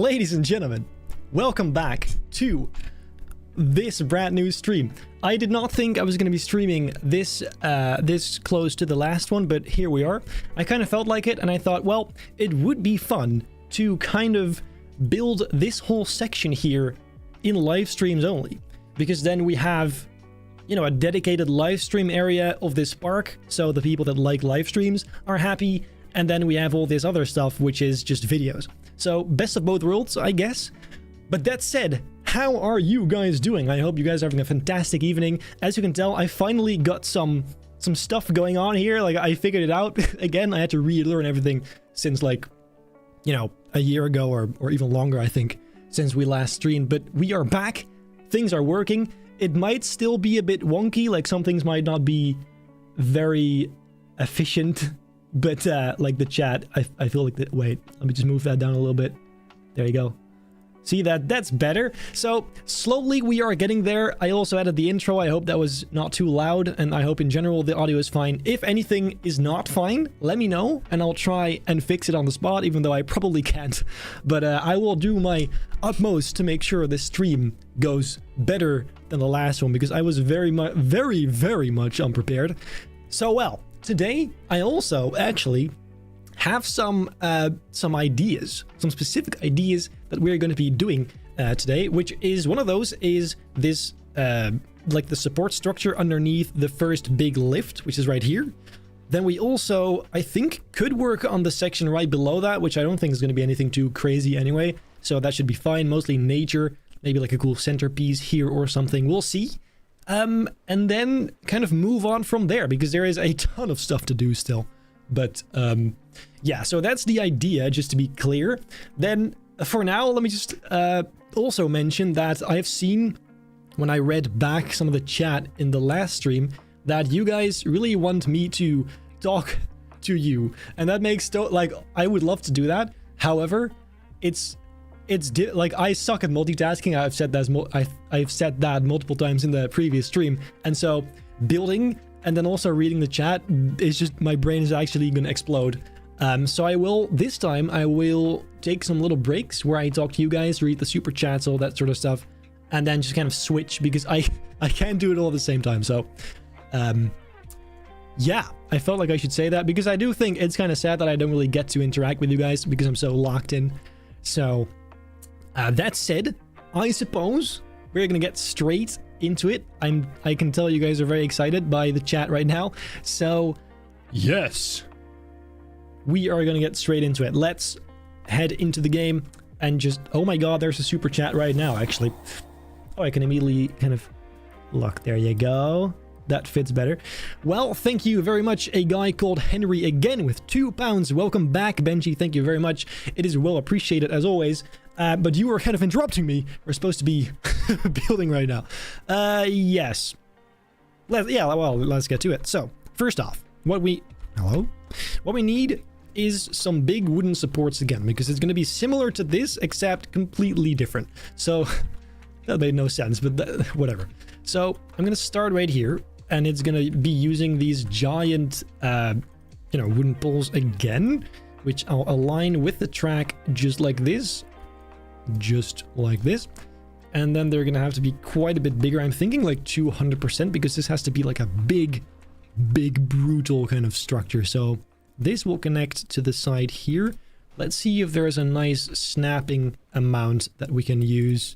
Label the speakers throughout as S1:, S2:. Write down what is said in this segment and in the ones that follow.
S1: Ladies and gentlemen, welcome back to this brand new stream. I did not think I was going to be streaming this close to the last one, but here we are. I kind of felt like it, and I thought, well, it would be fun to kind of build this whole section here in live streams only, because then we have, you know, a dedicated live stream area of this park, so the people that like live streams are happy, and then we have all this other stuff, which is just videos. So, best of both worlds, I guess. But that said, how are you guys doing? I hope you guys are having a fantastic evening. As you can tell, I finally got some stuff going on here. Like, I figured it out. Again, I had to relearn everything since, like, you know, a year ago or even longer, I think, since we last streamed. But we are back. Things are working. It might still be a bit wonky. Like, some things might not be very efficient. But, like the chat, I feel like that. Wait, let me just move that down a little bit. There you go. See that? That's better. So, slowly we are getting there. I also added the intro. I hope that was not too loud, and I hope in general the audio is fine. If anything is not fine, let me know, and I'll try and fix it on the spot, even though I probably can't. But I will do my utmost to make sure this stream goes better than the last one, because I was very much unprepared. So, well, today I also actually have some ideas, some specific ideas that we're going to be doing today, which is one of those is this like the support structure underneath the first big lift, which is right here. Then we also, I think, could work on the section right below that, which I don't think is going to be anything too crazy anyway, so that should be fine. Mostly nature, maybe like a cool centerpiece here or something, we'll see. And then kind of move on from there, because there is a ton of stuff to do still. But yeah, so that's the idea, just to be clear. Then for now, let me just also mention that I have seen, when I read back some of the chat in the last stream, that you guys really want me to talk to you, and that makes like, I would love to do that. However, it's like, I suck at multitasking. I've said that multiple times in the previous stream, and so building and then also reading the chat is just, my brain is actually gonna explode. So this time I will take some little breaks where I talk to you guys, read the super chats, all that sort of stuff, and then just kind of switch, because I can't do it all at the same time. So yeah, I felt like I should say that, because I do think it's kind of sad that I don't really get to interact with you guys because I'm so locked in. So that said, I suppose we're gonna get straight into it. I can tell you guys are very excited by the chat right now. So yes, we are gonna get straight into it. Let's head into the game and just, oh my god, there's a super chat right now, actually. Oh, I can immediately kind of look. There you go. That fits better. Well, thank you very much, a guy called Henry again with £2. Welcome back, Benji. Thank you very much. It is well appreciated as always. But you were kind of interrupting me. We're supposed to be building right now. Yes. Let's get to it. So, first off, what we need is some big wooden supports again, because it's going to be similar to this, except completely different. So, that made no sense, but whatever. So, I'm going to start right here, and it's going to be using these giant, wooden poles again, which I'll align with the track just like this. Just like this. And then they're gonna have to be quite a bit bigger. I'm thinking like 200%, because this has to be like a big brutal kind of structure. So this will connect to the side here. Let's see if there's a nice snapping amount that we can use.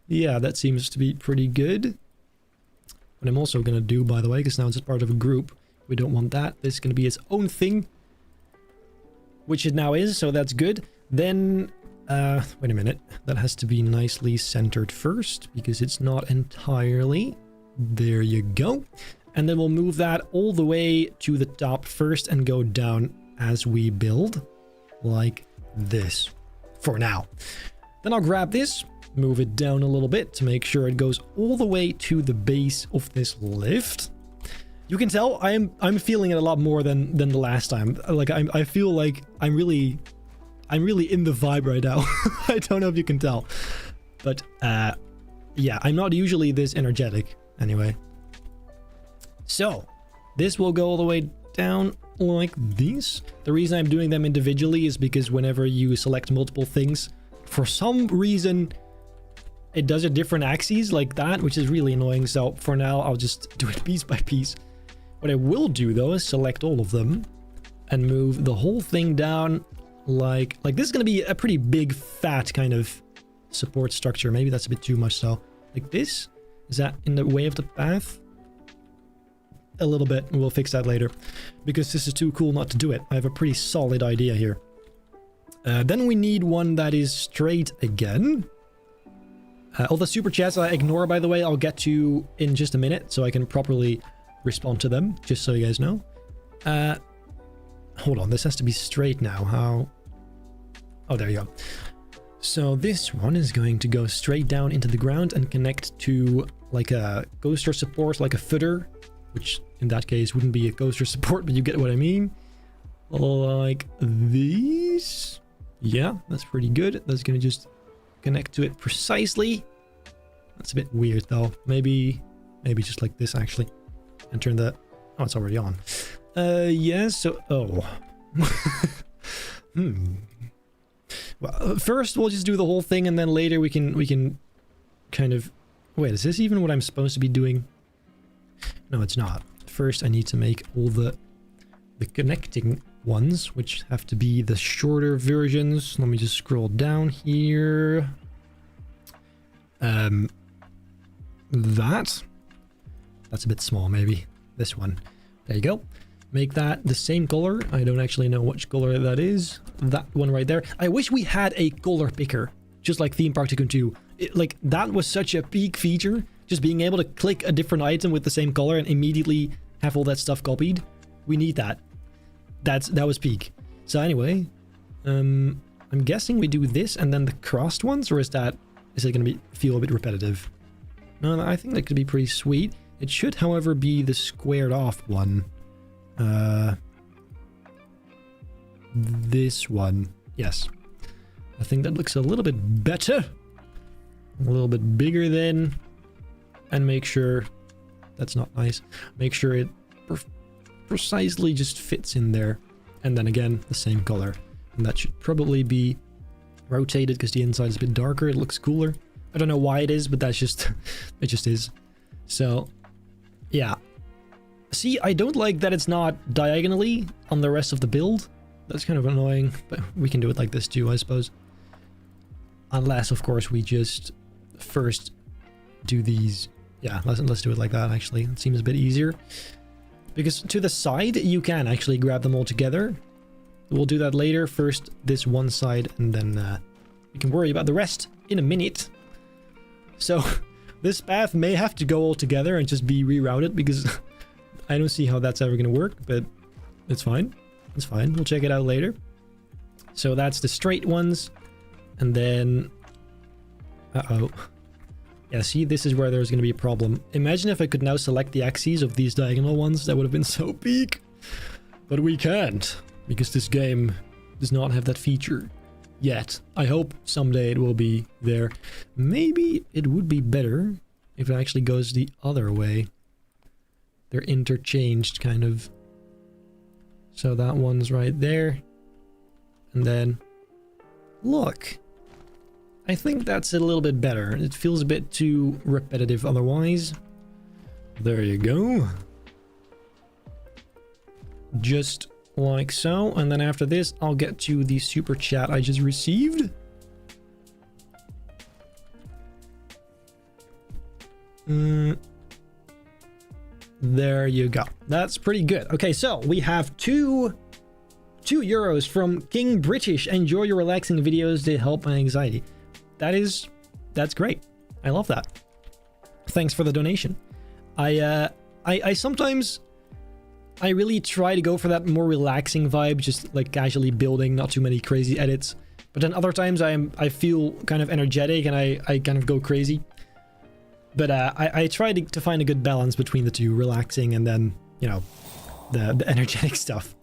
S1: Yeah, that seems to be pretty good. What I'm also gonna do, by the way, because now it's part of a group, we don't want that. This is gonna be its own thing, which it now is, so that's good. Then wait a minute, that has to be nicely centered first, because it's not entirely. There you go. And then we'll move that all the way to the top first and go down as we build, like this, for now. Then I'll grab this, move it down a little bit to make sure it goes all the way to the base of this lift. You can tell I'm feeling it a lot more than the last time. Like, I feel like I'm really in the vibe right now. I don't know if you can tell, but yeah, I'm not usually this energetic anyway. So this will go all the way down like these. The reason I'm doing them individually is because whenever you select multiple things for some reason it does a different axes like that, which is really annoying. So for now, I'll just do it piece by piece. What I will do though is select all of them and move the whole thing down like this is going to be a pretty big fat kind of support structure. Maybe that's a bit too much. So like this, is that in the way of the path? A little bit. We'll fix that later because this is too cool not to do it. I have a pretty solid idea here. Then we need one that is straight again. All the super chats I ignore, by the way, I'll get to in just a minute so I can properly respond to them, just so you guys know. Hold on, this has to be straight now. How? Oh, there you go. So this one is going to go straight down into the ground and connect to like a coaster support, like a footer, which in that case wouldn't be a coaster support, but you get what I mean. Like these. Yeah, that's pretty good. That's going to just connect to it precisely. That's a bit weird though. Maybe just like this actually. And turn that. Oh, it's already on. Yes. So, oh. Well, first we'll just do the whole thing, and then later we can kind of. Wait, is this even what I'm supposed to be doing? No, it's not. First, I need to make all the connecting ones, which have to be the shorter versions. Let me just scroll down here. That's a bit small, maybe. This one. There you go. Make that the same color. I don't actually know which color that is. That one right there. I wish we had a color picker, just like Themepark Tycoon 2. Like, that was such a peak feature. Just being able to click a different item with the same color and immediately have all that stuff copied. We need that. That was peak. So anyway, I'm guessing we do this and then the crossed ones, or is it going to feel a bit repetitive? No, I think that could be pretty sweet. It should, however, be the squared off one. This one. Yes. I think that looks a little bit better. A little bit bigger then. And make sure... That's not nice. Make sure it precisely just fits in there. And then again, the same color. And that should probably be rotated because the inside is a bit darker. It looks cooler. I don't know why it is, but that's just... it just is. So, yeah. See, I don't like that it's not diagonally on the rest of the build. That's kind of annoying, but we can do it like this too, I suppose. Unless, of course, we just first do these. Yeah, let's do it like that, actually. It seems a bit easier. Because to the side, you can actually grab them all together. We'll do that later. First, this one side, and then we can worry about the rest in a minute. So, this path may have to go all together and just be rerouted, because I don't see how that's ever going to work, but it's fine. It's fine. We'll check it out later. So that's the straight ones. And then... Uh-oh. Yeah, see, this is where there's going to be a problem. Imagine if I could now select the axes of these diagonal ones. That would have been so peak. But we can't, because this game does not have that feature yet. I hope someday it will be there. Maybe it would be better if it actually goes the other way. They're interchanged, kind of. So that one's right there. And then... Look! I think that's a little bit better. It feels a bit too repetitive otherwise. There you go. Just like so. And then after this, I'll get to the super chat I just received. There you go. That's pretty good. Okay, so we have two euros from King British. Enjoy your relaxing videos. They help my anxiety. That's great. I love that. Thanks for the donation. I sometimes I really try to go for that more relaxing vibe, just like casually building, not too many crazy edits. But then other times I feel kind of energetic and I kind of go crazy. But I try to find a good balance between the two, relaxing and then, you know, the energetic stuff.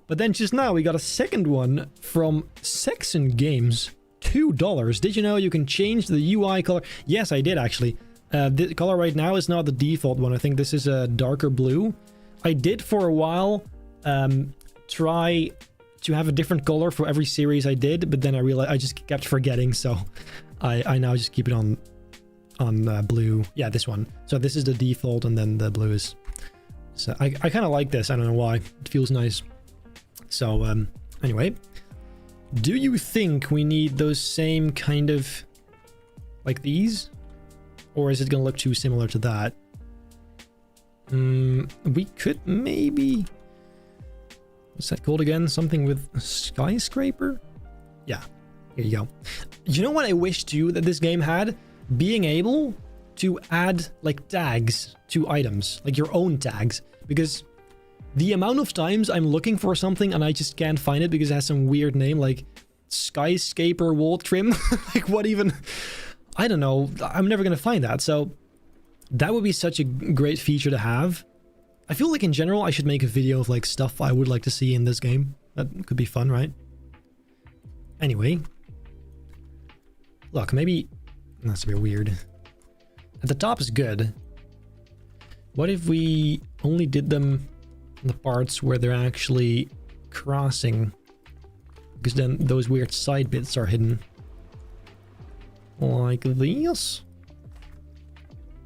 S1: But then just now we got a second one from Saxon Games. $2. Did you know you can change the UI color? Yes, I did actually. The color right now is not the default one. I think this is a darker blue. I did for a while try to have a different color for every series I did, but then I realized I just kept forgetting, so I now just keep it on blue. Yeah, this one. So this is the default, and then the blue is... So I kind of like this. I don't know why. It feels nice. So, anyway. Do you think we need those same kind of... like these? Or is it going to look too similar to that? We could maybe... What's that called again? Something with a skyscraper? Yeah, here you go. You know what I wish too that this game had? Being able to add like tags to items, like your own tags. Because the amount of times I'm looking for something and I just can't find it because it has some weird name like skyscraper wall trim. Like what even? I don't know. I'm never going to find that. So that would be such a great feature to have. I feel like in general I should make a video of like stuff I would like to see in this game. That could be fun, right? Anyway. Look, maybe... That's a bit weird. At the top is good. What if we only did them in the parts where they're actually crossing? Because then those weird side bits are hidden. Like these?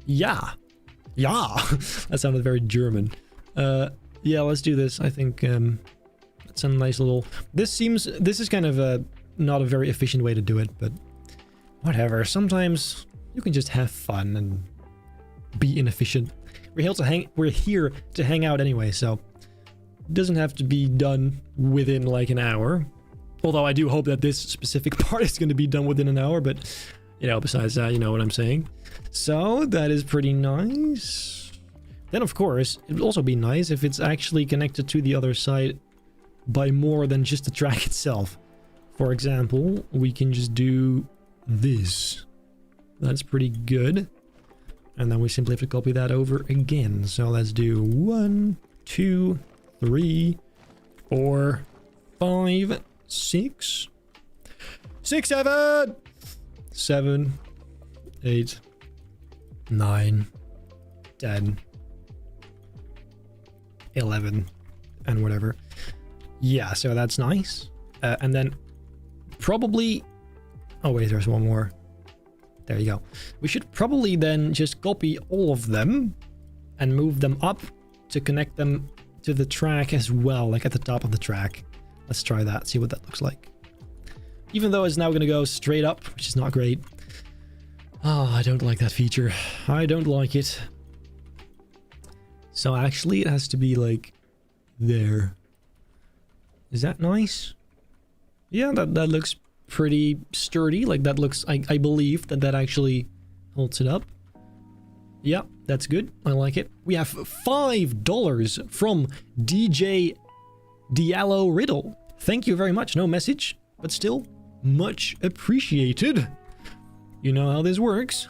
S1: Yeah. Yeah. That sounded very German. Yeah, let's do this. I think that's a nice little... This is kind of a not a very efficient way to do it, but whatever. Sometimes you can just have fun and be inefficient. We're here to hang out anyway, so it doesn't have to be done within like an hour. Although I do hope that this specific part is going to be done within an hour, but you know, besides that, you know what I'm saying. So that is pretty nice. Then of course, it would also be nice if it's actually connected to the other side by more than just the track itself. For example, we can just do this. That's pretty good. And then we simply have to copy that over again. So let's do 1, 2, 3, 4, 5, 6, 7, 7, 8, 9, 10, 11, and whatever. Yeah, so that's nice. And then probably... Oh wait, there's one more. There you go. We should probably then just copy all of them and move them up to connect them to the track as well, like at the top of the track. Let's try that, see what that looks like. Even though it's now going to go straight up, which is not great. Oh, I don't like that feature. I don't like it. So actually it has to be like there. Is that nice? Yeah, that looks pretty sturdy. Like that looks, I believe that actually holds it up. Yeah, that's good. I like it. We have $5 from DJ Diallo Riddle. Thank you very much. No message, but still much appreciated. You know how this works.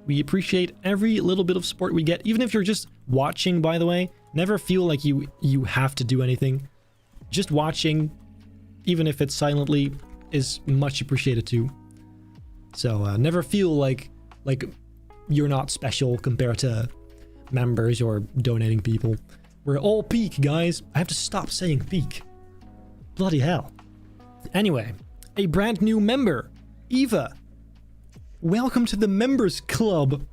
S1: We appreciate every little bit of support we get, even if you're just watching, by the way. Never feel like you have to do anything. Just watching, even if it's silently, is much appreciated too. So never feel like you're not special compared to members or donating people. We're all peak, guys. I have to stop saying peak. Bloody hell. Anyway, a brand new member, Eva. Welcome to the members club.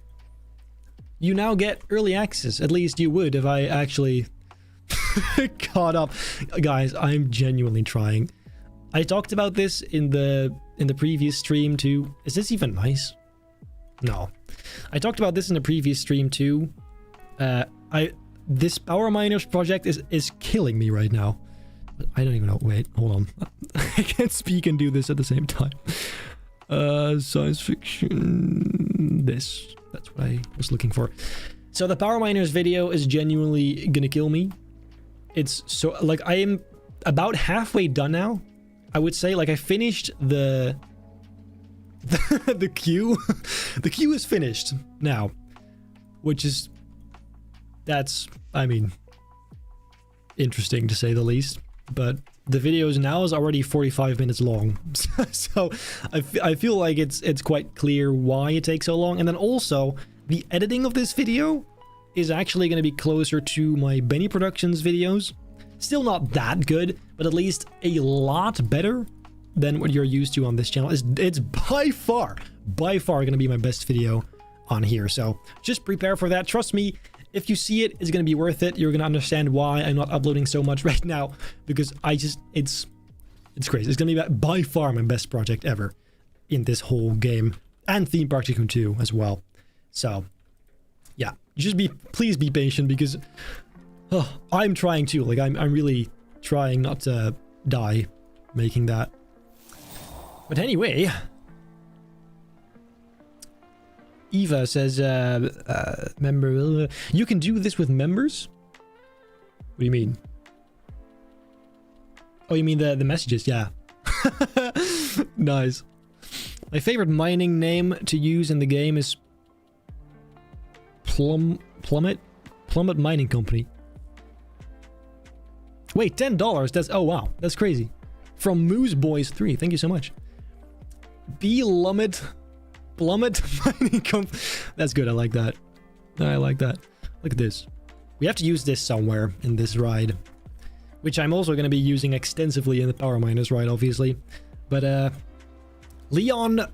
S1: You now get early access. At least you would if I actually caught up. Guys, I'm genuinely trying. I talked about this in the previous stream too. Is this even nice? No. I talked about this in the previous stream too. This Power Miners project is killing me right now. I don't even know. Wait, hold on. I can't speak and do this at the same time. Science fiction. This. That's what I was looking for. So the Power Miners video is genuinely gonna kill me. It's so, like, I am about halfway done now. I would say, like, I finished the queue. The queue is finished now, which is, that's, I mean, interesting to say the least. But the video now is already 45 minutes long, so I feel like it's quite clear why it takes so long. And then also the editing of this video is actually going to be closer to my Benny Productions videos. Still not that good, but at least a lot better than what you're used to on this channel. It's by far going to be my best video on here. So just prepare for that. Trust me, if you see it, it's going to be worth it. You're going to understand why I'm not uploading so much right now, because it's crazy. It's going to be by far my best project ever in this whole game, and Themepark Tycoon 2 as well. So yeah, please be patient, because I'm trying to, like, I'm really trying not to die making that. But anyway, Eva says, member, you can do this with members? What do you mean? Oh, you mean the messages? Yeah. Nice. My favorite mining name to use in the game is Plummet Mining Company. Wait, $10. That's, oh wow, that's crazy. From Moose Boys 3. Thank you so much. Plummet Mining Company. That's good. I like that. I like that. Look at this. We have to use this somewhere in this ride, which I'm also going to be using extensively in the Power Miners ride, obviously. But Leon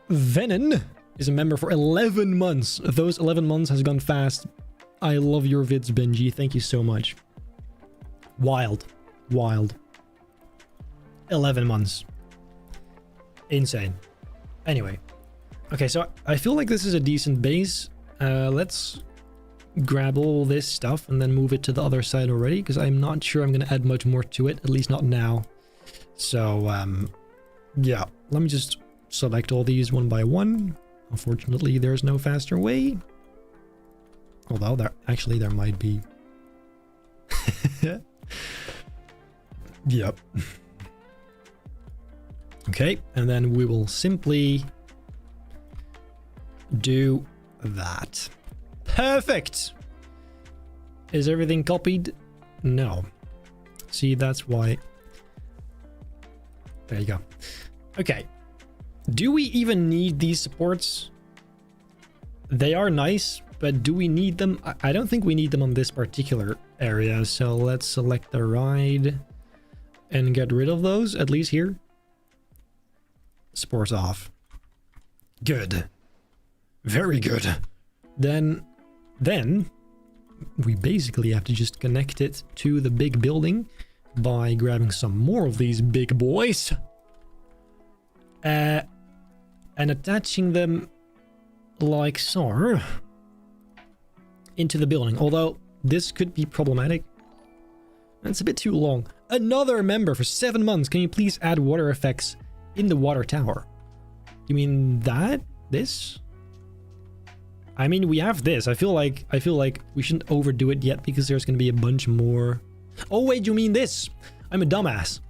S1: Venom is a member for 11 months. Those 11 months has gone fast. I love your vids, Benji. Thank you so much. Wild. 11 months. Insane. Anyway. Okay, so I feel like this is a decent base. Let's grab all this stuff and then move it to the other side already, because I'm not sure I'm going to add much more to it, at least not now. So, yeah. Let me just select all these one by one. Unfortunately, there's no faster way. Although, there might be. Yep. Okay, and then we will simply do that. Perfect! Is everything copied? No. See, that's why. There you go. Okay. Do we even need these supports? They are nice, but do we need them? I don't think we need them on this particular area, so let's select the ride and get rid of those, at least here. Supports off. Good. Very good. Then we basically have to just connect it to the big building by grabbing some more of these big boys and attaching them like so into the building. Although this could be problematic. It's a bit too long. Another member for 7 months. Can you please add water effects in the water tower? You mean that? This? I mean, we have this. I feel like we shouldn't overdo it yet, because there's going to be a bunch more. Oh wait, you mean this? I'm a dumbass.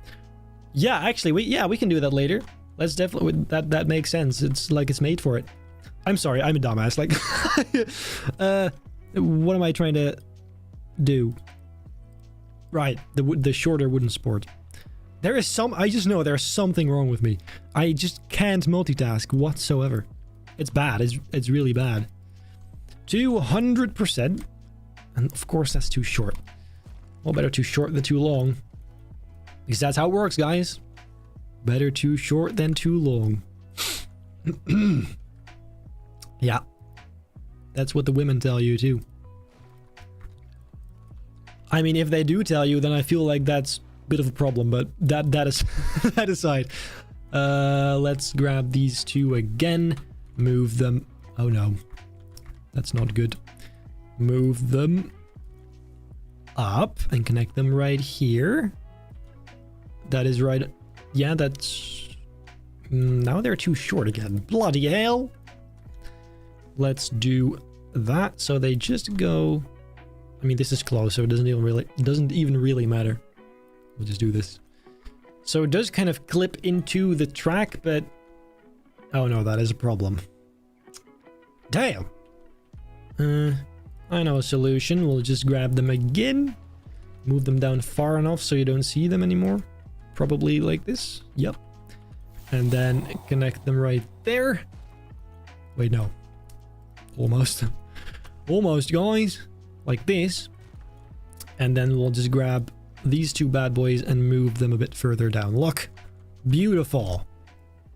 S1: Yeah, actually, we can do that later. Let's definitely, that makes sense. It's like it's made for it. I'm sorry, I'm a dumbass. Like, what am I trying to do? Right, the shorter wooden support. There is I just know there's something wrong with me. I just can't multitask whatsoever. It's bad. It's really bad. 200%. And of course that's too short. Well, better too short than too long. Because that's how it works, guys. Better too short than too long. Yeah. That's what the women tell you too. I mean, if they do tell you, then I feel like that's a bit of a problem, but that is that aside. Let's grab these two again. Move them. Oh no. That's not good. Move them up and connect them right here. That is right. Yeah, that's... Now they're too short again. Bloody hell. Let's do that. So they just go... I mean, this is close, so it doesn't even really matter. We'll just do this. So it does kind of clip into the track, but... Oh no, that is a problem. Damn. I know a solution. We'll just grab them again. Move them down far enough so you don't see them anymore. Probably like this. Yep. And then connect them right there. Wait, no. Almost. Almost, guys. like this. And then we'll just grab these two bad boys and move them a bit further down. Look, beautiful.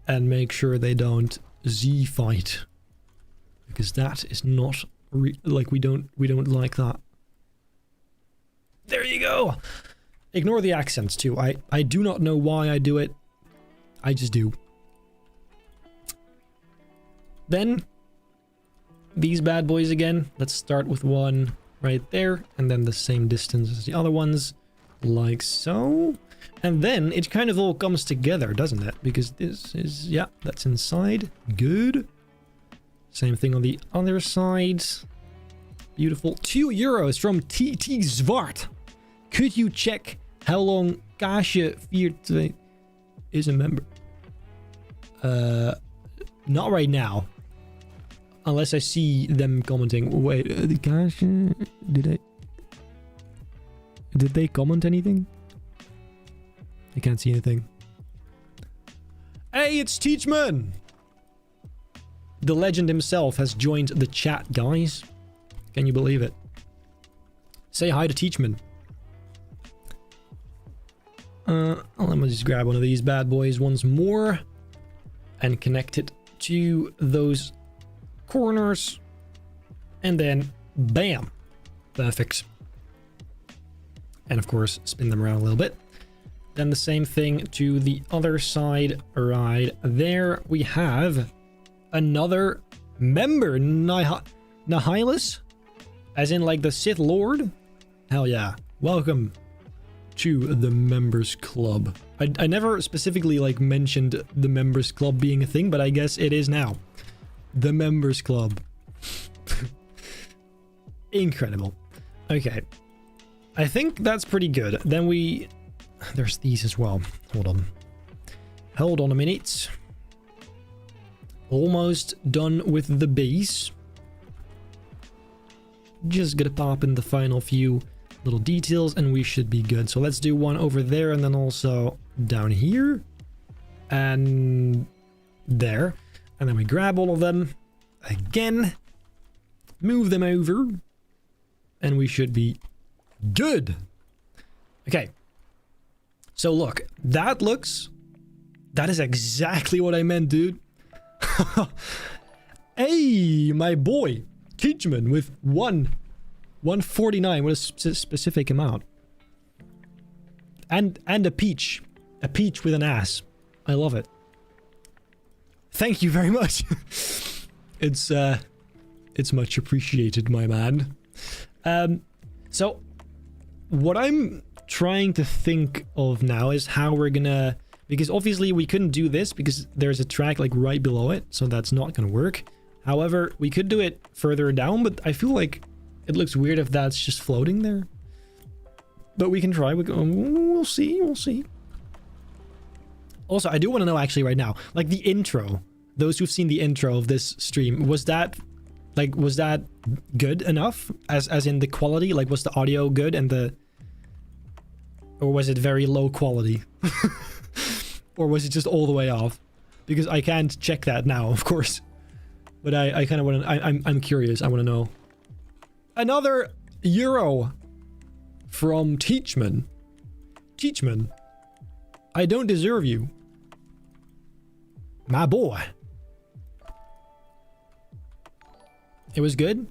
S1: And make sure they don't Z-fight, because that is not like we don't like that. There you go. Ignore the accents too. I do not know why I do it. I just do. Then these bad boys again. Let's start with one right there, and then the same distance as the other ones, like so. And then it kind of all comes together, doesn't it? Because this is, yeah, that's inside. Good. Same thing on the other side. Beautiful. €2 from TT Zwart. Could you check how long Kaasje 42 is a member? Not right now. Unless I see them commenting. Wait, the Kaasje, did they comment anything? I can't see anything. Hey, it's Teachman! The legend himself has joined the chat, guys. Can you believe it? Say hi to Teachman. Let me just grab one of these bad boys once more and connect it to those corners, and then bam, perfect. And of course spin them around a little bit. Then the same thing to the other side. Right there we have another member, Nihilus, as in like the Sith Lord. Hell yeah, welcome to the members club. I never specifically like mentioned the members club being a thing, but I guess it is now. The members club. Incredible. Okay, I think that's pretty good. Then there's these as well. Hold on a minute. Almost done with the base. Just gonna pop in the final few little details and we should be good. So let's do one over there, and then also down here and there. And then we grab all of them again, move them over, and we should be good. Okay. So look, that is exactly what I meant, dude. Hey, my boy, Teachman with 149. What a specific amount. And a peach with an ass. I love it. Thank you very much. It's much appreciated, my man. So what I'm trying to think of now is how we're gonna, because obviously we couldn't do this because there's a track like right below it, so that's not gonna work. However, we could do it further down, but I feel like it looks weird if that's just floating there. But we can try. We'll see. Also, I do want to know actually right now, like the intro, those who've seen the intro of this stream, was that good enough as in the quality? Like, was the audio good and or was it very low quality? Or was it just all the way off? Because I can't check that now, of course. But I kind of want to, I'm curious. I want to know. Another euro from Teachman. Teachman, I don't deserve you. My boy. It was good.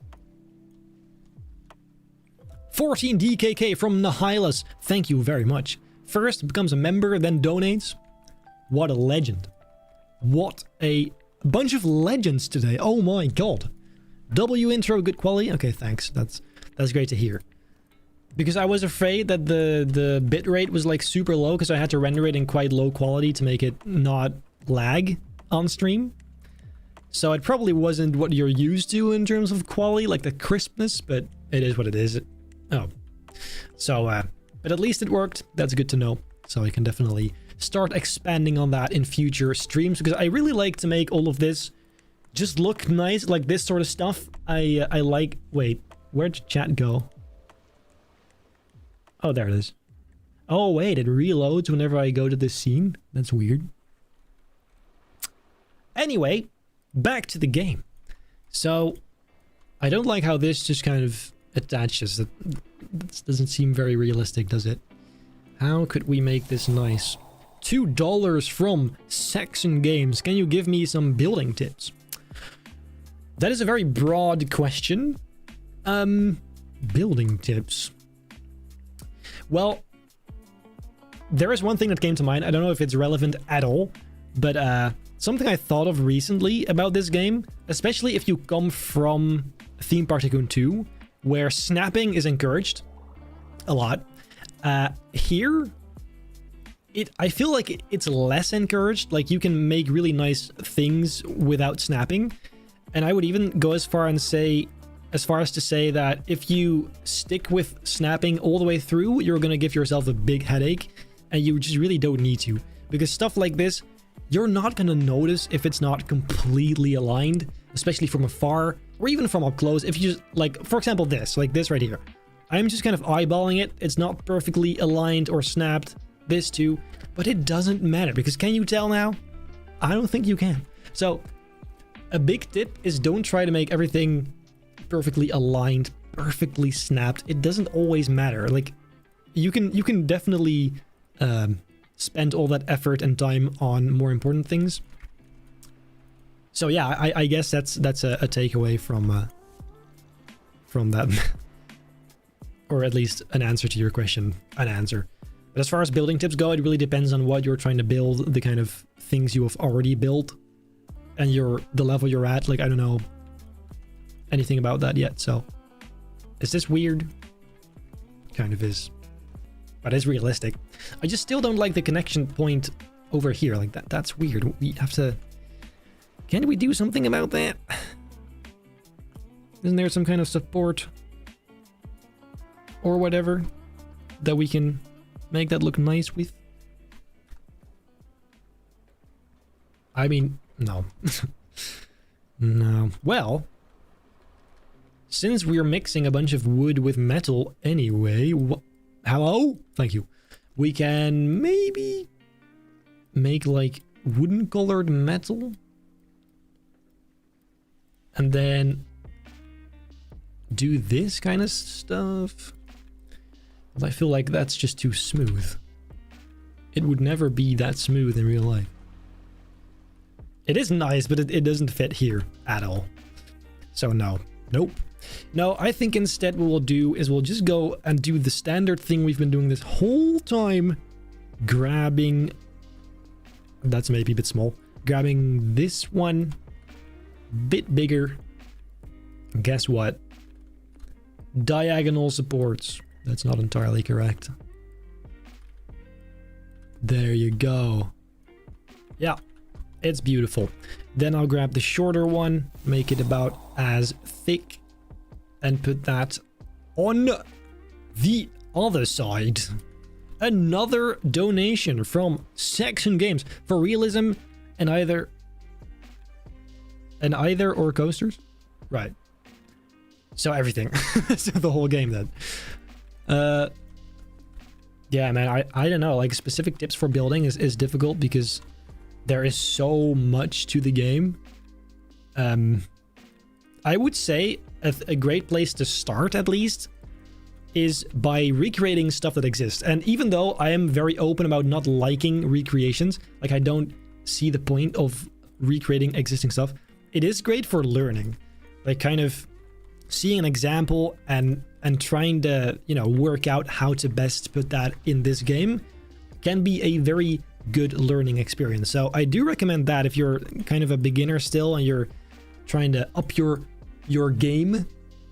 S1: 14 DKK from Nihilus. Thank you very much. First becomes a member, then donates. What a legend. What a bunch of legends today. Oh my god. W intro, good quality. Okay, thanks. That's great to hear. Because I was afraid that the bitrate was like super low because I had to render it in quite low quality to make it not lag on stream. So it probably wasn't what you're used to in terms of quality, like the crispness, but it is what it is. Oh. So, but at least it worked. That's good to know. So I can definitely start expanding on that in future streams, because I really like to make all of this just look nice, like this sort of stuff. I like... Wait, where'd chat go? Oh, there it is. Oh, wait, it reloads whenever I go to this scene. That's weird. Anyway, back to the game. So, I don't like how this just kind of attaches. That doesn't seem very realistic, does it? How could we make this nice? $2 from Saxon Games. Can you give me some building tips? That is a very broad question. Building tips. Well, there is one thing that came to mind. I don't know if it's relevant at all, but something I thought of recently about this game, especially if you come from Themepark Tycoon 2, where snapping is encouraged a lot. Here, I feel like it's less encouraged. Like, you can make really nice things without snapping. And I would even go as far as to say that if you stick with snapping all the way through, you're going to give yourself a big headache, and you just really don't need to. Because stuff like this, you're not going to notice if it's not completely aligned, especially from afar or even from up close. If you just, like, for example, this right here. I'm just kind of eyeballing it. It's not perfectly aligned or snapped. This too, but it doesn't matter, because can you tell now? I don't think you can. So a big tip is don't try to make everything perfectly aligned, perfectly snapped. It doesn't always matter. Like, you can definitely spend all that effort and time on more important things. So yeah, I guess that's a takeaway from that, or at least an answer to your question. An answer. But as far as building tips go, it really depends on what you're trying to build, the kind of things you have already built, and the level you're at. Like, I don't know anything about that yet, so... Is this weird? Kind of is. But it's realistic. I just still don't like the connection point over here. Like, that's weird. We have to... Can't we do something about that? Isn't there some kind of support or whatever that we can make that look nice with? I mean, no. No. Well, since we're mixing a bunch of wood with metal anyway, hello? Thank you. We can maybe make like wooden colored metal. And then do this kind of stuff. I feel like that's just too smooth. It would never be that smooth in real life. It is nice, but it doesn't fit here at all. So no. Nope. No, I think instead what we'll do is we'll just go and do the standard thing we've been doing this whole time. Grabbing... That's maybe a bit small. Grabbing this one. Bit bigger. Guess what? Diagonal supports. That's not entirely correct. There you go. Yeah, it's beautiful. Then I'll grab the shorter one, make it about as thick, and put that on the other side. Another donation from Saxon Games for realism and either or coasters? Right. So everything. So the whole game then. Yeah, man, I don't know. Like, specific tips for building is difficult because there is so much to the game. I would say a great place to start, at least, is by recreating stuff that exists. And even though I am very open about not liking recreations, like, I don't see the point of recreating existing stuff, it is great for learning. Like, kind of seeing an example and trying to, you know, work out how to best put that in this game can be a very good learning experience. So I do recommend that if you're kind of a beginner still and you're trying to up your game,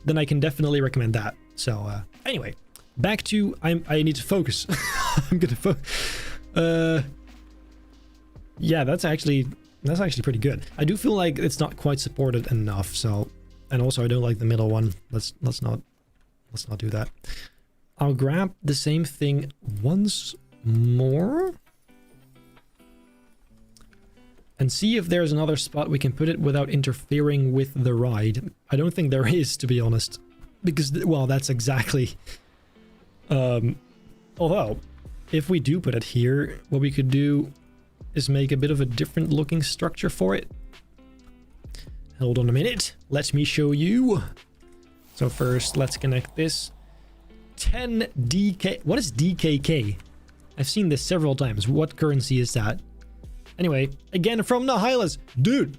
S1: then I can definitely recommend that. So anyway, back to I need to focus. I'm gonna focus. Yeah, that's actually pretty good. I do feel like it's not quite supported enough. So, and also I don't like the middle one. Let's not do that. I'll grab the same thing once more and see if there's another spot we can put it without interfering with the ride. I don't think there is, to be honest, because, well, that's exactly... although, if we do put it here, what we could do is make a bit of a different looking structure for it. Hold on a minute. Let me show you. So first, let's connect this. 10 DK. What is DKK? I've seen this several times. What currency is that? Anyway, again from Nahilas. Dude,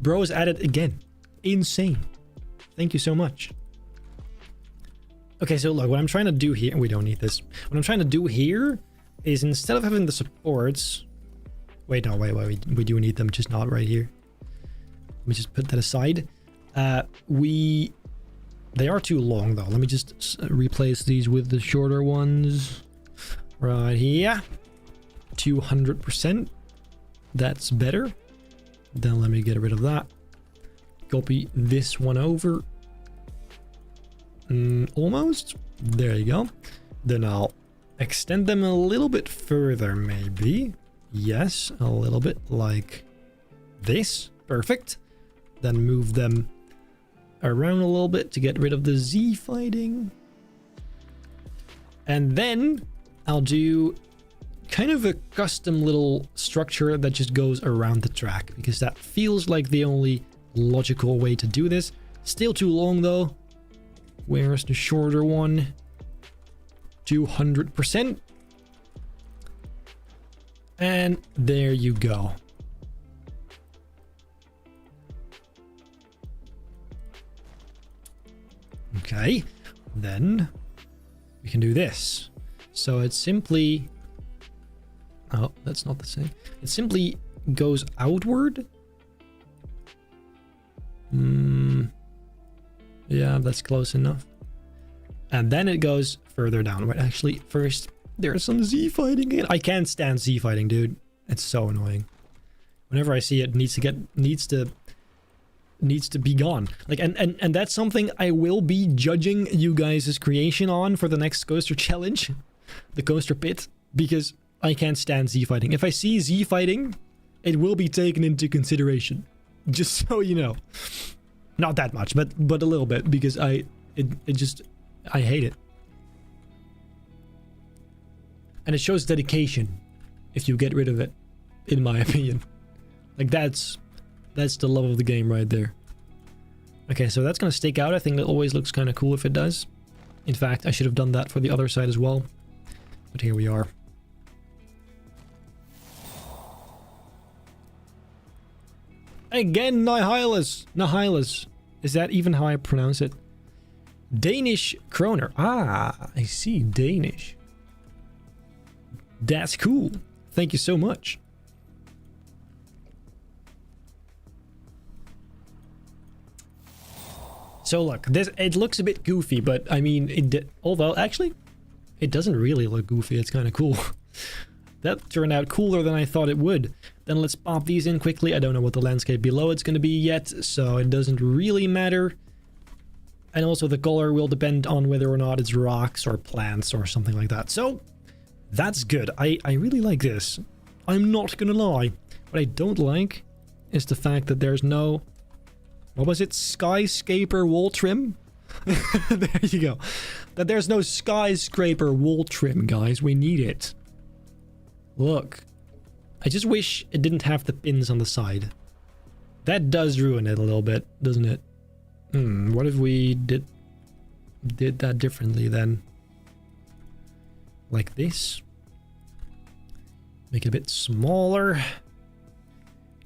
S1: bro is at it again. Insane. Thank you so much. Okay, so look, what I'm trying to do here... We don't need this. What I'm trying to do here is instead of having the supports... Wait, no, wait. We do need them, just not right here. Let me just put that aside. They are too long, though. Let me just replace these with the shorter ones. Right here. 200%. That's better. Then let me get rid of that. Copy this one over. Almost. There you go. Then I'll extend them a little bit further, maybe. Yes, a little bit like this. Perfect. Then move them around a little bit to get rid of the Z fighting. And then I'll do kind of a custom little structure that just goes around the track, because that feels like the only logical way to do this. Still too long though. Where's the shorter one? 200%. And there you go. Okay, then we can do this. So it simply... Oh, that's not the same. It simply goes outward. Yeah, that's close enough. And then it goes further down. Wait, actually, first, there's some Z fighting in. I can't stand Z fighting, dude. It's so annoying. Whenever I see it, needs to be gone. Like, and that's something I will be judging you guys' creation on for the next coaster challenge, the coaster pit, because I can't stand Z fighting. If I see Z fighting, it will be taken into consideration. Just so you know. Not that much, but a little bit, because I hate it. And it shows dedication if you get rid of it, in my opinion. Like, that's the love of the game right there. Okay, so that's gonna stick out. I think that always looks kind of cool if it does. In fact, I should have done that for the other side as well. But here we are. Again, Nahilas. Is that even how I pronounce it? Danish kroner. Ah, I see. Danish. That's cool. Thank you so much. So look, it looks a bit goofy, but I mean, although actually, it doesn't really look goofy. It's kind of cool. That turned out cooler than I thought it would. Then let's pop these in quickly. I don't know what the landscape below it's going to be yet, so it doesn't really matter. And also the color will depend on whether or not it's rocks or plants or something like that. So that's good. I really like this. I'm not going to lie. What I don't like is the fact that there's no... What was it? Skyscraper wall trim? There you go. That there's no skyscraper wall trim, guys. We need it. Look. I just wish it didn't have the pins on the side. That does ruin it a little bit, doesn't it? What if we did that differently then? Like this? Make it a bit smaller.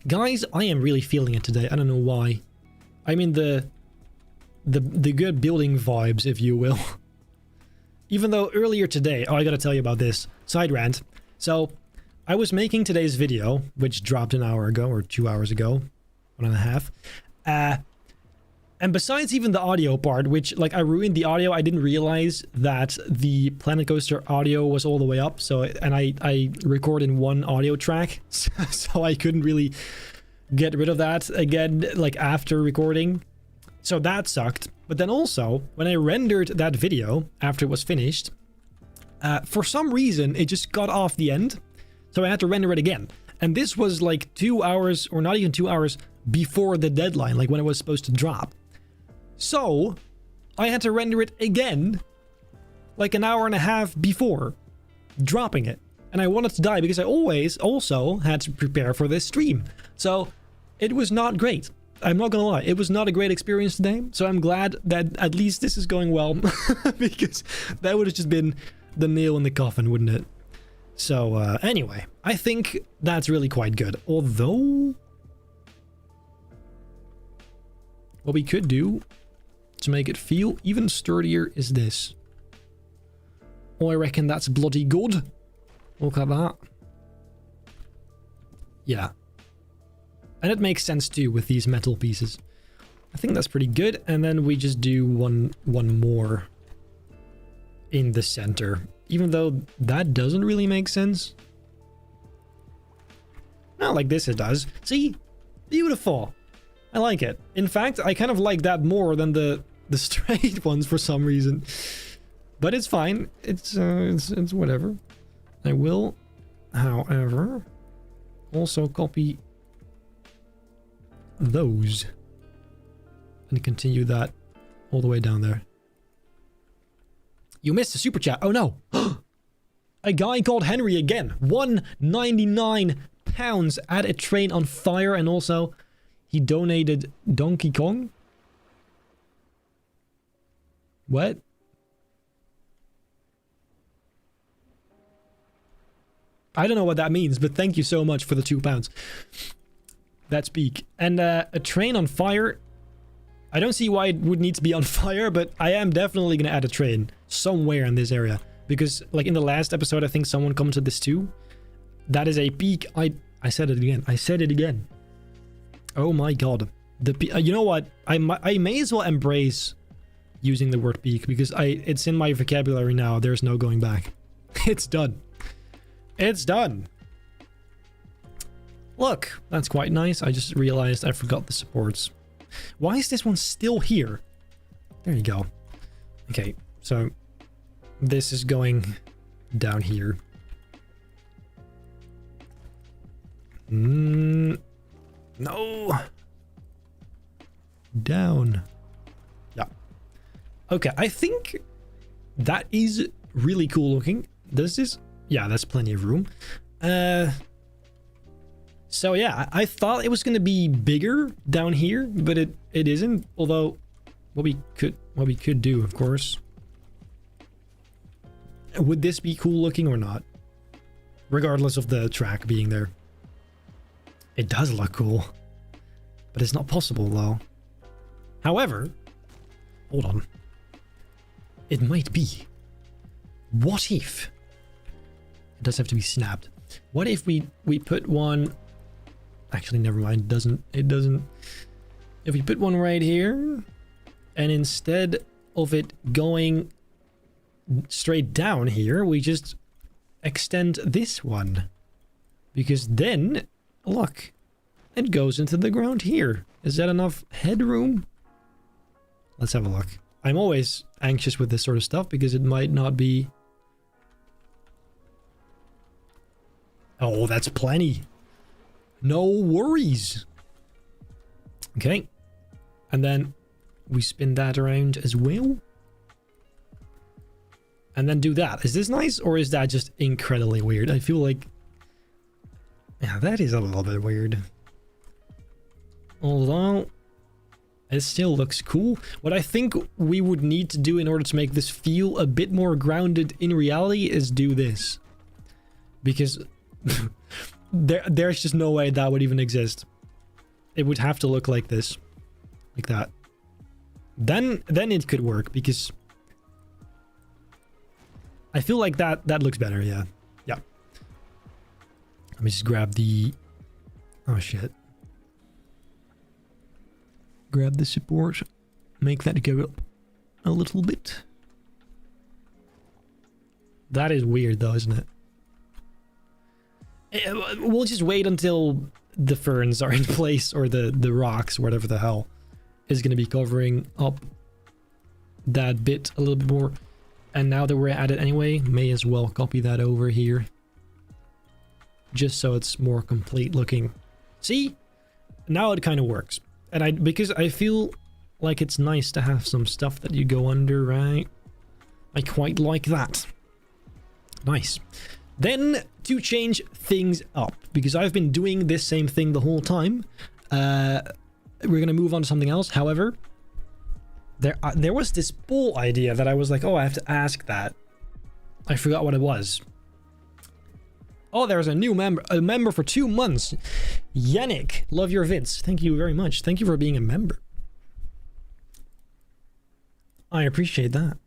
S1: Guys, I am really feeling it today. I don't know why. I mean the good building vibes, if you will. Even though earlier today, I gotta tell you about this. Side rant. So, I was making today's video, which dropped an hour ago, or 2 hours ago. 1.5. And besides even the audio part, which, like, I ruined the audio, I didn't realize that the Planet Coaster audio was all the way up. So, and I record in one audio track, so I couldn't really get rid of that again, like, after recording. So that sucked. But then also, when I rendered that video after it was finished, for some reason, it just got off the end. So I had to render it again. And this was like 2 hours, or not even 2 hours, before the deadline, like when it was supposed to drop. So I had to render it again, like an hour and a half before dropping it. And I wanted to die because I always also had to prepare for this stream. So it was not great. I'm not gonna lie, it was not a great experience today, so I'm glad that at least this is going well, because that would have just been the nail in the coffin, wouldn't it? So, anyway, I think that's really quite good. Although, what we could do to make it feel even sturdier is this. Oh, I reckon that's bloody good. Look at that. Yeah. And it makes sense too with these metal pieces. I think that's pretty good. And then we just do one more in the center. Even though that doesn't really make sense. Not like this it does. See? Beautiful. I like it. In fact, I kind of like that more than the straight ones for some reason. But it's fine. It's whatever. I will, however, also copy those and continue that all the way down there. You missed a super chat. Oh no. A guy called Henry again. £199 at a train on fire, and also he donated Donkey Kong. What? I don't know what that means, but thank you so much for the £2. That's peak. And a train on fire. I don't see why it would need to be on fire, but I am definitely going to add a train somewhere in this area. Because, like, in the last episode, I think someone commented this too. That is a peak. I said it again. I said it again. Oh my god. You know what? I may as well embrace using the word peak, because it's in my vocabulary now. There's no going back. It's done. It's done. Look, that's quite nice. I just realized I forgot the supports. Why is this one still here? There you go. Okay, so this is going down here. No. Down. Yeah. Okay, I think that is really cool looking. Does this? Yeah, that's plenty of room. So yeah, I thought it was going to be bigger down here, but it isn't. Although, what we could do, of course. Would this be cool looking or not? Regardless of the track being there. It does look cool. But it's not possible though. However, hold on. It might be. What if? It does have to be snapped. What if we put one... Actually, never mind. It doesn't. If we put one right here, and instead of it going straight down here, we just extend this one. Because then, look, it goes into the ground here. Is that enough headroom? Let's have a look. I'm always anxious with this sort of stuff because it might not be... Oh, that's plenty. No worries. Okay. And then we spin that around as well. And then do that. Is this nice or is that just incredibly weird? I feel like... Yeah, that is a little bit weird. Although... It still looks cool. What I think we would need to do in order to make this feel a bit more grounded in reality is do this. Because... There's just no way that would even exist. It would have to look like this. Like that. Then it could work, because I feel like that looks better, yeah. Yeah. Let me just grab the... Oh shit. Grab the support. Make that go up a little bit. That is weird though, isn't it? We'll just wait until the ferns are in place, or the rocks, whatever the hell, is going to be covering up that bit a little bit more. And now that we're at it anyway, may as well copy that over here. Just so it's more complete looking. See? Now it kind of works. And because I feel like it's nice to have some stuff that you go under, right? I quite like that. Nice. Then, to change things up, because I've been doing this same thing the whole time, we're gonna move on to something else. However, there was this poll idea that I was like, oh, I have to ask that. I forgot what it was. Oh, there's a new member for 2 months. Yannick, love your vids. Thank you very much. Thank you for being a member. I appreciate that.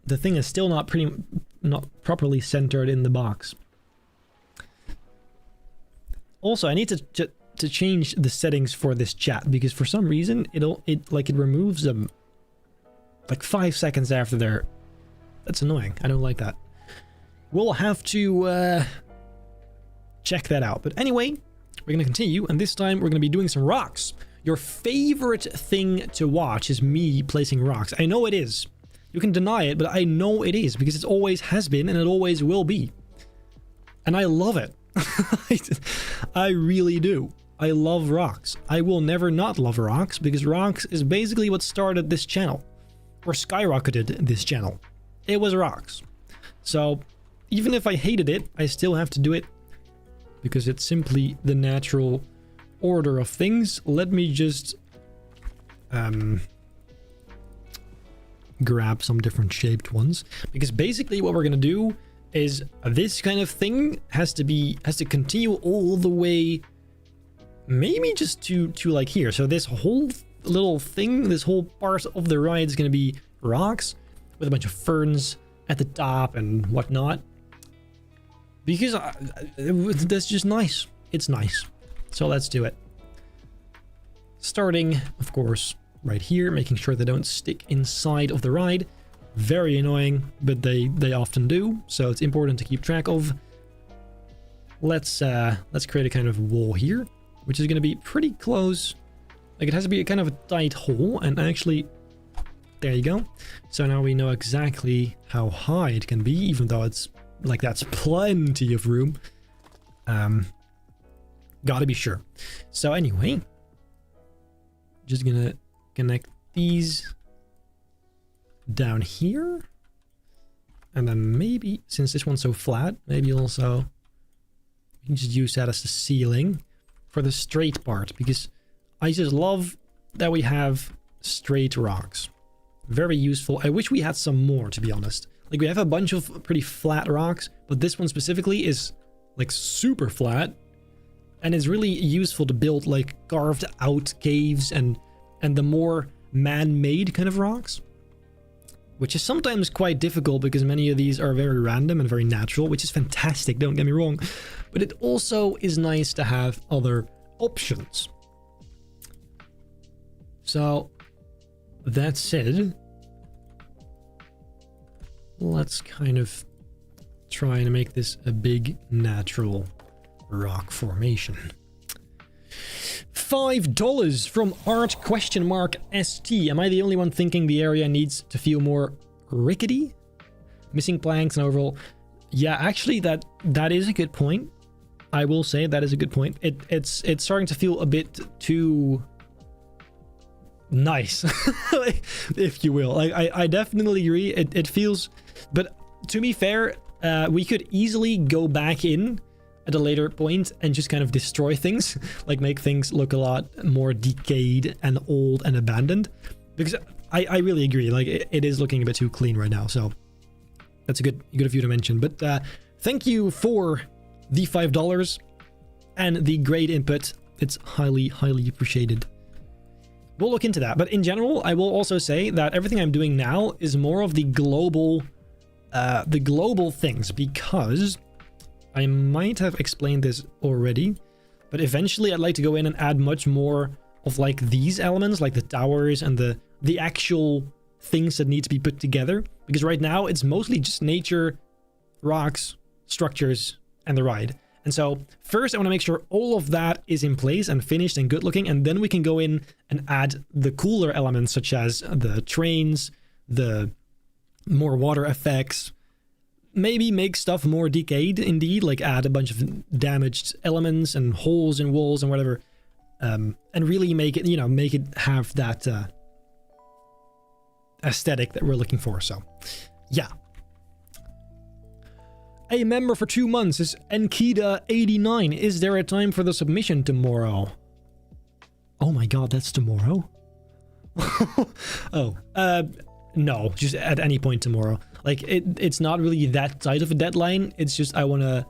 S1: The thing is still not properly centered in the box. Also, I need to change the settings for this chat because for some reason it removes them like 5 seconds after they're. That's annoying. I don't like that. We'll have to check that out. But anyway, we're gonna continue, and this time we're gonna be doing some rocks. Your favorite thing to watch is me placing rocks. I know it is. You can deny it, but I know it is because it always has been and it always will be. And I love it. I really do. I love rocks. I will never not love rocks because rocks is basically what started this channel, or skyrocketed this channel. It was rocks. So even if I hated it, I still have to do it because it's simply the natural order of things. Let me just grab some different shaped ones, because basically what we're gonna do is this kind of thing has to continue all the way, maybe just to like here. So this whole little thing, this whole part of the ride is gonna be rocks with a bunch of ferns at the top and whatnot, because that's just nice. It's nice. So let's do it. Starting, of course, right here, making sure they don't stick inside of the ride. Very annoying, but they often do, so it's important to keep track of. Let's create a kind of wall here, which is going to be pretty close. Like, it has to be a kind of a tight hole, and actually, there you go. So now we know exactly how high it can be, even though it's like that's plenty of room. Gotta be sure. So anyway, just gonna connect these down here, and then maybe, since this one's so flat, maybe also you can just use that as the ceiling for the straight part, because I just love that we have straight rocks. Very useful. I wish we had some more, to be honest. Like, we have a bunch of pretty flat rocks, but this one specifically is like super flat, and it's really useful to build like carved out caves and the more man-made kind of rocks, which is sometimes quite difficult because many of these are very random and very natural, which is fantastic, don't get me wrong, but it also is nice to have other options. So that said, let's kind of try and make this a big natural rock formation. $5 from Art?ST. Am I the only one thinking the area needs to feel more rickety? Missing planks and overall. Yeah, actually that is a good point. I will say that is a good point. It's starting to feel a bit too nice, if you will. I definitely agree. It feels, but to be fair, we could easily go back in at a later point and just kind of destroy things, like make things look a lot more decayed and old and abandoned, because I really agree, like it is looking a bit too clean right now. So that's a good of you to mention. But thank you for the $5 and the great input. It's highly appreciated. We'll look into that. But in general, I will also say that everything I'm doing now is more of the global things, because I might have explained this already, but eventually I'd like to go in and add much more of like these elements, like the towers and the actual things that need to be put together, because right now it's mostly just nature, rocks, structures, and the ride. And so first I want to make sure all of that is in place and finished and good looking, and then we can go in and add the cooler elements, such as the trains, the more water effects, maybe make stuff more decayed indeed, like add a bunch of damaged elements and holes in walls and whatever, and really make it, make it have that aesthetic that we're looking for. So yeah. A member for 2 months is Enkida89. Is there a time for the submission tomorrow? Oh my god, that's tomorrow? Oh, no, just at any point tomorrow. Like, it's not really that tight of a deadline. It's just I want to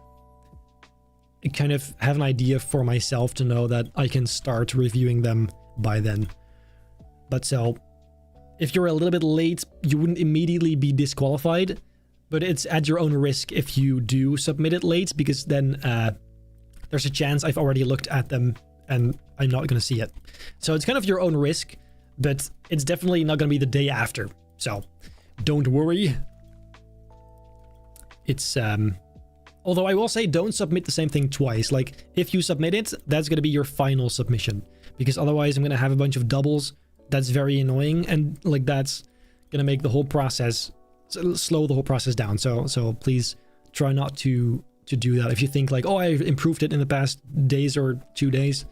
S1: kind of have an idea for myself to know that I can start reviewing them by then. But so, if you're a little bit late, you wouldn't immediately be disqualified, but it's at your own risk if you do submit it late, because then there's a chance I've already looked at them and I'm not going to see it. So it's kind of your own risk, but it's definitely not going to be the day after. So don't worry. It's, although I will say don't submit the same thing twice. Like, if you submit it, that's going to be your final submission, because otherwise I'm going to have a bunch of doubles. That's very annoying, and like that's going to make the whole process, slow the whole process down. So please try not to do that. If you think like, oh, I improved it in the past days or 2 days,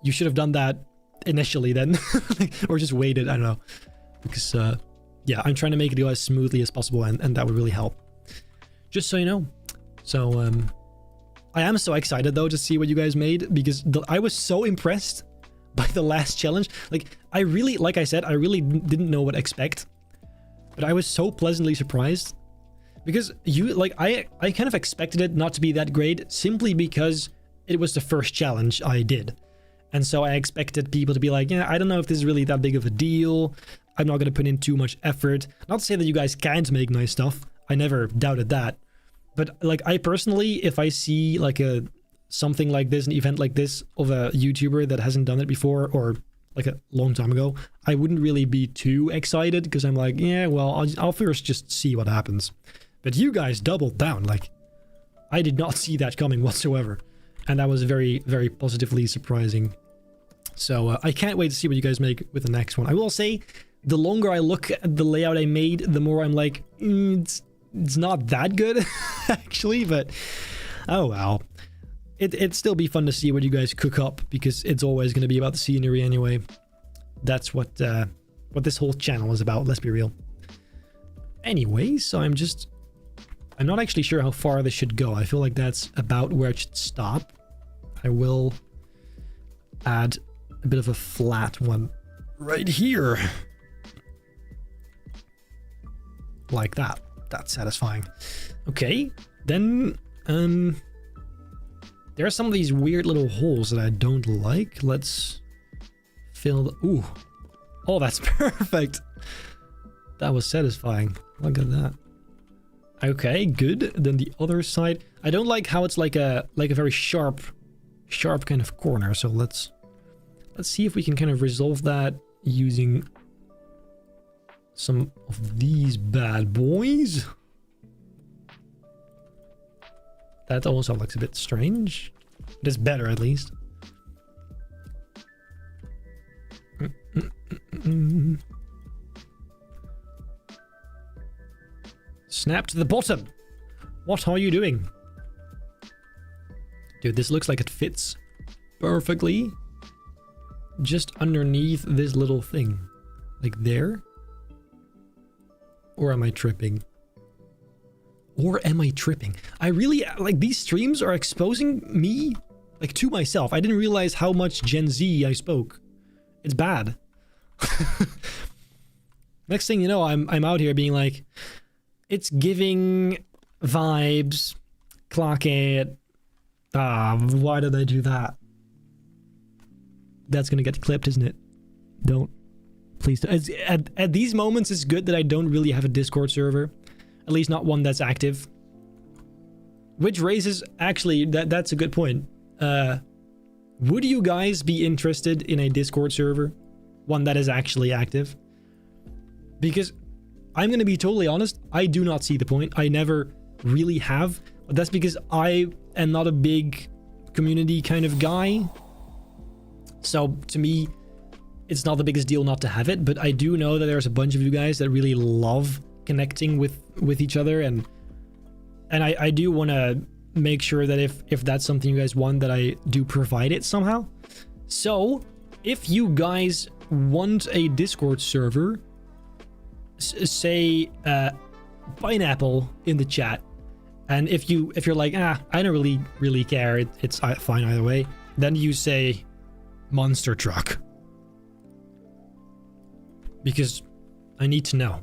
S1: you should have done that initially then, or just waited. I don't know, because yeah, I'm trying to make it go as smoothly as possible, and that would really help. Just so you know. So I am so excited though to see what you guys made, because I was so impressed by the last challenge. Like, I really, like I said, I really didn't know what to expect, but I was so pleasantly surprised, because I kind of expected it not to be that great simply because it was the first challenge I did. And so I expected people to be like, yeah, I don't know if this is really that big of a deal. I'm not going to put in too much effort. Not to say that you guys can't make nice stuff. I never doubted that. But like, I personally, if I see like something like this, an event like this of a YouTuber that hasn't done it before, or like a long time ago, I wouldn't really be too excited, because I'm like, yeah, well, I'll first just see what happens. But you guys doubled down. Like, I did not see that coming whatsoever, and that was very, very positively surprising. So I can't wait to see what you guys make with the next one. I will say, the longer I look at the layout I made, the more I'm like, it's not that good actually, but oh well. It'd still be fun to see what you guys cook up, because it's always going to be about the scenery anyway. That's what this whole channel is about, let's be real. Anyway, so I'm not actually sure how far this should go. I feel like that's about where it should stop. I will add a bit of a flat one right here. Like that. That's satisfying. Okay, then there are some of these weird little holes that I don't like. Let's fill the... Ooh. Oh, that's perfect. That was satisfying. Look at that. Okay, good. Then the other side. I don't like how it's like a very sharp kind of corner. So let's see if we can kind of resolve that using some of these bad boys. That also looks a bit strange. But it's better, at least. Snap to the bottom. What are you doing? Dude, this looks like it fits perfectly just underneath this little thing. Like there. Or am I tripping? I really, like, these streams are exposing me, like, to myself. I didn't realize how much Gen Z I spoke. It's bad. Next thing you know, I'm out here being like, it's giving vibes, clock it. Why did I do that? That's gonna get clipped, isn't it? Don't. Please don't. At these moments, it's good that I don't really have a Discord server. At least not one that's active. Which raises... Actually, that's a good point. Would you guys be interested in a Discord server? One that is actually active? Because I'm going to be totally honest, I do not see the point. I never really have. But that's because I am not a big community kind of guy. So to me, it's not the biggest deal not to have it. But I do know that there's a bunch of you guys that really love connecting with each other, and I do want to make sure that if that's something you guys want, that I do provide it somehow. So if you guys want a Discord server, say pineapple in the chat, and if you're like, I don't really care, it's fine either way, then you say monster truck? Because I need to know.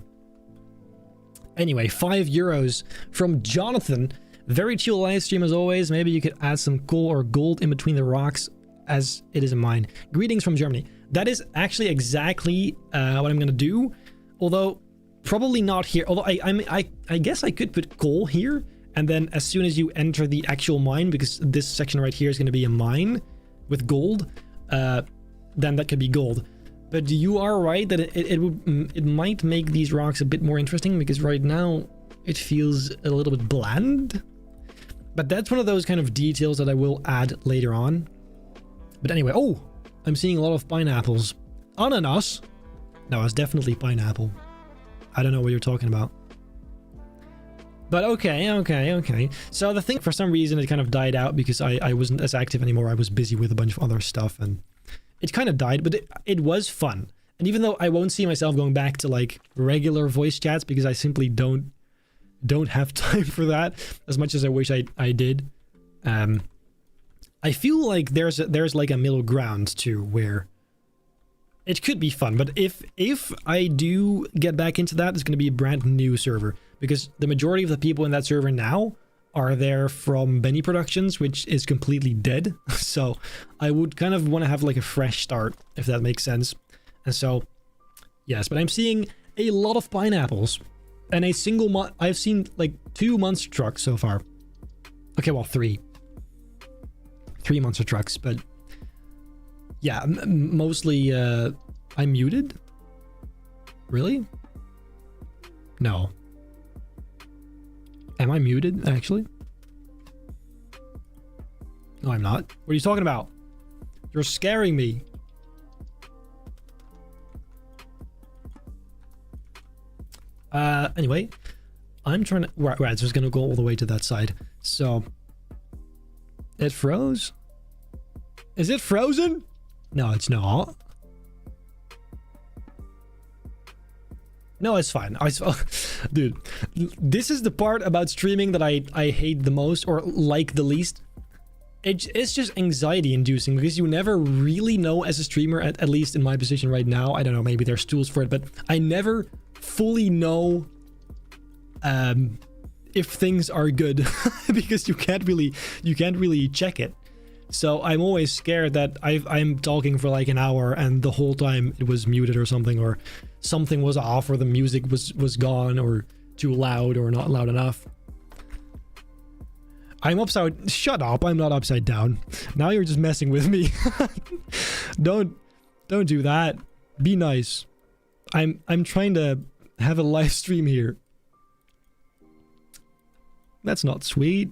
S1: Anyway, €5 from Jonathan. Very chill live stream as always. Maybe you could add some coal or gold in between the rocks as it is in mine. Greetings from Germany. That is actually exactly what I'm gonna do. Although probably not here. Although I guess I could put coal here, and then as soon as you enter the actual mine, because this section right here is gonna be a mine with gold, then that could be gold. But you are right that it might make these rocks a bit more interesting, because right now it feels a little bit bland. But that's one of those kind of details that I will add later on. But anyway, oh, I'm seeing a lot of pineapples. Ananas? No, it's definitely pineapple. I don't know what you're talking about. But okay. So the thing, for some reason, it kind of died out because I wasn't as active anymore. I was busy with a bunch of other stuff, and it kind of died, but it was fun. And even though I won't see myself going back to like regular voice chats because I simply don't have time for that as much as I wish I did. I feel like there's like a middle ground too where it could be fun, but if I do get back into that, it's going to be a brand new server, because the majority of the people in that server now are there from Benji Productions, which is completely dead. So I would kind of want to have like a fresh start, if that makes sense. And so yes, but I'm seeing a lot of pineapples. And a single month, I've seen like 2 monster trucks so far. Okay, well, 3 monster trucks, but yeah, mostly, I'm muted? Really? No. Am I muted, actually? No, I'm not. What are you talking about? You're scaring me. Anyway, I'm trying to... Right, so it's gonna go all the way to that side. So... It froze? Is it frozen? No, it's not. No, it's fine. Dude, this is the part about streaming that I hate the most, or like the least. It's just anxiety inducing, because you never really know as a streamer, at least in my position right now. I don't know, maybe there's tools for it, but I never fully know if things are good because you can't really check it. So I'm always scared that I'm talking for like an hour and the whole time it was muted or something was off, or the music was gone, or too loud, or not loud enough. I'm upside... Shut up, I'm not upside down. Now you're just messing with me. Don't do that. Be nice. I'm trying to have a live stream here. That's not sweet.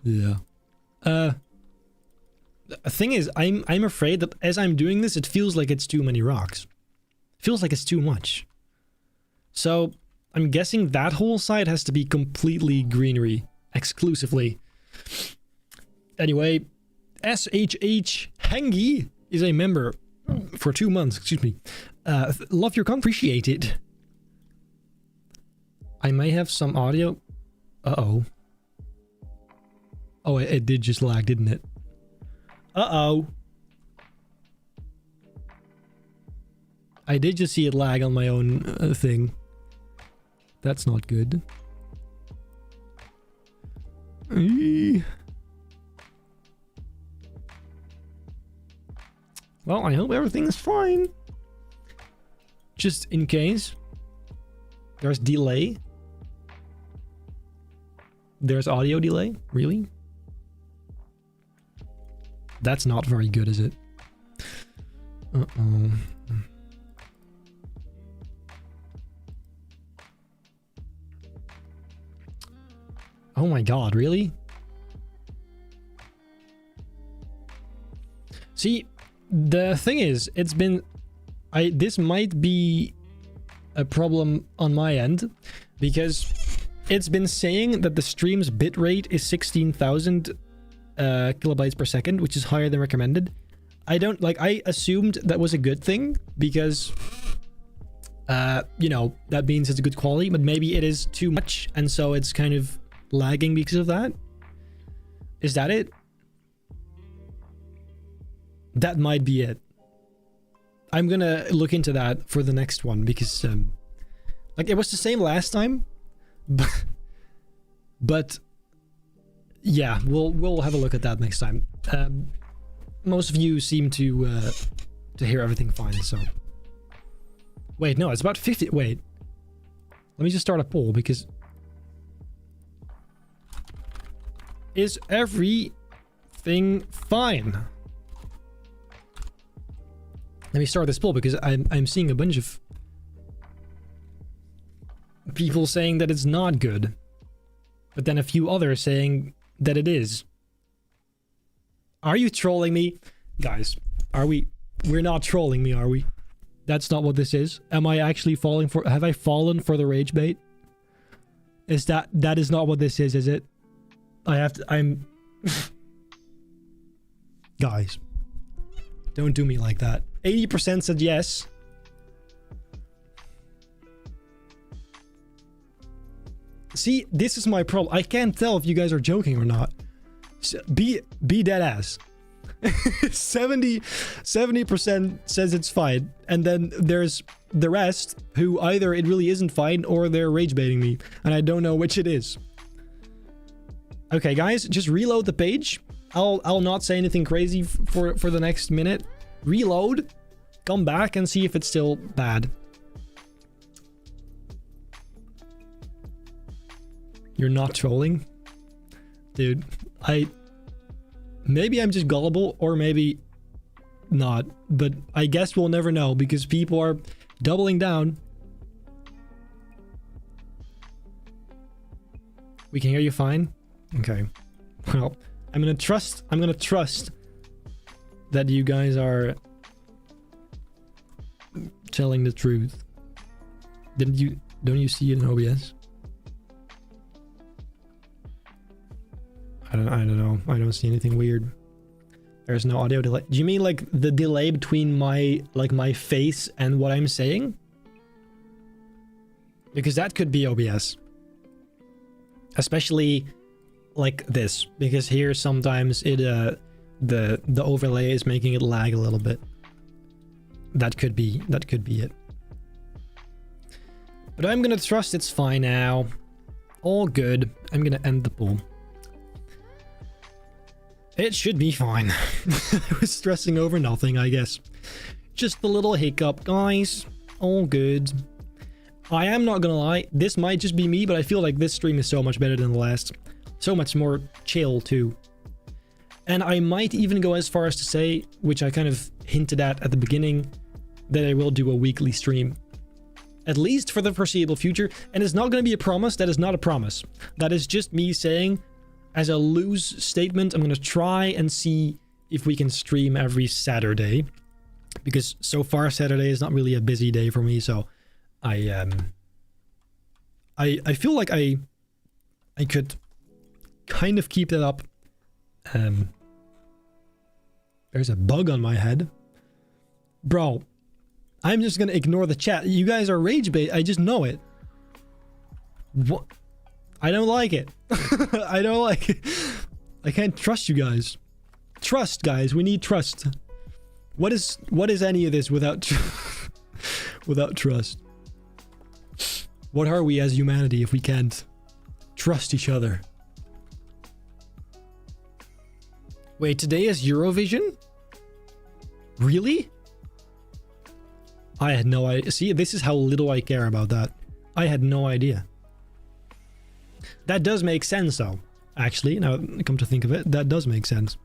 S1: Yeah. The thing is, I'm afraid that as I'm doing this, it feels like it's too many rocks. It feels like it's too much. So I'm guessing that whole side has to be completely greenery, exclusively. Anyway, SHH Hengi is a member for 2 months, excuse me. Love your content, appreciate it. I may have some audio. Uh-oh. Oh, it did just lag, didn't it? Uh-oh. I did just see it lag on my own thing. That's not good. Well, I hope everything is fine. Just in case. There's delay. There's audio delay? Really? That's not very good, is it? Uh-oh. Oh my god, really? See, the thing is, it's been... this might be a problem on my end, because it's been saying that the stream's bitrate is 16,000 kilobytes per second, which is higher than recommended. I assumed that was a good thing, because you know, that means it's a good quality, but maybe it is too much, and so it's kind of lagging because of that. Is that it? That might be it. I'm gonna look into that for the next one because like it was the same last time, but yeah, we'll have a look at that next time. Most of you seem to hear everything fine, so wait, no, it's about 50. Wait, let me just start a poll because is everything fine? Let me start this poll because I'm seeing a bunch of people saying that it's not good, but then a few others saying that it is. Are you trolling me? Guys, are we? We're not trolling me, are we? That's not what this is. Am I actually falling for... Have I fallen for the rage bait? Is that is not what this is it? I have to... I'm... Guys. Don't do me like that. 80% said yes. See, this is my problem. I can't tell if you guys are joking or not. Be dead ass. 70% says it's fine, and then there's the rest who either it really isn't fine or they're rage baiting me, and I don't know which it is. Okay, guys, just reload the page. I'll not say anything crazy for the next minute. Reload, come back and see if it's still bad. You're not trolling? Dude, maybe I'm just gullible or maybe not, but I guess we'll never know because people are doubling down. We can hear you fine? Okay. Well, I'm gonna trust that you guys are telling the truth. Don't you see it in OBS? I don't know. I don't see anything weird. There's no audio delay. Do you mean like the delay between my face and what I'm saying? Because that could be OBS. Especially like this, because here sometimes it the overlay is making it lag a little bit. That could be it. But I'm gonna trust it's fine now. All good. I'm gonna end the poll. It should be fine. I was stressing over nothing, I guess. Just a little hiccup, guys. All good. I am not gonna lie, this might just be me, but I feel like this stream is so much better than the last. So much more chill, too. And I might even go as far as to say, which I kind of hinted at the beginning, that I will do a weekly stream. At least for the foreseeable future. And it's not going to be a promise. That is not a promise. That is just me saying, as a loose statement, I'm going to try and see if we can stream every Saturday. Because so far, Saturday is not really a busy day for me, so I feel like I could kind of keep that up. There's a bug on my head. Bro, I'm just gonna ignore the chat. You guys are rage bait. I just know it. What? I don't like it. I don't like it. I can't trust you guys. Trust, guys. We need trust. What is any of this without without trust? What are we as humanity if we can't trust each other? Wait, today is Eurovision? Really? I had no idea. See, this is how little I care about that. I had no idea. That does make sense, though. Actually, now come to think of it, that does make sense.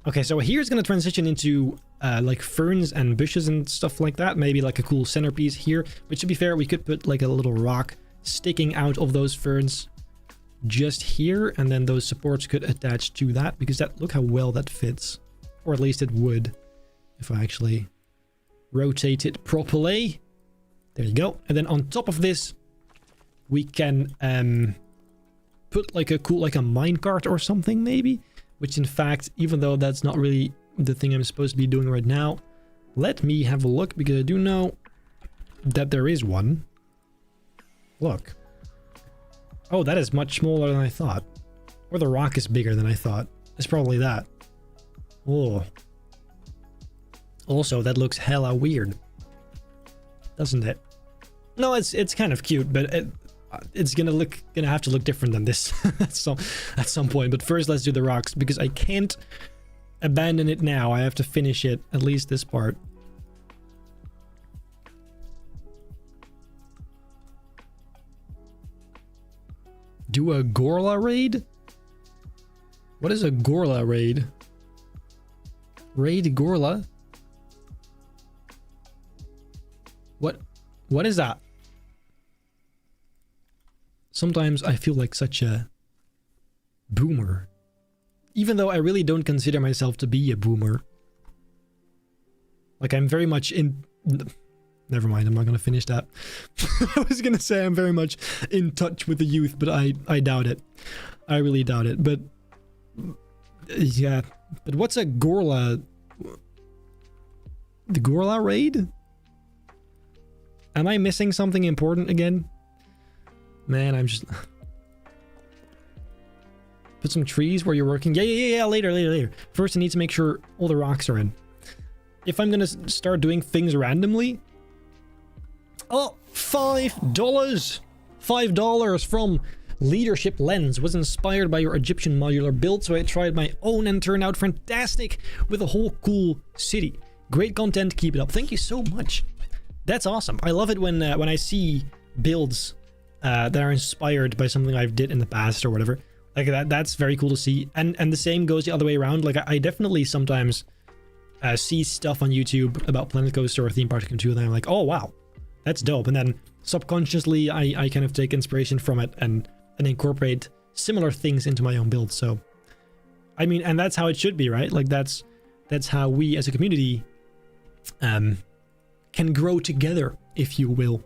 S1: Okay, so here's going to transition into like ferns and bushes and stuff like that. Maybe like a cool centerpiece here. Which, to be fair, we could put like a little rock sticking out of those ferns just here. And then those supports could attach to that. Because that, look how well that fits. Or at least it would. If I actually rotate it properly. There you go. And then on top of this, we can put like a cool, like a minecart or something maybe. Which in fact, even though that's not really the thing I'm supposed to be doing right now, let me have a look because I do know that there is one. Look. Oh, that is much smaller than I thought. Or the rock is bigger than I thought. It's probably that. Oh. Also, that looks hella weird, doesn't it? No, it's kind of cute, but it's gonna have to look different than this at some point. But first, let's do the rocks, because I can't abandon it now. I have to finish it, at least this part. Do a Gorla raid? What is a Gorla raid? Raid Gorla? What is that? Sometimes I feel like such a boomer. Even though I really don't consider myself to be a boomer. Like, I'm very much in... Never mind, I'm not gonna finish that. I was gonna say I'm very much in touch with the youth, but I doubt it. I really doubt it, but... Yeah. But what's a Gorla... The Gorla raid? Am I missing something important again? Man, I'm just... Put some trees where you're working. Yeah, later. First, I need to make sure all the rocks are in. If I'm gonna start doing things randomly... Oh, $5! $5 from Leadership Lens. Was inspired by your Egyptian modular build, so I tried my own and turned out fantastic with a whole cool city. Great content, keep it up. Thank you so much. That's awesome. I love it when I see builds that are inspired by something I've did in the past or whatever. Like that's very cool to see. And the same goes the other way around. Like I definitely sometimes see stuff on YouTube about Planet Coaster or Themepark 2, and I'm like, oh wow, that's dope. And then subconsciously I kind of take inspiration from it and incorporate similar things into my own build. So I mean, and that's how it should be, right? Like that's how we as a community can grow together, if you will.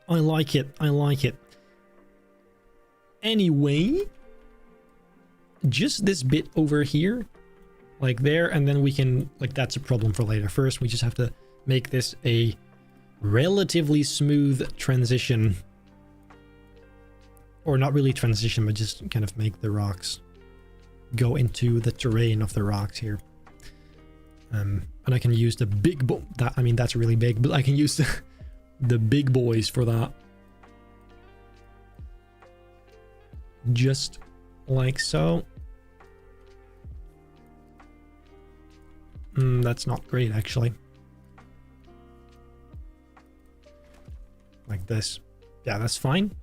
S1: I like it. Anyway, just this bit over here, like there, and then we can, like, that's a problem for later. First, we just have to make this a relatively smooth transition. Or not really transition, but just kind of make the rocks go into the terrain of the rocks here. And I can use the big I mean, that's really big, but I can use the big boys for that. Just like so. That's not great, actually. Like this. Yeah, that's fine.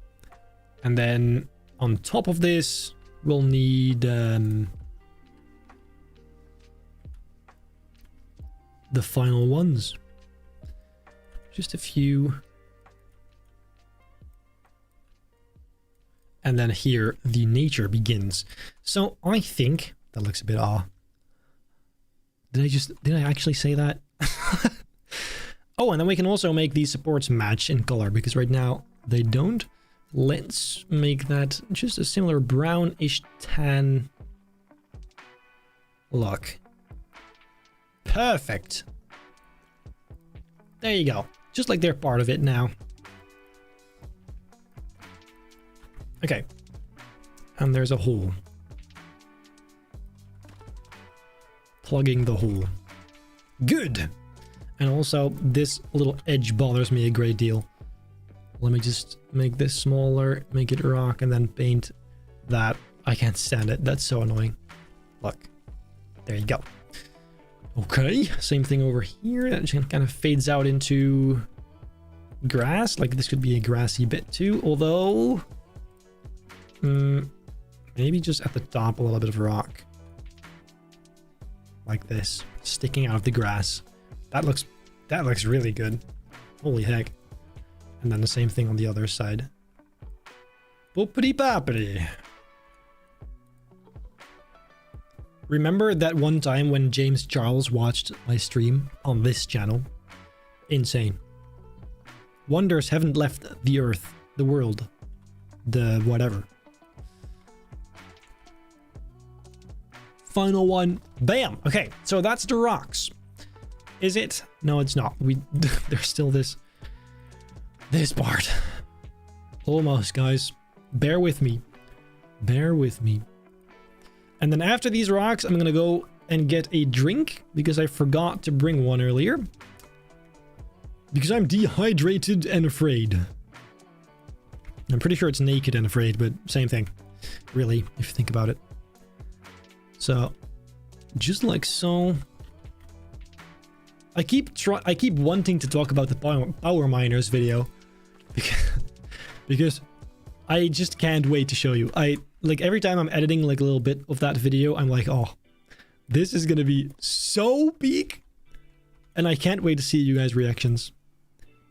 S1: And then on top of this, we'll need the final ones. Just a few. And then here, the nature begins. So I think that looks a bit off. Did I actually say that? Oh, and then we can also make these supports match in color, because right now they don't. Let's make that just a similar brownish tan look. Perfect. There you go. Just like they're part of it now. Okay. And there's a hole. Plugging the hole. Good. And also, this little edge bothers me a great deal. Let me just make this smaller, make it rock, and then paint that. I can't stand it. That's so annoying. Look. There you go. Okay, same thing over here. That just kind of fades out into grass. Like this could be a grassy bit too, although maybe just at the top a little bit of rock. Like this, sticking out of the grass. That looks really good. Holy heck. And then the same thing on the other side. Boopity boppity. Remember that one time when James Charles watched my stream on this channel? Insane. Wonders haven't left the earth, the world, the whatever. Final one. Bam! Okay, so that's the rocks. Is it? No, it's not. There's still this part. Almost, guys. Bear with me. Bear with me. And then after these rocks, I'm gonna go and get a drink because I forgot to bring one earlier. Because I'm dehydrated and afraid. I'm pretty sure it's naked and afraid, but same thing. Really, if you think about it. So, just like so. I keep wanting to talk about the power miners video. Because I just can't wait to show you. Like every time I'm editing like a little bit of that video, I'm like, oh, this is gonna be so peak. And I can't wait to see you guys' reactions.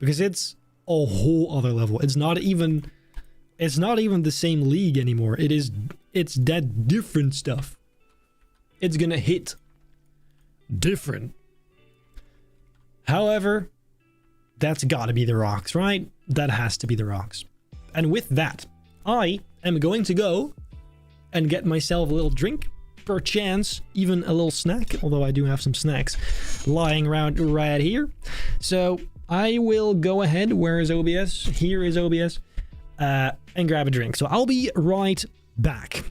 S1: Because it's a whole other level. It's not even the same league anymore. It's that different stuff. It's gonna hit different. However, that's gotta be the rocks, right? That has to be the rocks. And with that, I am going to go and get myself a little drink. Perchance, even a little snack. Although I do have some snacks lying around right here. So I will go ahead. Where is OBS? Here is OBS. And grab a drink. So I'll be right back.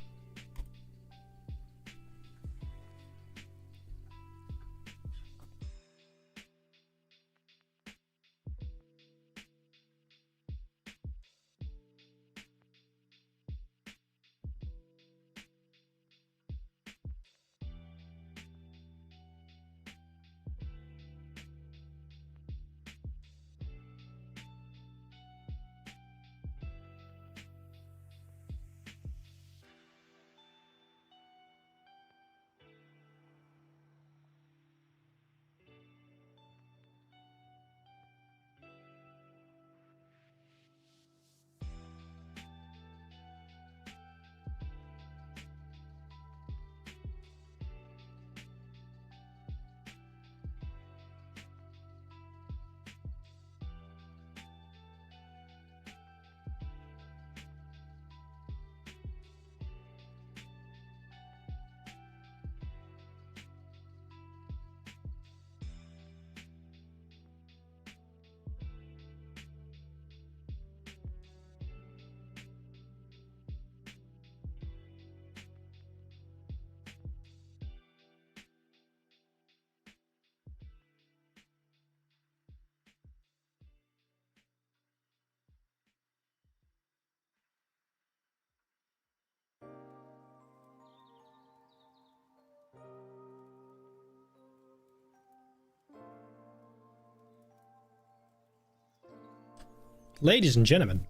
S1: Ladies and gentlemen,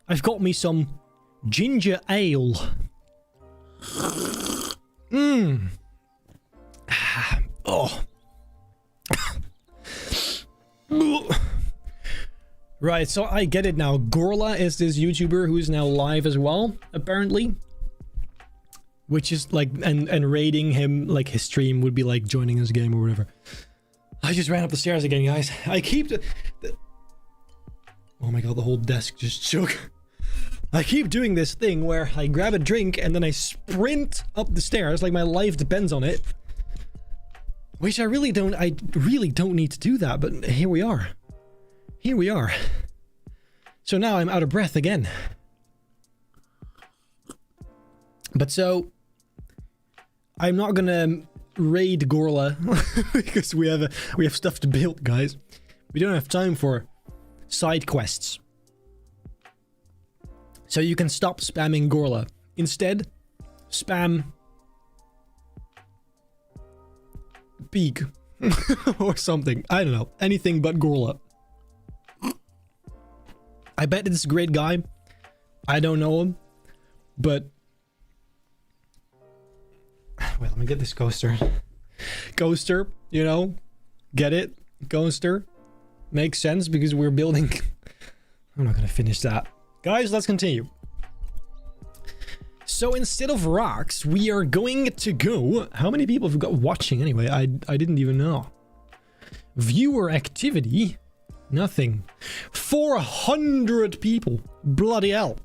S1: I've got me some ginger ale. Oh. Right, so I get it now. Gorla is this YouTuber who is now live as well, apparently. Which is like, and raiding him, like his stream would be like joining his game or whatever. I just ran up the stairs again, guys. I keep oh my god, the whole desk just shook. I keep doing this thing where I grab a drink and then I sprint up the stairs like my life depends on it. Which I really don't need to do that, but here we are. Here we are. So now I'm out of breath again. But so I'm not gonna raid Gorla because we have stuff to build, guys. We don't have time for side quests. So you can stop spamming Gorla. Instead, spam Peak or something. I don't know. Anything but Gorla. I bet it's a great guy. I don't know him, but wait, let me get this coaster. Coaster, you know, get it? Coaster. Makes sense because we're building... I'm not gonna finish that. Guys, let's continue. So instead of rocks, we are going to go... How many people have got watching anyway? I didn't even know. Viewer activity? Nothing. 400 people. Bloody hell.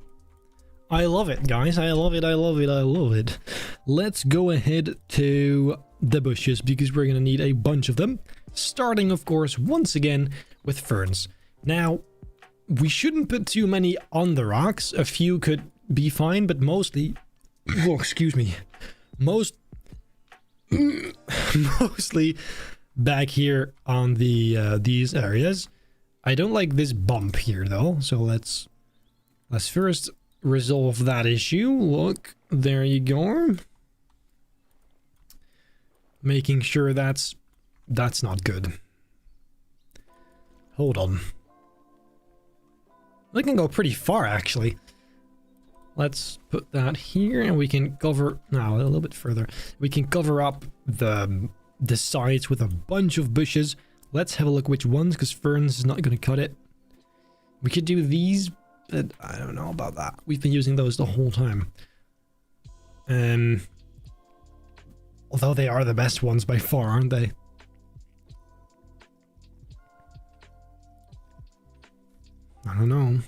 S1: I love it, guys. I love it, I love it, I love it. Let's go ahead to the bushes because we're gonna need a bunch of them. Starting, of course, once again with ferns. Now, we shouldn't put too many on the rocks. A few could be fine, but mostly... Oh, excuse me. Most mostly back here on the these areas. I don't like this bump here though, so let's first resolve that issue. Look, there you go. Making sure that's not good. Hold on. We can go pretty far actually. Let's put that here and we can cover now a little bit further. We can cover up the sides with a bunch of bushes. Let's have a look which ones, because ferns is not going to cut it. We could do these, but I don't know about that. We've been using those the whole time. Although they are the best ones by far, aren't they? I don't know.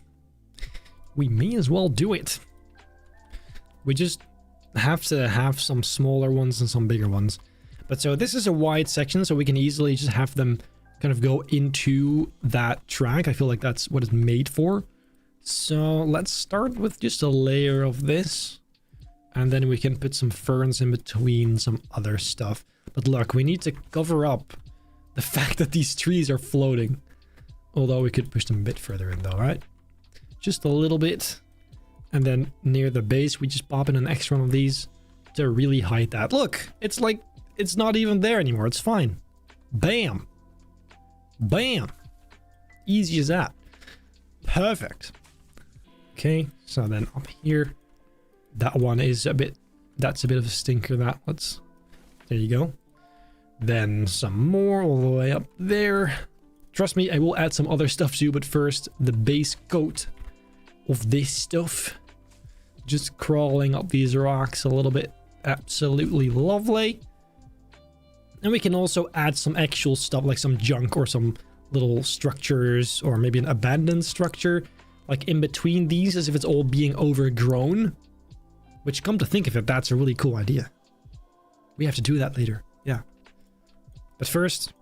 S1: We may as well do it. We just have to have some smaller ones and some bigger ones. But so this is a wide section, so we can easily just have them kind of go into that track. I feel like that's what it's made for. So let's start with just a layer of this. And then we can put some ferns in between some other stuff. But look, we need to cover up the fact that these trees are floating. Although we could push them a bit further in though, right? Just a little bit. And then near the base, we just pop in an extra one of these to really hide that. Look, it's like, it's not even there anymore. It's fine. Bam. Bam. Easy as that. Perfect. Okay, so then up here, that one is a bit, that's a bit of a stinker, that. There you go. Then some more all the way up there. Trust me, I will add some other stuff too, but first, the base coat of this stuff. Just crawling up these rocks a little bit. Absolutely lovely. And we can also add some actual stuff, like some junk or some little structures, or maybe an abandoned structure, like in between these, as if it's all being overgrown. Which, come to think of it, that's a really cool idea. We have to do that later. Yeah. But first,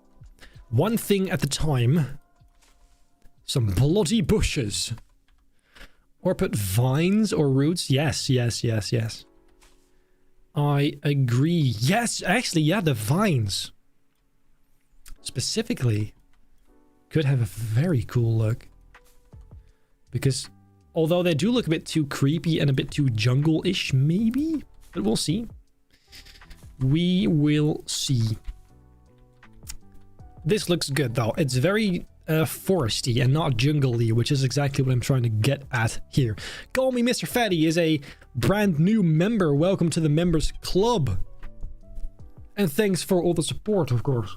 S1: one thing at a time. Some bloody bushes. Or put vines or roots. Yes, yes, yes, yes. I agree. Yes, actually, yeah, the vines. Specifically, could have a very cool look. Because, although they do look a bit too creepy and a bit too jungle-ish, maybe? But we'll see. We will see. This looks good, though. It's very foresty and not jungle-y, which is exactly what I'm trying to get at here. Call Me Mr. Fatty is a brand new member. Welcome to the members club. And thanks for all the support, of course.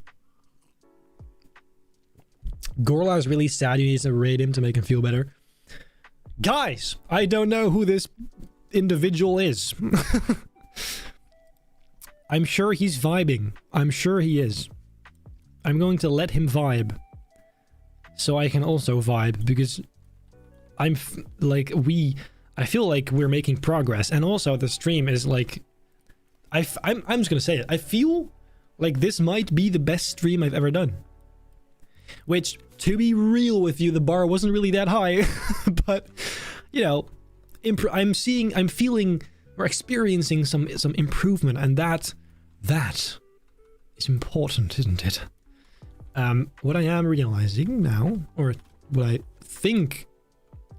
S1: Gorla is really sad. You need to raid him to make him feel better. Guys, I don't know who this individual is. I'm sure he's vibing. I'm sure he is. I'm going to let him vibe. So I can also vibe, because I feel like we're making progress. And also the stream is like, I'm just gonna say it. I feel like this might be the best stream I've ever done. Which, to be real with you, the bar wasn't really that high. But, you know, I'm feeling, or experiencing some improvement. And that is important, isn't it? What I am realizing now, or what I think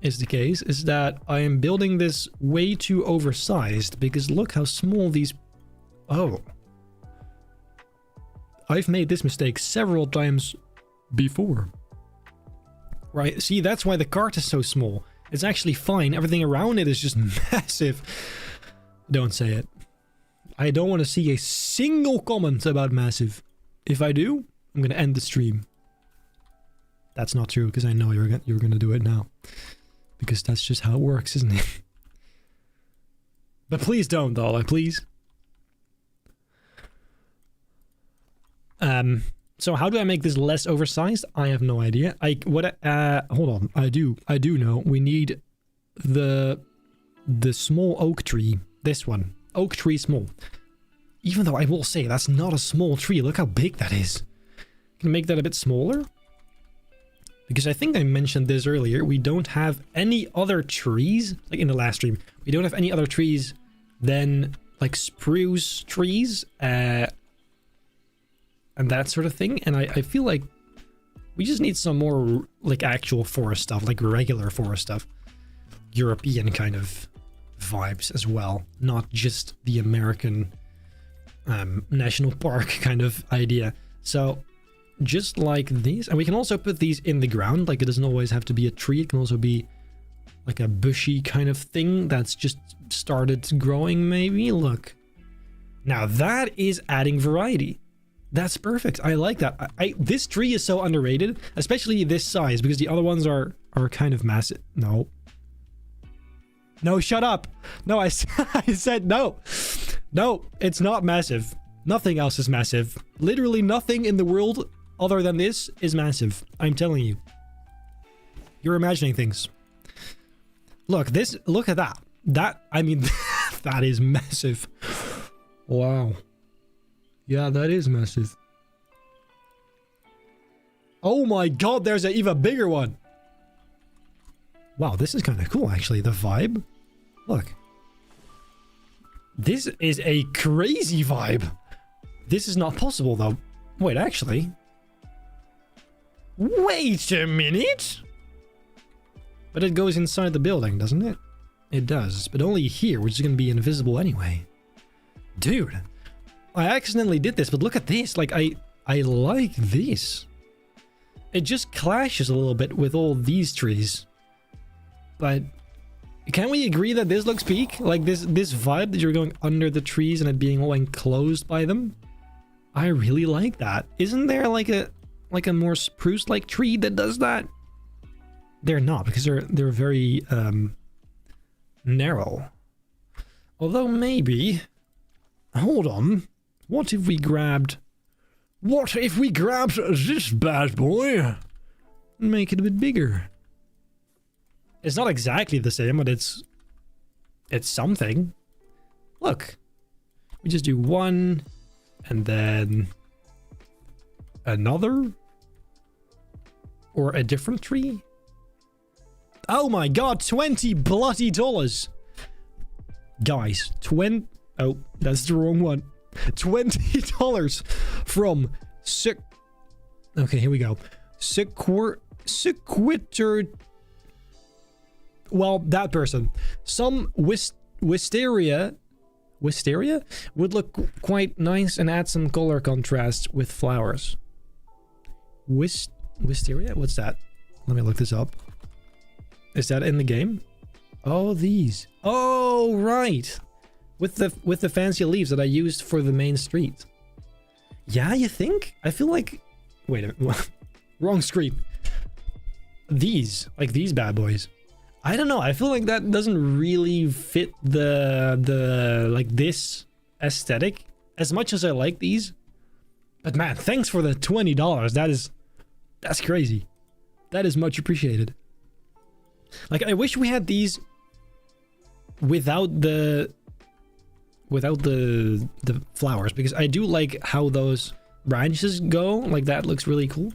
S1: is the case, is that I am building this way too oversized, because look how small these... Oh. I've made this mistake several times before. Right, see, that's why the cart is so small. It's actually fine. Everything around it is just massive. Don't say it. I don't want to see a single comment about massive. If I do, I'm going to end the stream. That's not true, because I know you're going to do it now. Because that's just how it works, isn't it? But please don't, though, please. So how do I make this less oversized? I have no idea. Hold on. I do know. We need the small oak tree. This one. Oak tree small. Even though I will say that's not a small tree. Look how big that is. Can I make that a bit smaller? Because I think I mentioned this earlier. We don't have any other trees, like in the last stream. We don't have any other trees than like spruce trees, and that sort of thing. And I feel like we just need some more like actual forest stuff, like regular forest stuff. European kind of vibes as well, not just the American national park kind of idea. So just like these, and we can also put these in the ground. Like it doesn't always have to be a tree. It can also be like a bushy kind of thing that's just started growing maybe. Look, now that is adding variety. That's perfect. I like that. This tree is so underrated, especially this size, because the other ones are kind of massive. No, shut up. No, I said no. No, it's not massive. Nothing else is massive. Literally nothing in the world other than this is massive. I'm telling you. You're imagining things. Look at that. I mean, that is massive. Wow. Yeah, that is massive. Oh my god, there's an even bigger one. Wow, this is kind of cool, actually. The vibe. Look. This is a crazy vibe. This is not possible, though. Wait, actually. Wait a minute. But it goes inside the building, doesn't it? It does, but only here, which is going to be invisible anyway. Dude. I accidentally did this, but look at this. Like, I like this. It just clashes a little bit with all these trees. But can we agree that this looks peak? Like this vibe that you're going under the trees and it being all enclosed by them? I really like that. Isn't there like a more spruce-like tree that does that? They're not, because they're very narrow. Although maybe... Hold on. What if we grabbed this bad boy and make it a bit bigger? It's not exactly the same, but it's something. Look. We just do one and then another or a different tree. Oh my god, $20 bloody dollars. Guys, oh, that's the wrong one. $20 from okay, here we go. Sequitur. Well, that person. Some wisteria would look quite nice and add some color contrast with flowers. Wisteria? What's that? Let me look this up. Is that in the game? Oh, these. Oh, right. With the fancy leaves that I used for the main street. Yeah, you think? I feel like... Wait a minute. Wrong screen. These. Like these bad boys. I don't know. I feel like that doesn't really fit the like this aesthetic as much as I like these. But man, thanks for the $20. That's crazy. That is much appreciated. Like, I wish we had these without the flowers, because I do like how those branches go. Like, that looks really cool.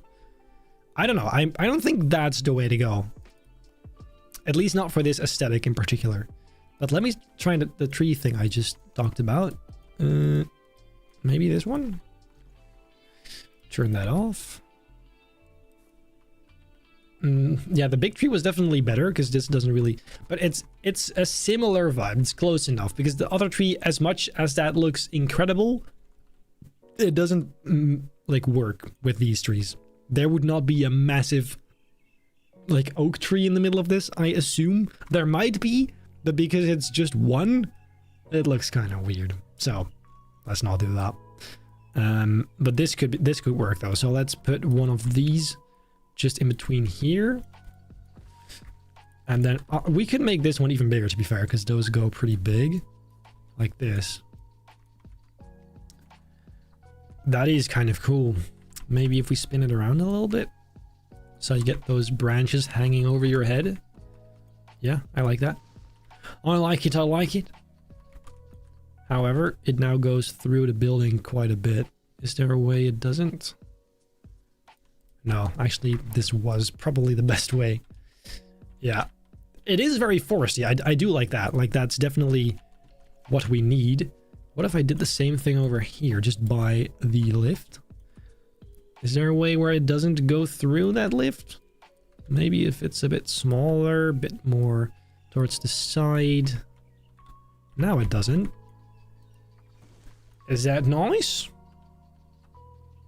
S1: I don't know. I don't think that's the way to go. At least not for this aesthetic in particular. But let me try the tree thing I just talked about. Maybe this one? Turn that off. Yeah, the big tree was definitely better, because this doesn't really... But it's a similar vibe. It's close enough, because the other tree, as much as that looks incredible, it doesn't like work with these trees. There would not be a massive like oak tree in the middle of this, I assume. There might be, but because it's just one, it looks kind of weird. So let's not do that. But this could work though. So let's put one of these just in between here, and then we could make this one even bigger, to be fair, because those go pretty big like this. That is kind of cool. Maybe if we spin it around a little bit, so you get those branches hanging over your head. Yeah, I like that. I like it. I like it. However, it now goes through the building quite a bit. Is there a way it doesn't? No, actually, this was probably the best way. Yeah, it is very foresty. I do like that. Like, that's definitely what we need. What if I did the same thing over here, just by the lift? Is there a way where it doesn't go through that lift? Maybe if it's a bit smaller, a bit more towards the side. Now it doesn't. Is that nice?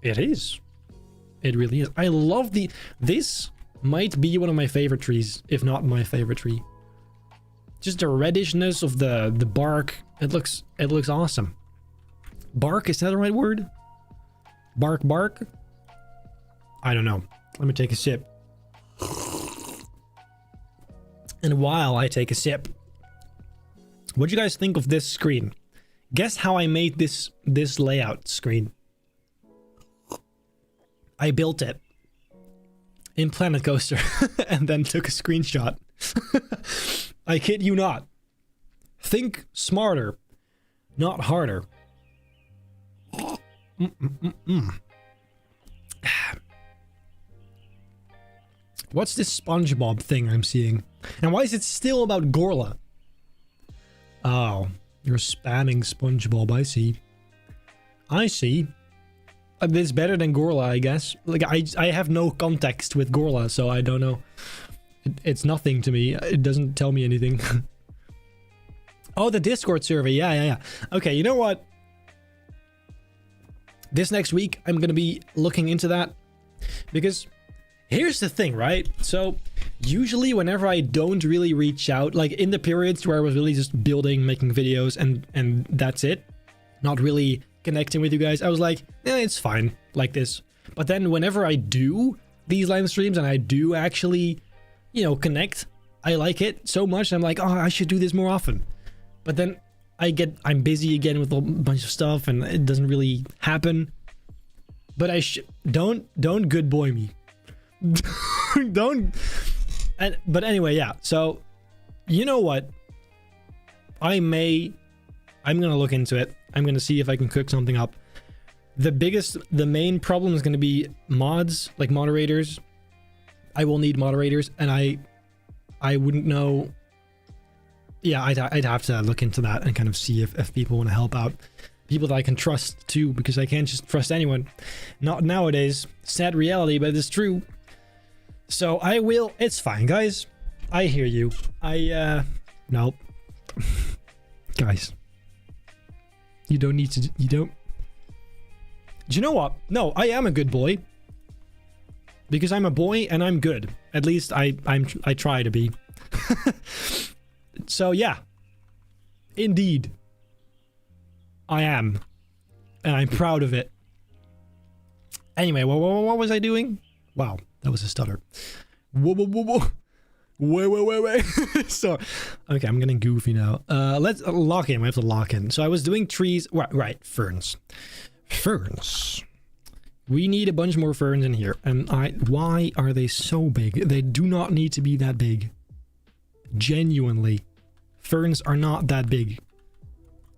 S1: It is. It really is. I love the... This might be one of my favorite trees, if not my favorite tree. Just the reddishness of the bark. It looks awesome. Bark, is that the right word? Bark, bark? I don't know. Let me take a sip. And while I take a sip, what do you guys think of this screen? Guess how I made this layout screen. I built it in Planet Coaster and then took a screenshot. I kid you not. Think smarter, not harder. What's this SpongeBob thing I'm seeing? And why is it still about Gorla? Oh, you're spamming SpongeBob, I see. I see. It's better than Gorla, I guess. Like, I have no context with Gorla, so I don't know. It's nothing to me. It doesn't tell me anything. Oh, the Discord server. Yeah. Okay, you know what? This next week, I'm gonna be looking into that. Because here's the thing, right? So, usually whenever I don't really reach out, like in the periods where I was really just building, making videos, and that's it. Not really connecting with you guys, I was like, it's fine like this. But then whenever I do these live streams and I do actually, you know, connect, I like it so much. I'm like, oh, I should do this more often. But then I'm busy again with a bunch of stuff and it doesn't really happen. But don't good boy me. But anyway, yeah. So, you know what? I'm gonna look into it. I'm gonna see if I can cook something up. The main problem is gonna be mods, like moderators. I will need moderators, and I wouldn't know. Yeah, I'd have to look into that and kind of see if people want to help out. People that I can trust too, because I can't just trust anyone. Not nowadays. Sad reality, but it's true. So I will. It's fine, guys. I hear you. Nope. Guys. You don't need to. You don't. Do you know what? No, I am a good boy. Because I'm a boy and I'm good. At least I try to be. So yeah. Indeed. I am. And I'm proud of it. Anyway, what was I doing? Wow, that was a stutter. Whoa. Wait. So, okay, I'm getting goofy now. Let's lock in. We have to lock in. So I was doing trees. Right, ferns. Ferns. We need a bunch more ferns in here. And why are they so big? They do not need to be that big. Genuinely. Ferns are not that big.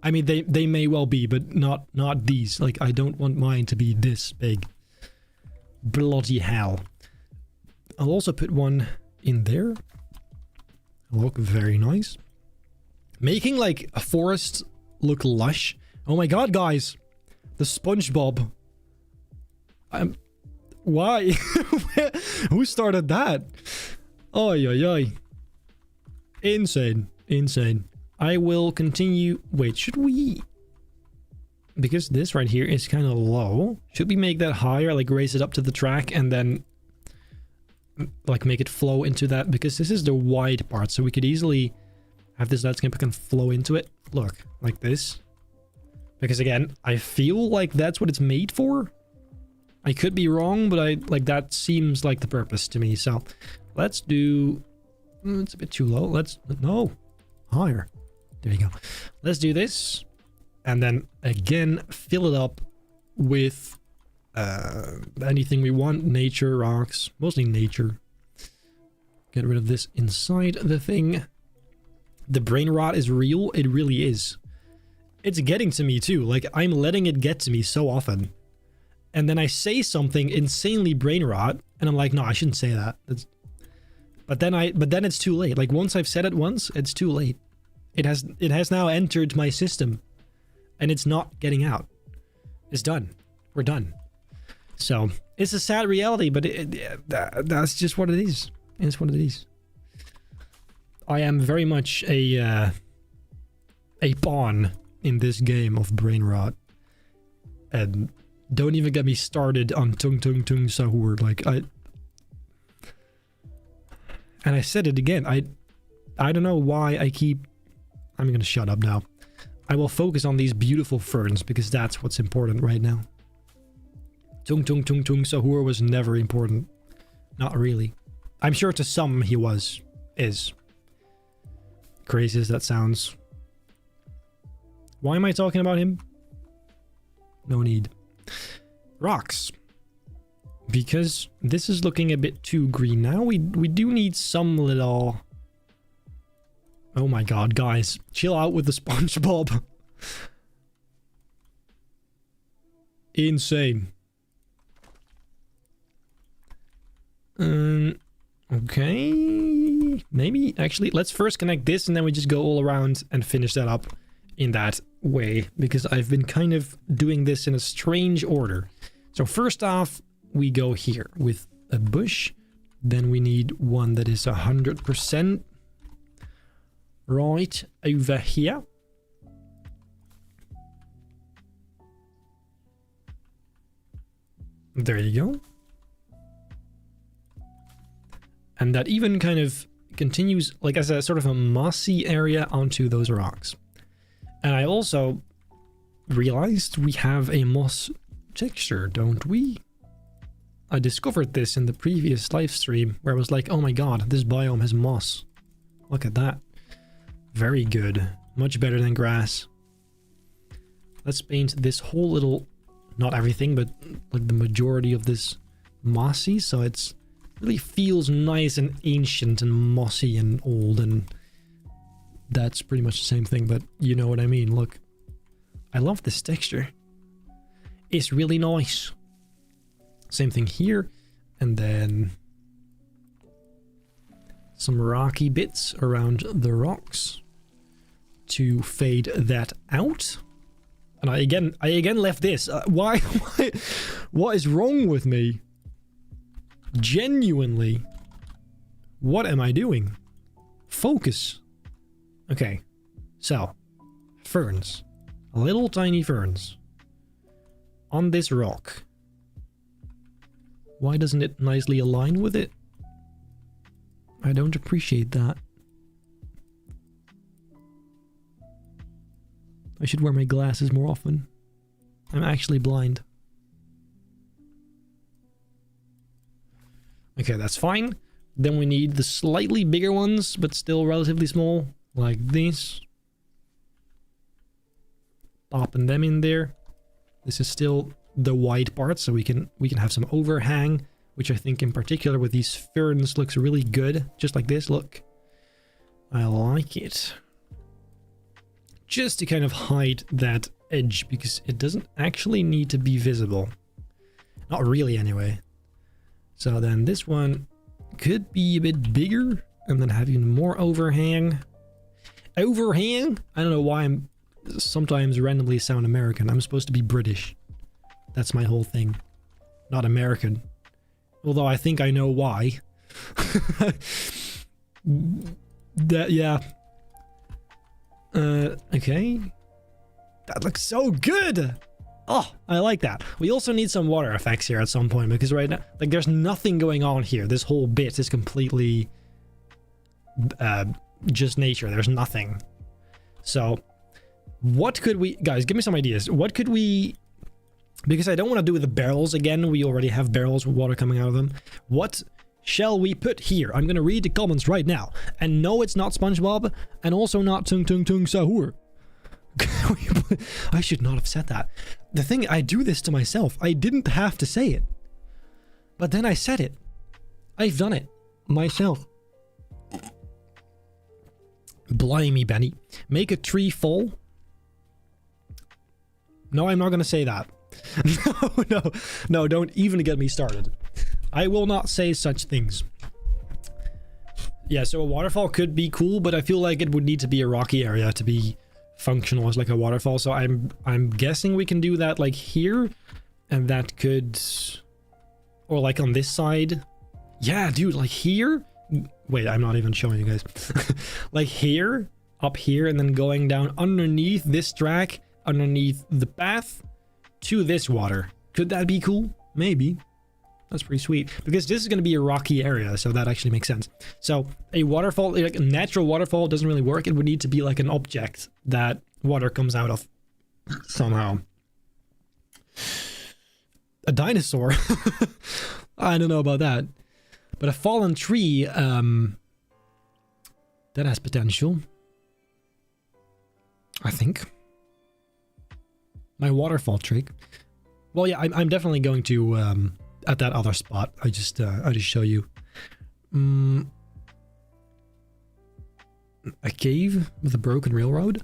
S1: I mean, they may well be, but not these. Like, I don't want mine to be this big. Bloody hell. I'll also put one in there. Look very nice. Making, like, a forest look lush. Oh my god, guys. The SpongeBob. Why? Who started that? Oi. Insane. I will continue. Wait, should we? Because this right here is kind of low. Should we make that higher? Like raise it up to the track and then like make it flow into that? Because this is the wide part, so we could easily have this landscape can flow into it. Look, like this. Because again, I feel like that's what it's made for. I could be wrong, but that seems like the purpose to me. So let's do. It's a bit too low. No, higher. There you go. Let's do this. And then again, fill it up with anything we want. Nature, rocks, mostly nature. Get rid of this inside the thing. The brain rot is real. It really is. It's getting to me too. Like, I'm letting it get to me so often. And then I say something insanely brain rot, and I'm like, no, I shouldn't say that. But then it's too late. Like, once I've said it once, it's too late. It has now entered my system, and it's not getting out. It's done. We're done. So it's a sad reality, but that's just what it is. It's what it is. I am very much a pawn in this game of brain rot. And don't even get me started on Tung Tung Tung Sahur. Like, and I said it again. I don't know why I'm gonna shut up now. I will focus on these beautiful ferns because that's what's important right now. Tung Tung Tung Tung Sahur was never important. Not really. I'm sure to some he is. Crazy as that sounds. Why am I talking about him? No need. Rocks. Because this is looking a bit too green now. We do need some little... Oh my god, guys. Chill out with the SpongeBob. Insane. Okay. Maybe, actually, let's first connect this and then we just go all around and finish that up in that way. Because I've been kind of doing this in a strange order. So first off, we go here with a bush. Then we need one that is 100%. Right over here. There you go. And that even kind of continues like as a sort of a mossy area onto those rocks. And I also realized we have a moss texture, don't we? I discovered this in the previous live stream where I was like, oh my god, this biome has moss. Look at that. Very good. Much better than grass. Let's paint this whole little, not everything, but like the majority of this mossy, so it's really feels nice and ancient and mossy and old, and that's pretty much the same thing, but you know what I mean. Look, I love this texture. It's really nice. Same thing here, and then some rocky bits around the rocks to fade that out. And I again left this. Why? What is wrong with me? Genuinely, what am I doing? Focus. Okay, so ferns, little tiny ferns on this rock. Why doesn't it nicely align with it? I don't appreciate that. I should wear my glasses more often. I'm actually blind. Okay, that's fine. Then we need the slightly bigger ones, but still relatively small, like this. Popping them in there. This is still the white part, so we can have some overhang, which I think in particular with these ferns looks really good. Just like this, look. I like it. Just to kind of hide that edge, because it doesn't actually need to be visible. Not really, anyway. So then this one could be a bit bigger, and then have even more overhang. Overhang? I don't know why I'm sometimes randomly sound American. I'm supposed to be British. That's my whole thing. Not American. Although I think I know why. Yeah. Okay. That looks so good! Oh, I like that. We also need some water effects here at some point, because right now, like, there's nothing going on here. This whole bit is completely just nature. There's nothing. So, what could we... Guys, give me some ideas. What could we... Because I don't want to do the barrels again. We already have barrels with water coming out of them. What shall we put here? I'm going to read the comments right now. And no, it's not SpongeBob. And also not Tung Tung Tung Sahur. I should not have said that. The thing, I do this to myself. I didn't have to say it. But then I said it. I've done it. Myself. Blimey, Benny. Make a tree fall. No, I'm not going to say that. No, don't even get me started. I will not say such things. Yeah, so a waterfall could be cool, but I feel like it would need to be a rocky area to be functional as like a waterfall. So I'm guessing we can do that like here, and that could Or like on this side. Yeah, dude, like here. Wait, I'm not even showing you guys. Like here, up here, and then going down underneath this track, underneath the path to this water. Could that be cool? Maybe. That's pretty sweet. Because this is going to be a rocky area, so that actually makes sense. So a waterfall, like a natural waterfall, doesn't really work. It would need to be like an object that water comes out of somehow. A dinosaur? I don't know about that. But a fallen tree, that has potential. I think. My waterfall trick. Well, yeah, I'm definitely going to, at that other spot. I just show you. A cave with a broken railroad?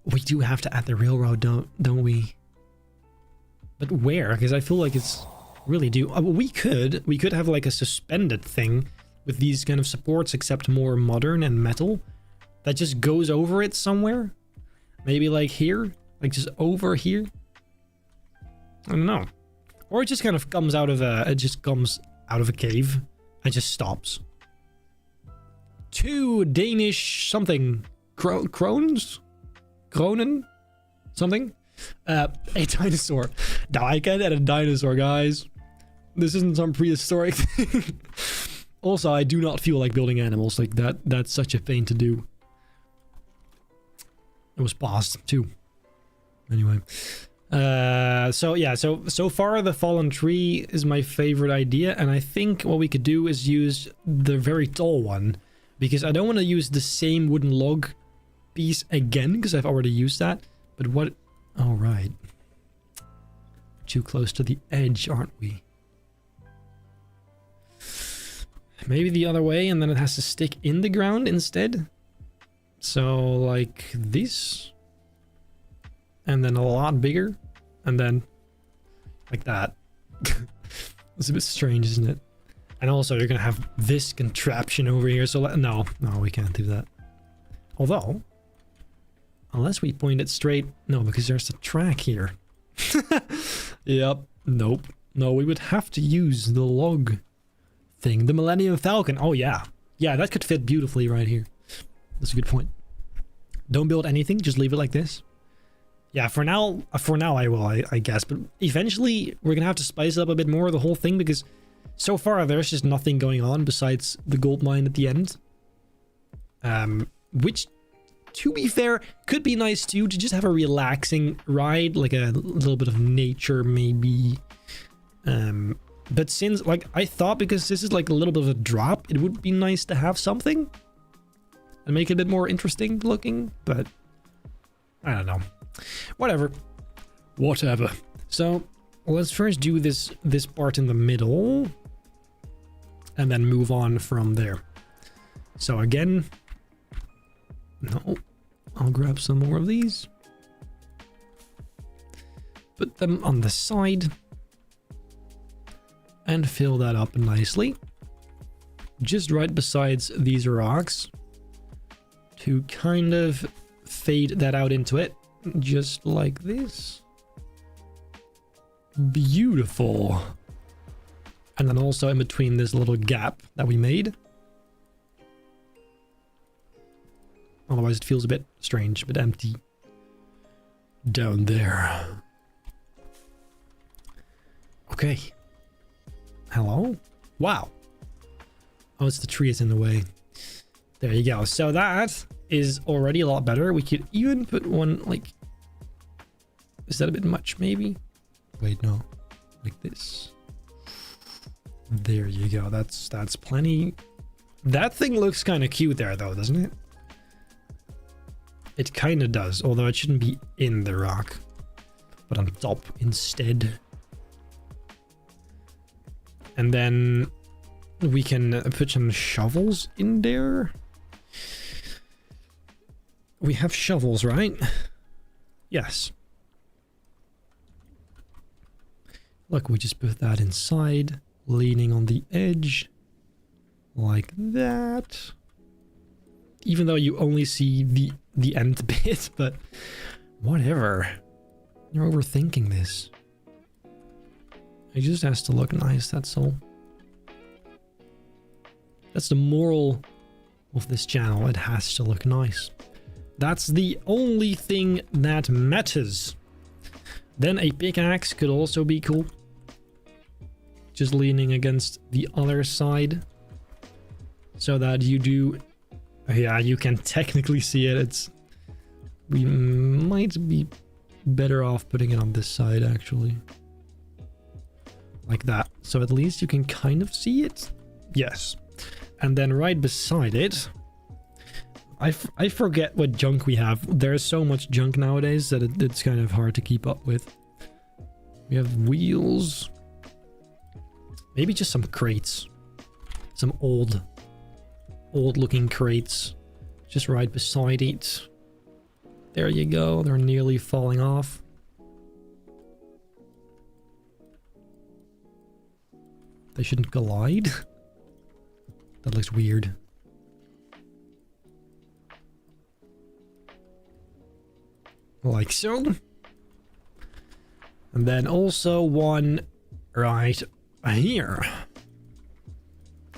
S1: We do have to add the railroad, don't we? But where? Because I feel like it's really do. We could have like a suspended thing with these kind of supports, except more modern and metal, that just goes over it somewhere. Maybe like here, like just over here. I don't know. Or it just kind of comes out of a. It just comes out of a cave and just stops. 2 Danish something kronen something. A dinosaur. Now I can't add a dinosaur, guys. This isn't some prehistoric thing. Also, I do not feel like building animals like that. That's such a pain to do. It was paused too. Anyway. So yeah, so far the fallen tree is my favorite idea, and I think what we could do is use the very tall one, because I don't want to use the same wooden log piece again, because I've already used that. But what? All right. Too close to the edge, aren't we? Maybe the other way, and then it has to stick in the ground instead. So like this. And then a lot bigger. And then like that. It's a bit strange, isn't it? And also you're gonna have this contraption over here. So no, we can't do that. Although, unless we point it straight. No, because there's a track here. Yep. Nope. No, we would have to use the log thing. The Millennium Falcon. Oh yeah. Yeah, that could fit beautifully right here. That's a good point. Don't build anything. Just leave it like this. Yeah, for now I will, I guess. But eventually we're gonna have to spice up a bit more the whole thing, because so far there's just nothing going on besides the gold mine at the end. Which, to be fair, could be nice too, to just have a relaxing ride, like a little bit of nature maybe. But since, like, I thought because this is like a little bit of a drop, it would be nice to have something and make it a bit more interesting looking, but I don't know. Whatever. So let's first do this part in the middle and then move on from there. So again, no, I'll grab some more of these, put them on the side and fill that up nicely, just right besides these rocks, to kind of fade that out into it. Just like this. Beautiful. And then also in between this little gap that we made. Otherwise it feels a bit strange, a bit empty down there. Okay. Hello? Wow. Oh, it's the tree is in the way. There you go. So that is already a lot better. We could even put one like... Is that a bit much, maybe? Wait, no. Like this. There you go. That's plenty. That thing looks kind of cute there, though, doesn't it? It kind of does, although it shouldn't be in the rock, but on top instead. And then we can put some shovels in there. We have shovels, right? Yes. Look, we just put that inside, leaning on the edge, like that. Even though you only see the end bit, but whatever. You're overthinking this. It just has to look nice, that's all. That's the moral of this channel. It has to look nice. That's the only thing that matters. Then a pickaxe could also be cool. Just leaning against the other side. So that you do... Yeah, you can technically see it. We might be better off putting it on this side, actually. Like that. So at least you can kind of see it. Yes. And then right beside it... I forget what junk we have. There's so much junk nowadays that it's kind of hard to keep up with. We have wheels. Maybe just some crates. Some old looking crates. Just right beside it. There you go. They're nearly falling off. They shouldn't collide. That looks weird. Like so. And then also one right here.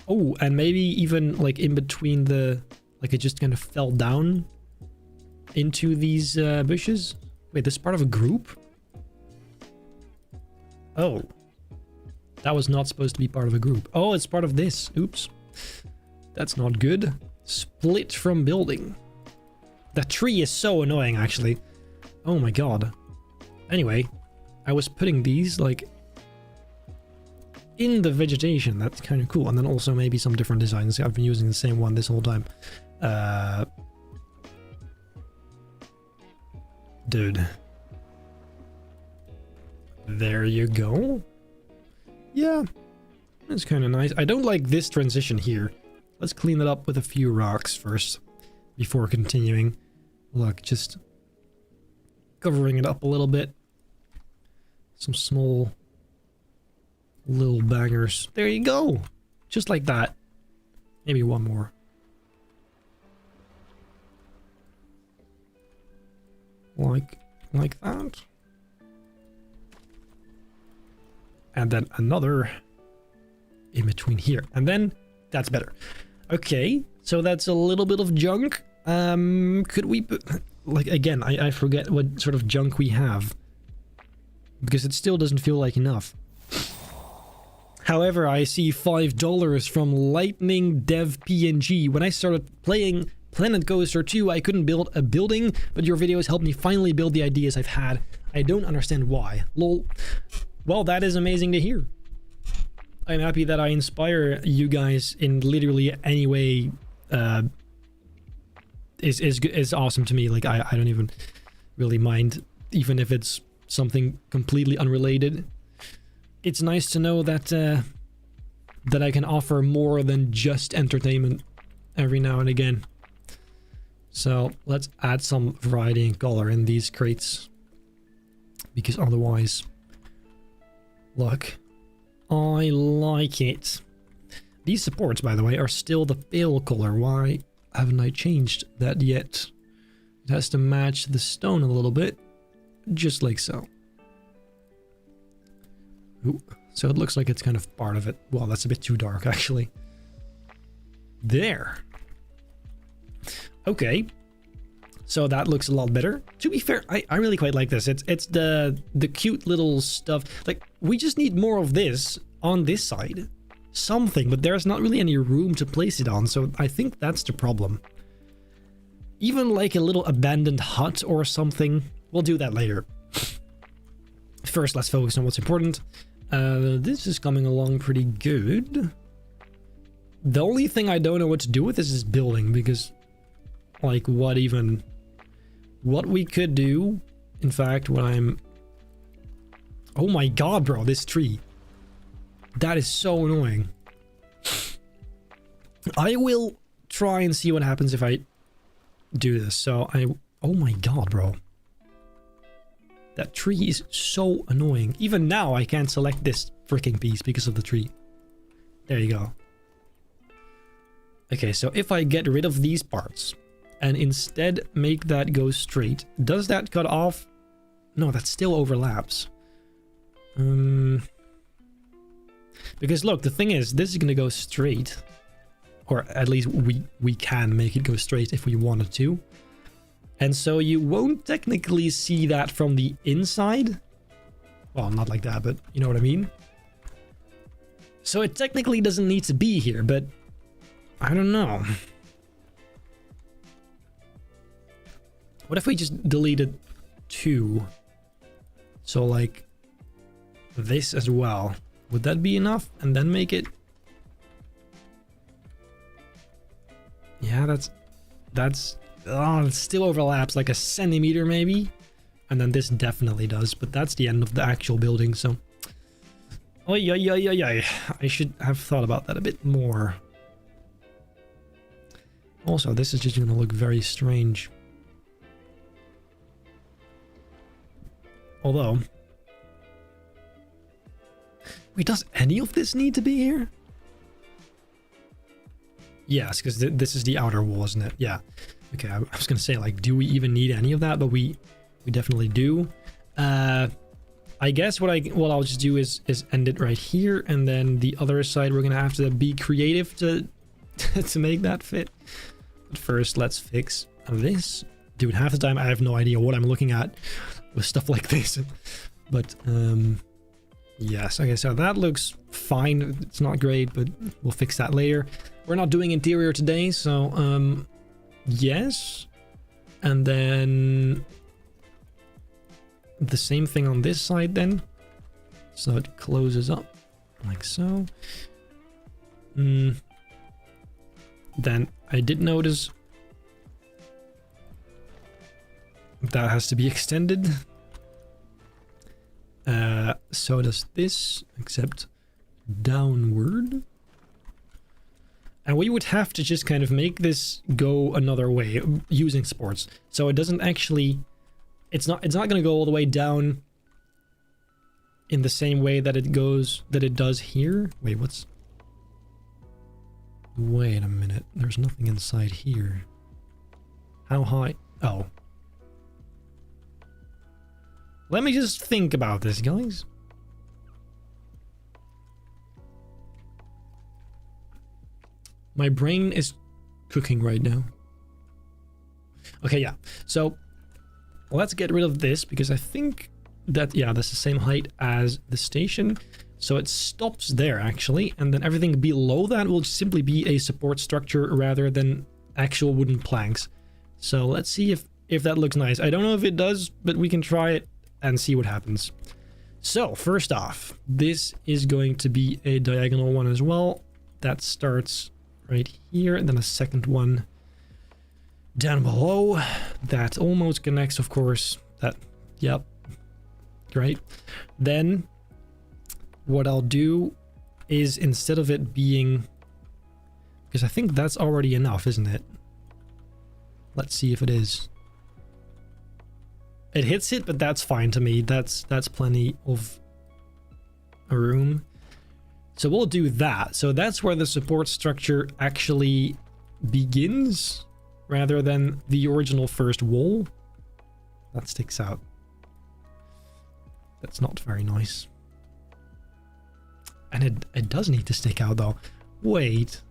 S1: Oh, and maybe even like in between the... Like it just kind of fell down into these bushes. Wait, this is part of a group? Oh. That was not supposed to be part of a group. Oh, it's part of this. Oops. That's not good. Split from building. That tree is so annoying, actually. Oh my god. Anyway, I was putting these, like, in the vegetation. That's kind of cool. And then also maybe some different designs. I've been using the same one this whole time. Dude. There you go. Yeah. That's kind of nice. I don't like this transition here. Let's clean it up with a few rocks first. Before continuing. Look, just... covering it up a little bit. Some small little bangers. There you go. Just like that. Maybe one more. Like that. And then another in between here. And then that's better. Okay, so that's a little bit of junk. Could we put... Like, again, I forget what sort of junk we have. Because it still doesn't feel like enough. However, I see $5 from Lightning Dev PNG. When I started playing Planet Coaster 2, I couldn't build a building, but your videos helped me finally build the ideas I've had. I don't understand why. Lol. Well, that is amazing to hear. I'm happy that I inspire you guys in literally any way. Is awesome to me. Like, I don't even really mind, even if it's something completely unrelated. It's nice to know that that I can offer more than just entertainment every now and again. So let's add some variety and color in these crates, because otherwise, look, I like it. These supports, by the way, are still the pale color. Why haven't I changed that yet? It has to match the stone a little bit, just like so. Ooh, so it looks like it's kind of part of it. Well, that's a bit too dark, actually. There. Okay. So that looks a lot better. To be fair, I really quite like this. It's the cute little stuff. Like, we just need more of this on this side. Something, but there's not really any room to place it on, so I think that's the problem. Even like a little abandoned hut or something. We'll do that later. First, let's focus on what's important. This is coming along pretty good. The only thing I don't know what to do with this is building, because like what we could do, in fact, when I'm... Oh my god, bro, this tree. That is so annoying. I will try and see what happens if I do this. So oh my god, bro. That tree is so annoying. Even now, I can't select this freaking piece because of the tree. There you go. Okay, so if I get rid of these parts and instead make that go straight, does that cut off? No, that still overlaps. Because look, the thing is, this is going to go straight. Or at least we can make it go straight if we wanted to. And so you won't technically see that from the inside. Well, not like that, but you know what I mean? So it technically doesn't need to be here, but I don't know. What if we just deleted 2? So like this as well. Would that be enough? And then make it... Yeah, it still overlaps like a centimeter maybe. And then this definitely does, but that's the end of the actual building, so... Oh, yeah. I should have thought about that a bit more. Also, this is just gonna look very strange. Although... Wait, does any of this need to be here? Yes, because this is the outer wall, isn't it? Yeah. Okay, I was gonna say, like, do we even need any of that? But we definitely do. I guess what I'll just do is end it right here, and then the other side we're gonna have to be creative to to make that fit. But first, let's fix this. Dude, half the time I have no idea what I'm looking at with stuff like this. But yes, okay, so that looks fine. It's not great, but we'll fix that later. We're not doing interior today, so yes. And then the same thing on this side then. So it closes up like so. Then I did notice that has to be extended. So does this, except downward. And we would have to just kind of make this go another way using supports. So it doesn't actually... It's not going to go all the way down in the same way that it does here. Wait, what's... Wait a minute. There's nothing inside here. How high? Oh. Let me just think about this, guys. My brain is cooking right now. Okay, yeah. So let's get rid of this because I think that, yeah, that's the same height as the station. So it stops there actually. And then everything below that will simply be a support structure rather than actual wooden planks. So let's see if that looks nice. I don't know if it does, but we can try it and see what happens. So first off, this is going to be a diagonal one as well. That starts right here, and then a second one down below. That almost connects, of course. That, yep. Great. Then what I'll do is, instead of it being... Because I think that's already enough, isn't it? Let's see if it is. It hits it, but that's fine to me. That's plenty of room. So we'll do that. So that's where the support structure actually begins, rather than the original first wall. That sticks out. That's not very nice. And it does need to stick out though. Wait.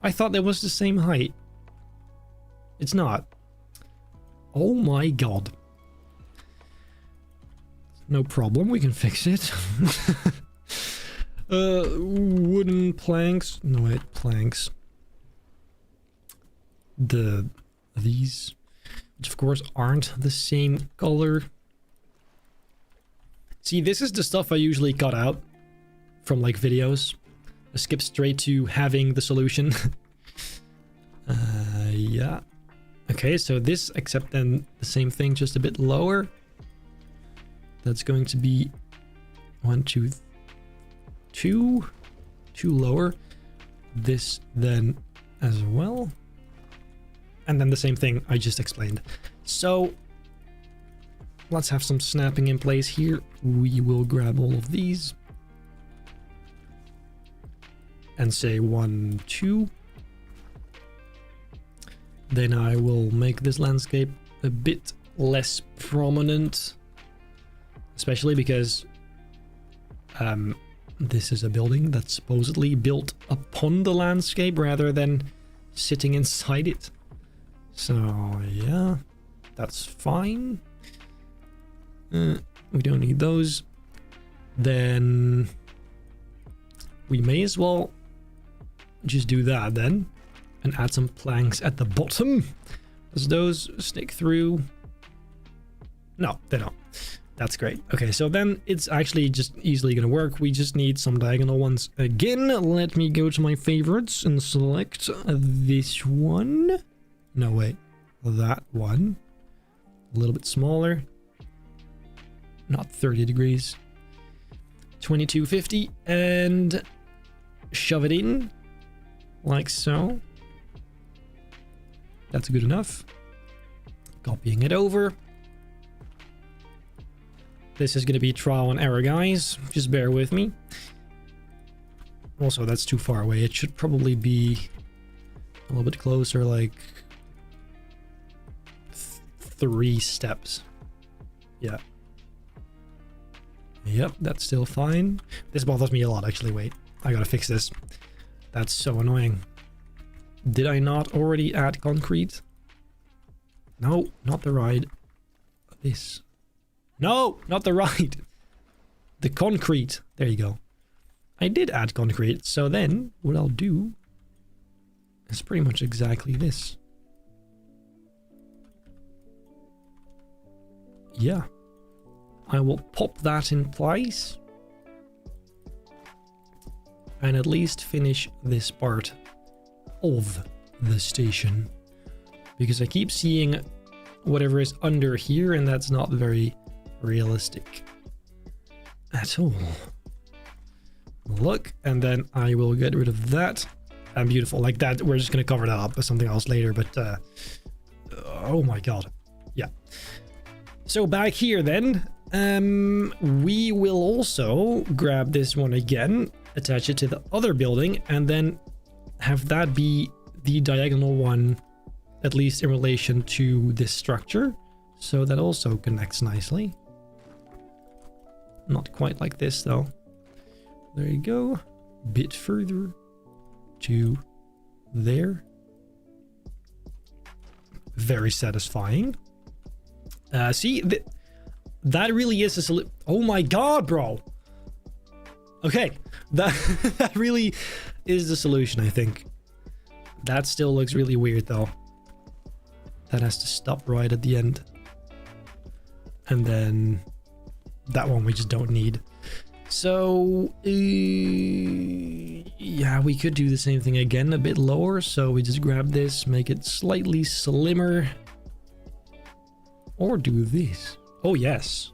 S1: I thought that was the same height. It's not. Oh my god. No problem, we can fix it. Wooden planks. No, wait, planks. These, which of course aren't the same color. See, this is the stuff I usually cut out from like videos. I skip straight to having the solution. Yeah. Okay, so this, except then the same thing, just a bit lower. That's going to be 1, 2, 2 lower. This then as well. And then the same thing I just explained. So let's have some snapping in place here. We will grab all of these and say 1, 2. Then I will make this landscape a bit less prominent, especially because this is a building that's supposedly built upon the landscape rather than sitting inside it. So, yeah, that's fine. We don't need those. Then we may as well just do that then and add some planks at the bottom. Does those stick through? No, they don't. That's great. Okay, so then it's actually just easily gonna work. We just need some diagonal ones again. Let me go to my favorites and select this one. No, wait, that one. A little bit smaller. Not 30 degrees. 2250, and shove it in like so. That's good enough. Copying it over. This is going to be trial and error, guys. Just bear with me. Also, that's too far away. It should probably be a little bit closer, like 3 steps. Yeah. Yep, that's still fine. This bothers me a lot, actually. Wait, I gotta fix this. That's so annoying. Did I not already add concrete? No, not the ride. This. No, not the ride. The concrete. There you go. I did add concrete, so then what I'll do is pretty much exactly this. Yeah. I will pop that in place and at least finish this part of the station, because I keep seeing whatever is under here and that's not very realistic at all. Look, and then I will get rid of that. And beautiful, like that. We're just gonna cover that up with something else later, but oh my god. Yeah. So back here then, we will also grab this one again, attach it to the other building, and then have that be the diagonal one, at least in relation to this structure. So that also connects nicely. Not quite like this though. There you go. Bit further to there. Very satisfying. See, that really is a solution. Oh my god, bro. Okay, that really is the solution, I think. That still looks really weird though. That has to stop right at the end. And then that one we just don't need. So, yeah, we could do the same thing again, a bit lower. So we just grab this, make it slightly slimmer. Or do this. Oh, yes.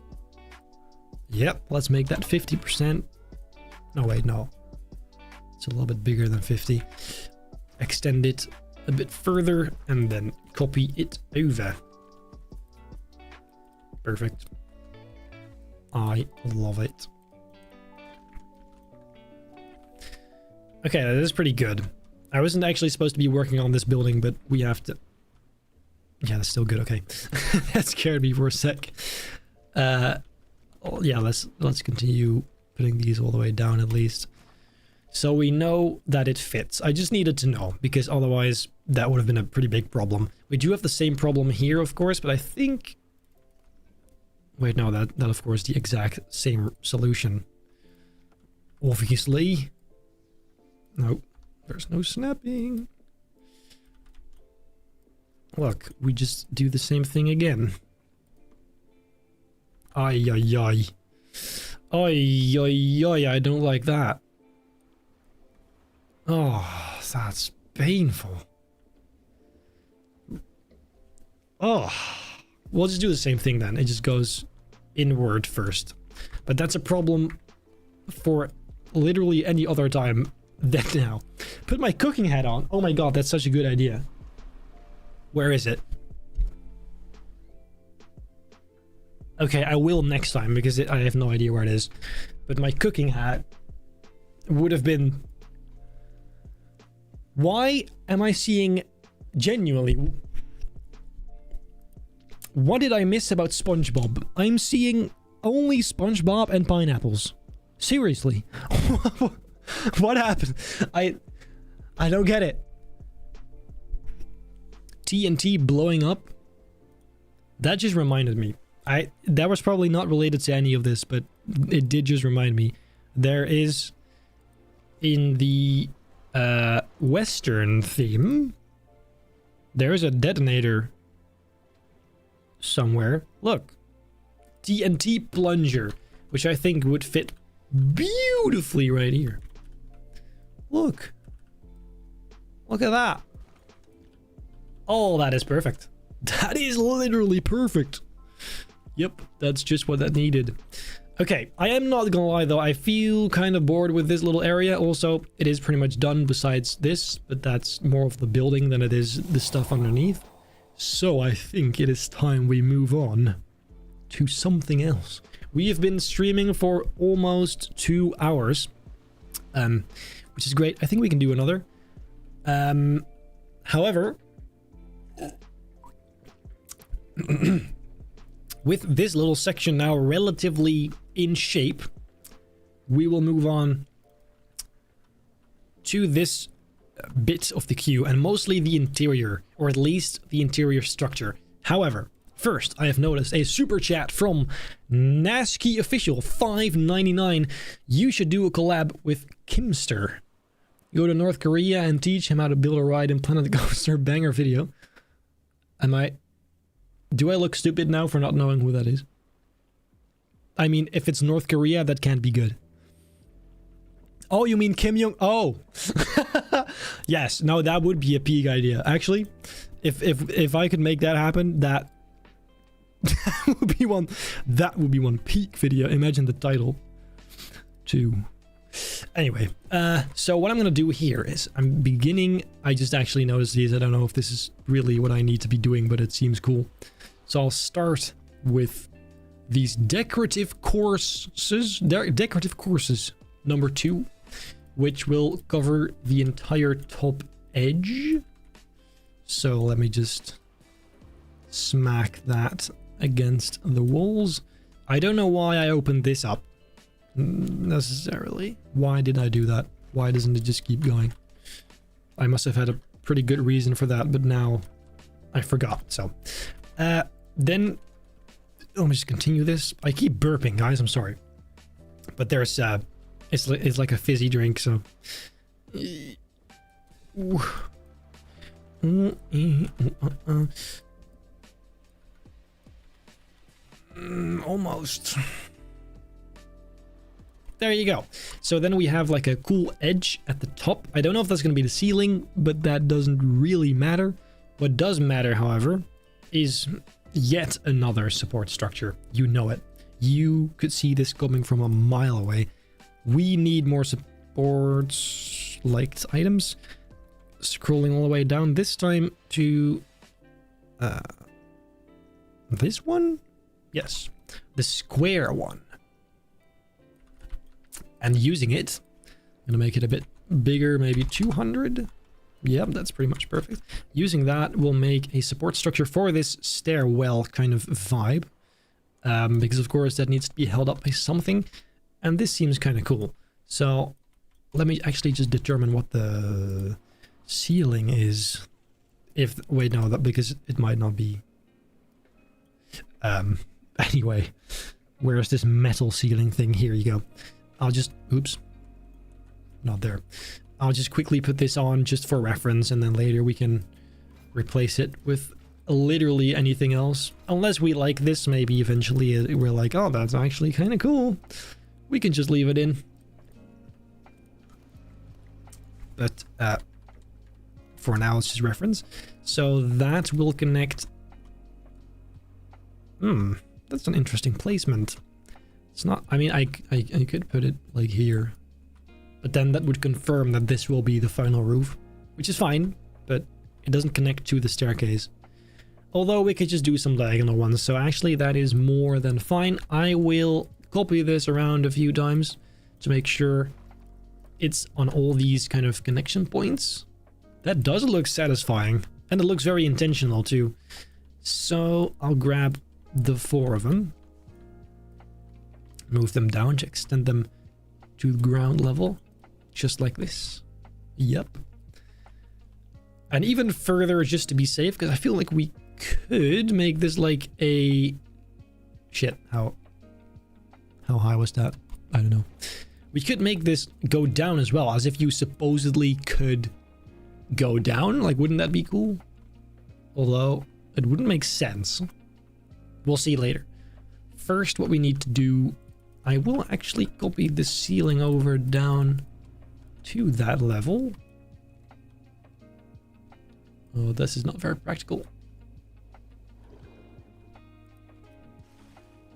S1: Yep, let's make that 50%. No, wait, no. It's a little bit bigger than 50. Extend it a bit further and then copy it over. Perfect. I love it. Okay, that is pretty good. I wasn't actually supposed to be working on this building, but we have to... Yeah, that's still good. Okay. That scared me for a sec. Yeah, let's continue putting these all the way down at least. So we know that it fits. I just needed to know, because otherwise that would have been a pretty big problem. We do have the same problem here, of course, but I think... Wait, no, that of course the exact same solution. Obviously. No, there's no snapping. Look, we just do the same thing again. Ay, ay, ay. Ay, ay, ay, I don't like that. Oh, that's painful. Oh, we'll just do the same thing then. It just goes inward first. But that's a problem for literally any other time than now. Put my cooking hat on. Oh my god, that's such a good idea. Where is it? Okay, I will next time because I have no idea where it is. But my cooking hat would have been... Why am I seeing genuinely... What did I miss about SpongeBob? I'm seeing only SpongeBob and pineapples. Seriously. What happened? I don't get it. TNT blowing up? That just reminded me. That was probably not related to any of this, but it did just remind me. There is in the Western theme, there's a detonator somewhere. Look, TNT plunger, which I think would fit beautifully right here. Look at that. Oh, that is perfect. That is literally perfect. Yep, that's just what that needed. Okay, I am not gonna lie though, I feel kind of bored with this little area. Also, it is pretty much done besides this, but that's more of the building than it is the stuff underneath. So I think it is time we move on to something else. We have been streaming for almost 2 hours, which is great. I think we can do another. However, with this little section now relatively in shape, we will move on to this bit of the queue, and mostly the interior, or at least the interior structure. However, first, I have noticed a super chat from Nasky Official 599. You should do a collab with Kimster. Go to North Korea and teach him how to build a ride in Planet Coaster banger video. Do I look stupid now for not knowing who that is? I mean, if it's North Korea, that can't be good. Oh, you mean Kim Jong? Oh, yes. No, that would be a peak idea. Actually, if I could make that happen, that would be one. That would be one peak video. Imagine the title. Too. Anyway, so what I'm gonna do here is I'm beginning. I just actually noticed these. I don't know if this is really what I need to be doing, but it seems cool. So I'll start with these decorative courses. Decorative courses number 2, which will cover the entire top edge. So let me just smack that against the walls. I don't know why I opened this up necessarily. Why did I do that? Why doesn't it just keep going? I must have had a pretty good reason for that, but now I forgot. So then let me just continue this. I keep burping, guys, I'm sorry, but there's it's like a fizzy drink, so almost. There you go. So then we have like a cool edge at the top. I don't know if that's going to be the ceiling, but that doesn't really matter. What does matter, however, is yet another support structure. You know it. You could see this coming from a mile away. We need more supports liked items. Scrolling all the way down, this time to this one? Yes, the square one. And using it, I'm gonna make it a bit bigger, maybe 200. Yep, that's pretty much perfect. Using that, we'll make a support structure for this stairwell kind of vibe. Because of course that needs to be held up by something. And this seems kind of cool. So let me actually just determine what the ceiling is. Wait, no, because it might not be. Anyway, where's this metal ceiling thing? Here you go. I'll just, oops, not there. I'll just quickly put this on just for reference, and then later we can replace it with literally anything else. Unless we like this, maybe eventually we're like, oh, that's actually kind of cool. We can just leave it in. But for now, it's just reference. So that will connect. That's an interesting placement. It's not, I mean, I could put it like here, but then that would confirm that this will be the final roof, which is fine, but it doesn't connect to the staircase. Although we could just do some diagonal ones, so actually that is more than fine. I will copy this around a few times to make sure it's on all these kind of connection points. That does look satisfying, and it looks very intentional too. So I'll grab the 4 of them. Move them down to extend them to ground level, just like this. Yep. And even further, just to be safe, because I feel like we could make this like a... Shit, how high was that? I don't know. We could make this go down as well, as if you supposedly could go down. Like, wouldn't that be cool? Although, it wouldn't make sense. We'll see later. First, what we need to do... I will actually copy the ceiling over down to that level. Oh, this is not very practical.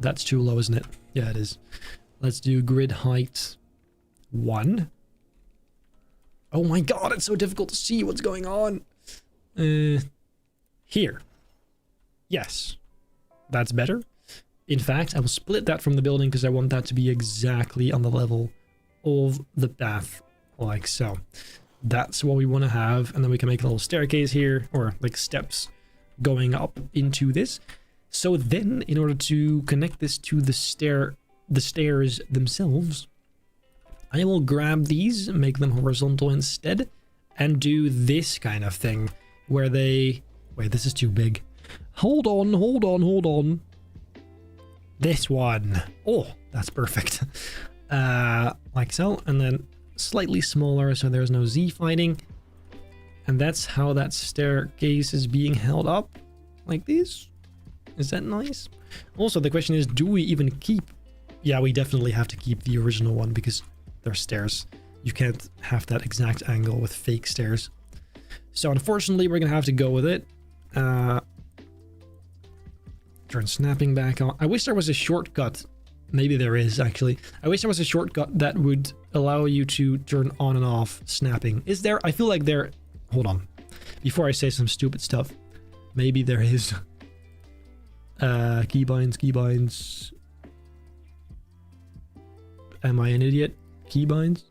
S1: That's too low, isn't it? Yeah, it is. Let's do grid height 1. Oh my god, it's so difficult to see what's going on. Here. Yes. That's better. In fact, I will split that from the building because I want that to be exactly on the level of the path, like so. That's what we want to have, and then we can make a little staircase here, or like steps going up into this. So then, in order to connect this to the stairs themselves, I will grab these, make them horizontal instead, and do this kind of thing, where they... Wait, this is too big. Hold on. This one. Oh, that's perfect. Like so, and then slightly smaller so there's no Z fighting. And that's how that staircase is being held up, like this. Is that nice? Also, the question is, do we even keep... Yeah, we definitely have to keep the original one because they're stairs. You can't have that exact angle with fake stairs. So unfortunately, we're gonna have to go with it. Turn snapping back on. I wish there was a shortcut. Maybe there is, actually. I wish there was a shortcut that would allow you to turn on and off snapping. Is there? I feel like there... Hold on. Before I say some stupid stuff. Maybe there is. Keybinds. Am I an idiot? Keybinds?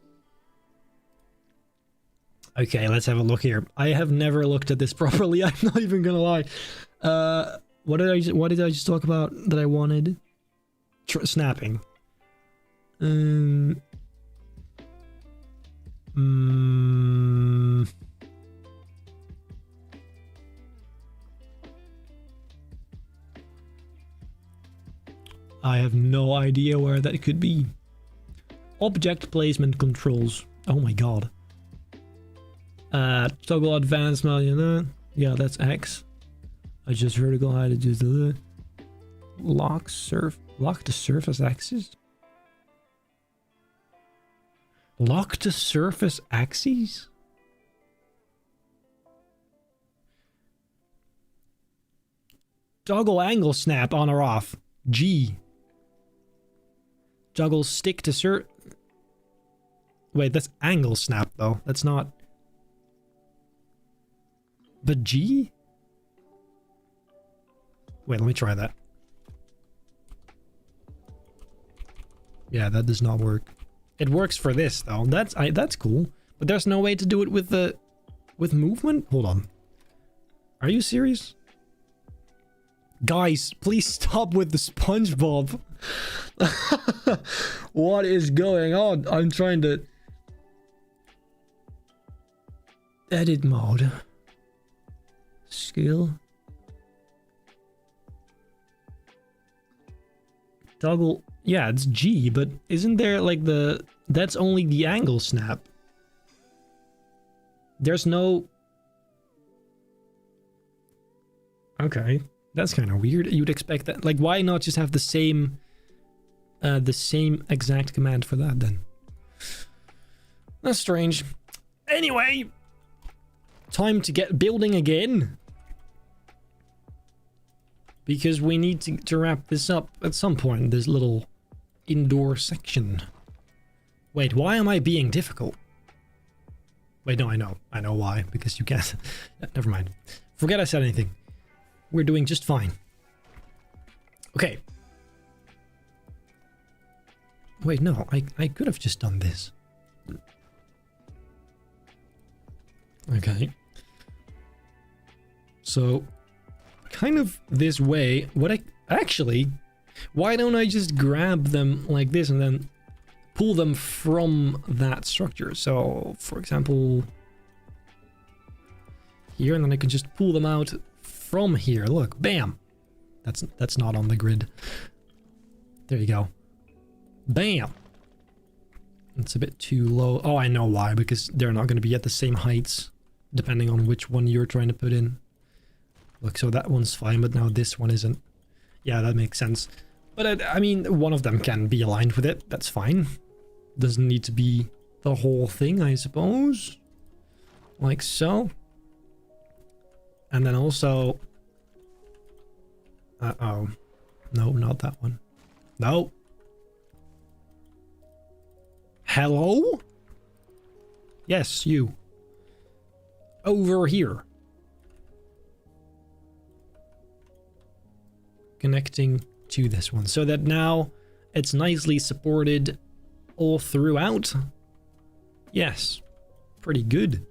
S1: Okay, let's have a look here. I have never looked at this properly. I'm not even gonna lie. What did I just talk about that I wanted? Snapping. I have no idea where that could be. Object placement controls. Oh my god. Toggle advanced mode. Yeah, that's X. I just vertical how to do the lock the surface axis. Lock the surface axes? Toggle angle snap on or off. G. Toggle stick to Wait, that's angle snap though. That's not. But G? Wait, let me try that. Yeah, that does not work. It works for this though. That's cool. But there's no way to do it with movement? Hold on. Are you serious? Guys, please stop with the SpongeBob. What is going on? I'm trying to edit mode. Skill. Toggle. Yeah, it's G, but isn't there like that's only the angle snap. There's no... Okay, that's kind of weird. You'd expect that. Like, why not just have the same exact command for that then? That's strange. Anyway, time to get building again. Because we need to wrap this up at some point, this little indoor section. Wait, why am I being difficult? Wait, no, I know why, because you can't. Never mind. Forget I said anything. We're doing just fine. Okay. Wait, no, I could have just done this. Okay. So, kind of this way. Actually, why don't I just grab them like this and then pull them from that structure. So for example, here, and then I can just pull them out from here. Look, bam. That's not on the grid. There you go. Bam. It's a bit too low. Oh, I know why, because they're not going to be at the same heights depending on which one you're trying to put in. Look, so that one's fine, but now this one isn't. Yeah, that makes sense. But I mean, one of them can be aligned with it. That's fine. Doesn't need to be the whole thing, I suppose. Like so. And then also... Uh-oh. No, not that one. No. Hello? Yes, you. Over here. Connecting to this one. So that now it's nicely supported all throughout. Yes. Pretty good.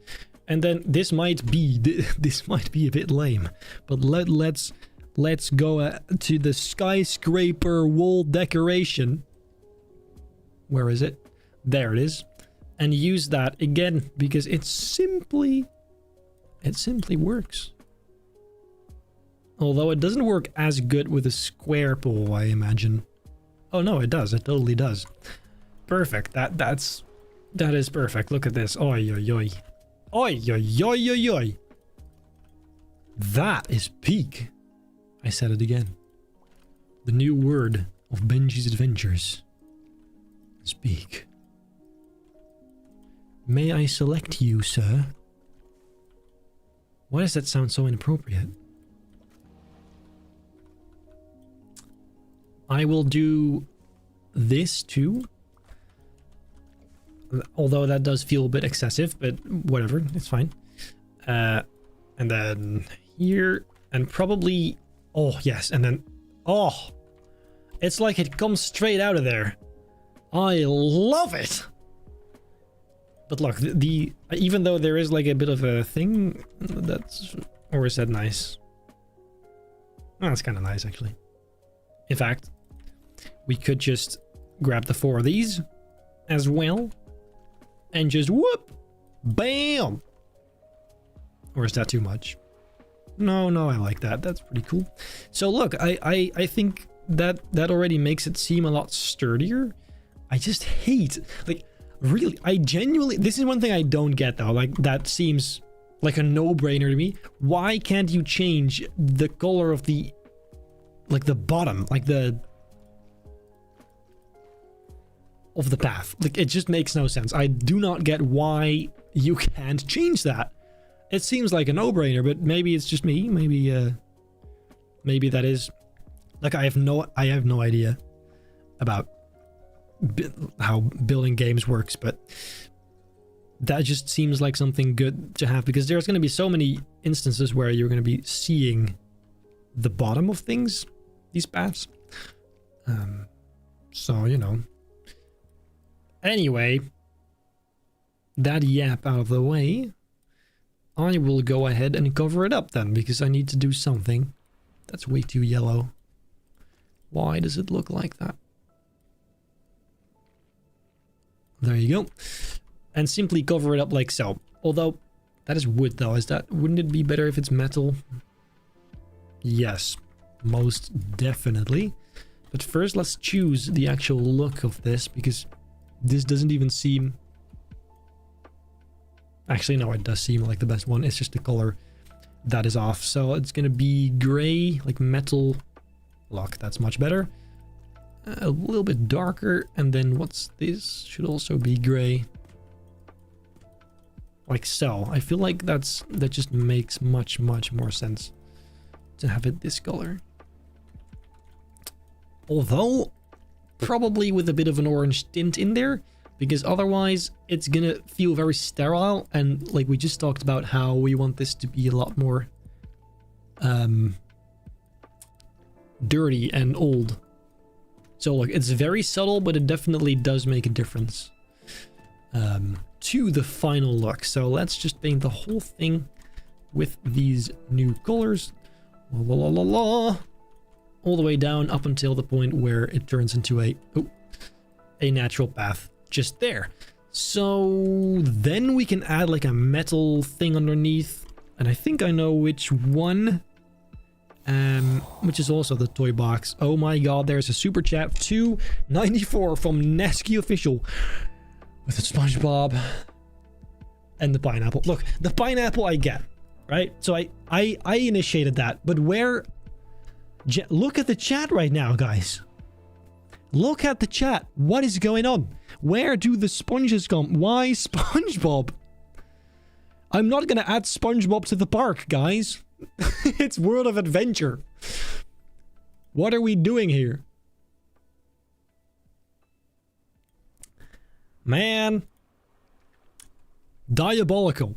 S1: And then this might be a bit lame, but let's go to the skyscraper wall decoration. Where is it? There it is. And use that again because it simply works. Although it doesn't work as good with a square pole, I imagine. Oh no, it does. It totally does. Perfect. That is perfect. Look at this. Oi oi oi. Oi oi oi oi oi. That is peak. I said it again. The new word of Benji's adventures. Speak. May I select you, sir? Why does that sound so inappropriate? I will do this too. Although that does feel a bit excessive, but whatever, it's fine. And then here, and probably... Oh, yes, and then... Oh! It's like it comes straight out of there. I love it! But look, even though there is like a bit of a thing, that's... Or is that nice? Oh, that's kind of nice, actually. In fact, we could just grab the 4 of these as well. And just whoop! Bam! Or is that too much? No, I like that. That's pretty cool. So look, I think that already makes it seem a lot sturdier. I just hate, like, really, I genuinely, this is one thing I don't get though. Like, that seems like a no-brainer to me. Why can't you change the color of the, like, the bottom, like of the path? Like, it just makes no sense. I do not get why you can't change that. It seems like a no-brainer, but maybe it's just me. Maybe that is, like, I have no idea about how building games works, but that just seems like something good to have, because there's going to be so many instances where you're going to be seeing the bottom of things, these paths. So, you know. Anyway, that yap out of the way, I will go ahead and cover it up then, because I need to do something. That's way too yellow. Why does it look like that? There you go. And simply cover it up like so. Although, that is wood though. Wouldn't it be better if it's metal? Yes, most definitely. But first, let's choose the actual look of this, because this doesn't even seem... Actually, no, it does seem like the best one. It's just the color that is off. So it's going to be gray, like metal. Look, that's much better. A little bit darker. And then what's this? Should also be gray. Like so. I feel like that just makes much more sense to have it this color. Although, probably with a bit of an orange tint in there. Because otherwise, it's gonna feel very sterile, and like we just talked about how we want this to be a lot more dirty and old. So look, it's very subtle, but it definitely does make a difference to the final look. So let's just paint the whole thing with these new colors. La, la, la, la, all the way down up until the point where it turns into a natural path. just there. So then we can add like a metal thing underneath, and I think I know which one, which is also the toy box. Oh my god, there's a super chat 294 from Nesky Official with a SpongeBob and the pineapple. Look, the pineapple I get, right? So I initiated that, but where? Look at the chat right now, guys. Look at the chat. What is going on? Where do the sponges come? Why SpongeBob? I'm not gonna add SpongeBob to the park, guys. It's World of Adventure. What are we doing here? Man. Diabolical.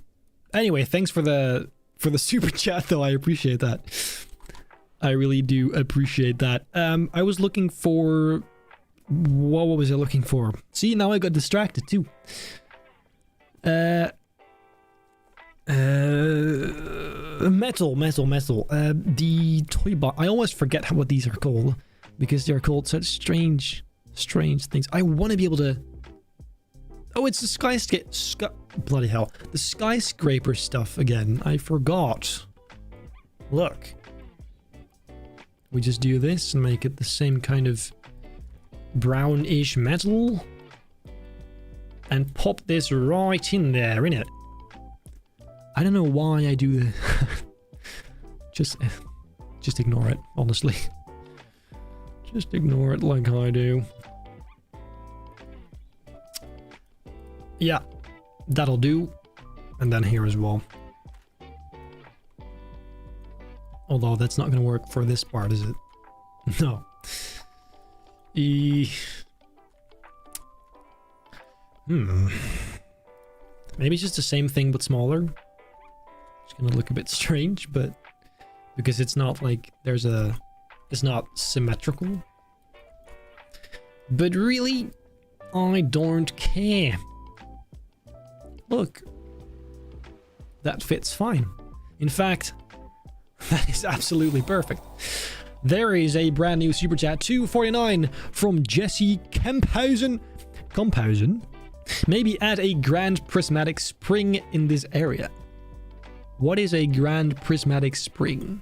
S1: Anyway, thanks for the super chat though. I appreciate that. I really do appreciate that. I was looking for... What was I looking for? See, now I got distracted too. Metal. The toy box. I always forget what these are called because they're called such strange things. I want to be able to... Oh, it's the skyscraper. Bloody hell. The skyscraper stuff again. I forgot. Look. We just do this and make it the same kind of brownish metal. And pop this right in there, innit? I don't know why I do this. Just ignore it, honestly. Just ignore it like I do. Yeah, that'll do. And then here as well. Although that's not going to work for this part, is it? No. Maybe it's just the same thing but smaller. It's going to look a bit strange, but because it's not like it's not symmetrical. But really, I don't care. Look, that fits fine. In fact, that is absolutely perfect. There is a brand new super chat 249 from Jesse Kemphausen. Maybe add a grand prismatic spring in this area. What is a grand prismatic spring?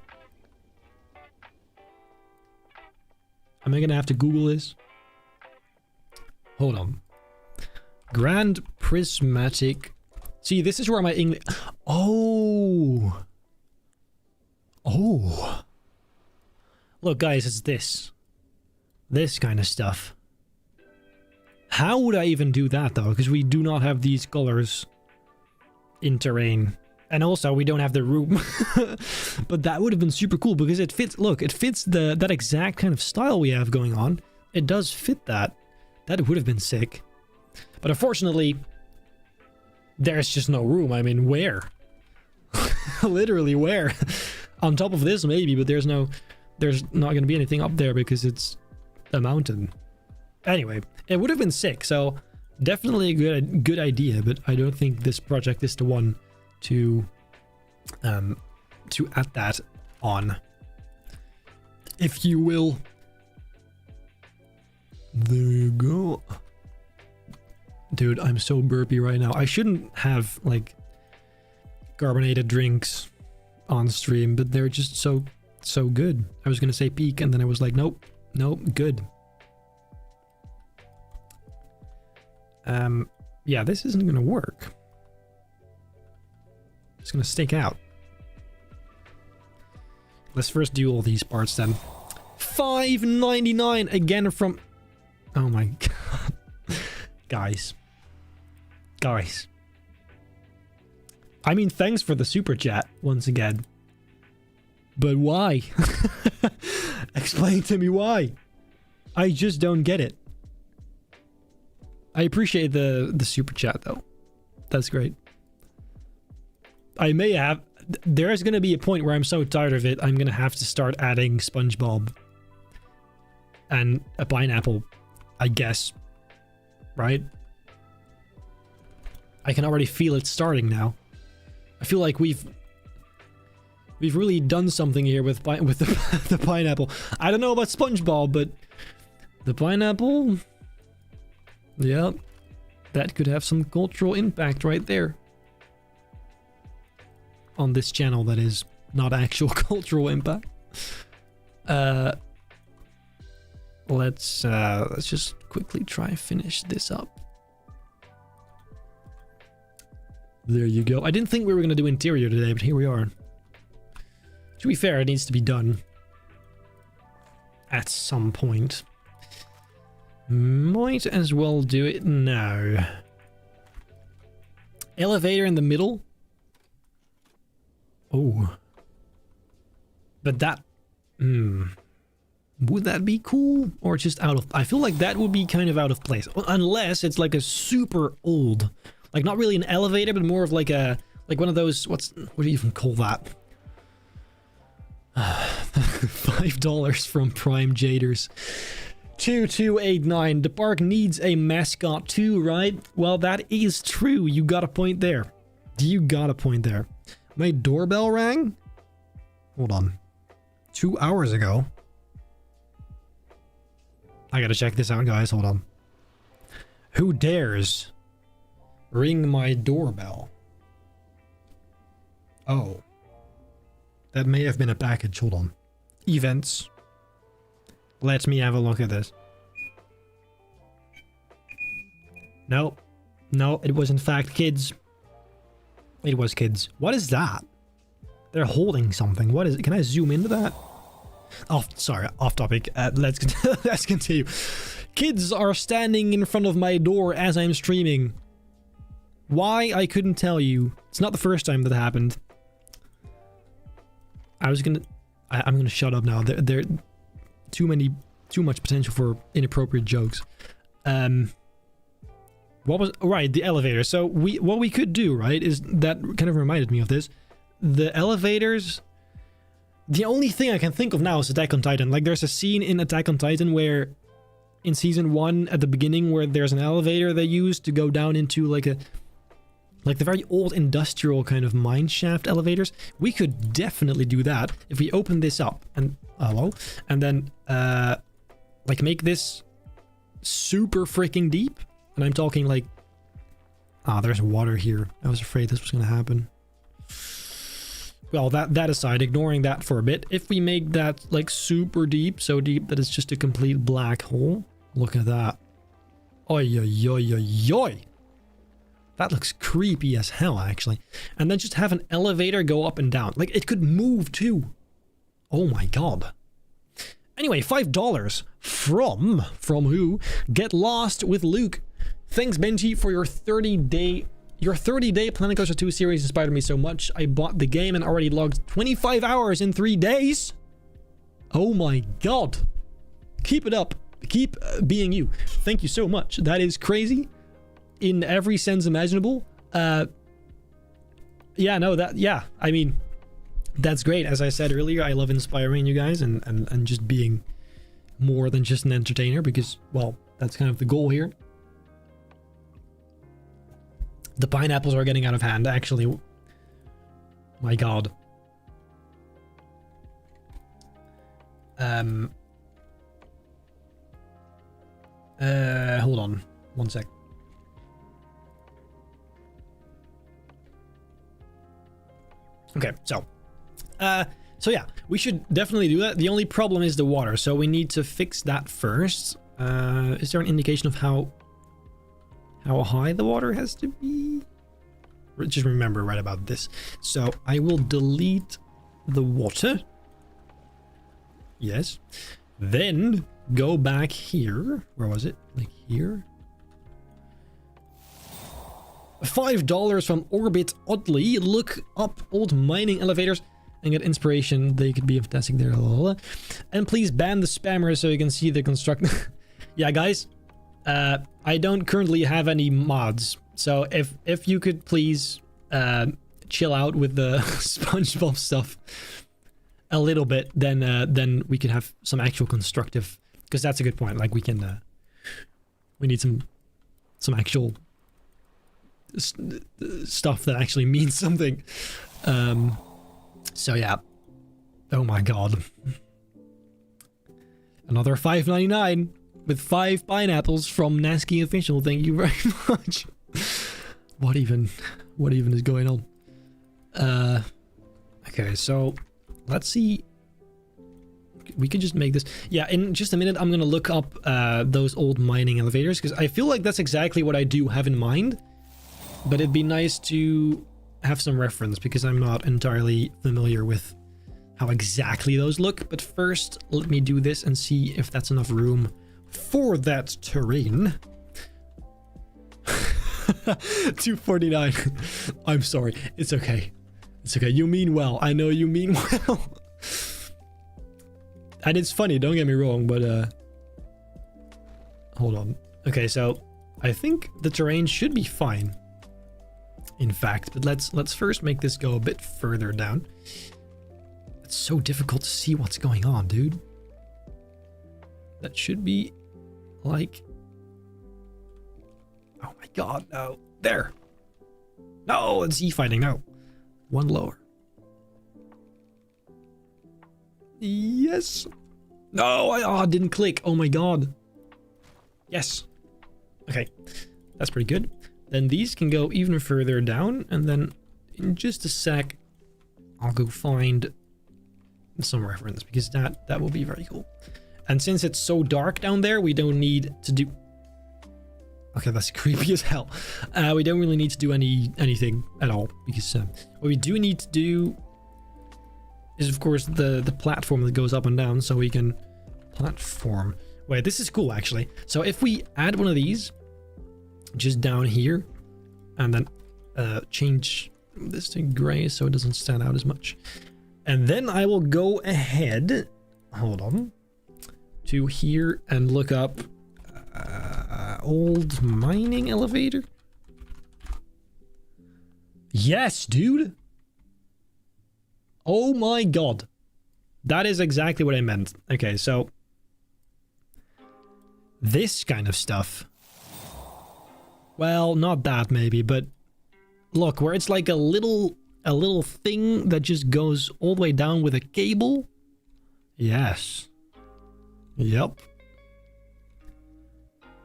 S1: Am I gonna have to Google this? Hold on. Grand prismatic. See, this is where my English. Oh. Look, guys, it's this kind of stuff. How would I even do that though? Because we do not have these colors in terrain. And also we don't have the room. But that would have been super cool because it fits, look, it fits that exact kind of style we have going on. It does fit that. That would have been sick. But unfortunately, there's just no room. I mean, where? Literally where? On top of this maybe, but there's not going to be anything up there because it's a mountain. Anyway, it would have been sick, so definitely a good idea, but I don't think this project is the one to add that on, if you will. There you go. Dude, I'm so burpy right now. I shouldn't have like carbonated drinks on stream, but they're just so good. I was gonna say peak and then I was like, nope, good. Yeah, this isn't gonna work. It's gonna stick out. Let's first do all these parts then. $5.99 again from... Oh my god. Guys. I mean, thanks for the super chat once again. But why? Explain to me why. I just don't get it. I appreciate the super chat though. That's great. I may have... There's going to be a point where I'm so tired of it, I'm going to have to start adding SpongeBob. And a pineapple, I guess. Right? I can already feel it starting now. I feel like we've really done something here with the pineapple. I don't know about SpongeBob, but the pineapple, yeah, That could have some cultural impact right there. On this channel, that is not actual cultural impact. Let's just quickly try and finish this up. There you go. I didn't think we were going to do interior today, but here we are. To be fair, it needs to be done at some point. Might as well do it now. Elevator in the middle. Oh. But that... would that be cool? Or just out of... I feel like that would be kind of out of place. Unless it's like a super old... Like not really an elevator, but more of like a... Like one of those... What do you even call that? $5 from Prime Jaders. 2289. The park needs a mascot too, right? Well, that is true. You got a point there. You got a point there. My doorbell rang? Hold on. 2 hours ago. I gotta check this out, guys. Hold on. Who dares ring my doorbell? Oh. That may have been a package. Hold on. Events. Let me have a look at this. No. No, it was in fact kids. It was kids. What is that? They're holding something. What is it? Can I zoom into that? Oh, sorry. Off topic. Let's continue. Kids are standing in front of my door as I'm streaming. Why? I couldn't tell you. It's not the first time that happened. I'm gonna shut up now. There too much potential for inappropriate jokes. What was right? The elevator. So what we could do, right, is that kind of reminded me of this. The elevators. The only thing I can think of now is Attack on Titan. Like there's a scene in Attack on Titan where, in season 1 at the beginning, where there's an elevator they use to go down into like the very old industrial kind of mine shaft elevators. We could definitely do that if we open this up and hello, and then like make this super freaking deep. And I'm talking like, there's water here. I was afraid this was gonna happen. Well, that aside, ignoring that for a bit, if we make that like super deep, so deep that it's just a complete black hole, look at that. Oi, oi, oi, oi, oi. That looks creepy as hell, actually. And then just have an elevator go up and down. Like, it could move, too. Oh, my God. Anyway, $5 from who? Get Lost with Luke. Thanks, Benji, for your 30-day... Your 30-day Planet Coaster 2 series inspired me so much. I bought the game and already logged 25 hours in 3 days. Oh, my God. Keep it up. Keep being you. Thank you so much. That is crazy. In every sense imaginable. Yeah, no, I mean, that's great. As I said earlier, I love inspiring you guys and just being more than just an entertainer because, well, that's kind of the goal here. The pineapples are getting out of hand, actually. My God. Hold on. 1 sec. Okay, so yeah, we should definitely do that. The only problem is the water, so we need to fix that first. Is there an indication of how high the water has to be? Just remember right about this. So I will delete the water. Yes. Then go back here. Where was it? Like here? $5 from Orbit Oddly. Look up old mining elevators and get inspiration. They could be fantastic there. And please ban the spammers so you can see the construct. Yeah, guys. I don't currently have any mods. So if you could please chill out with the SpongeBob stuff a little bit, then we could have some actual constructive, because that's a good point. Like we need some actual stuff that actually means something. So yeah. Oh my God. Another $5.99. with 5 pineapples from Nasky Official. Thank you very much. What even is going on? Okay, so let's see. We could just make this. Yeah, in just a minute, I'm gonna look up those old mining elevators because I feel like that's exactly what I do have in mind. But it'd be nice to have some reference because I'm not entirely familiar with how exactly those look. But first, let me do this and see if that's enough room for that terrain. 249. I'm sorry. It's okay. It's okay. You mean well. I know you mean well. And it's funny, don't get me wrong, but hold on. Okay, so I think the terrain should be fine. In fact, but let's first make this go a bit further down. It's so difficult to see what's going on, dude. That should be like... Oh my god, no. There. No, it's E-fighting, no. One lower. Yes. No, I didn't click. Oh my god. Yes. Okay, that's pretty good. Then these can go even further down, and then in just a sec, I'll go find some reference because that will be very cool. And since it's so dark down there, we don't need to do... Okay, that's creepy as hell. We don't really need to do anything at all because what we do need to do is, of course, the platform that goes up and down, so we can platform. Wait, this is cool actually. So if we add one of these just down here, and then change this to gray so it doesn't stand out as much, and then I will go ahead. Hold on. To here and look up old mining elevator. Yes, dude. Oh my god. That is exactly what I meant. Okay, so this kind of stuff. Well, not that maybe, but look, where it's like a little thing that just goes all the way down with a cable. Yes. Yep.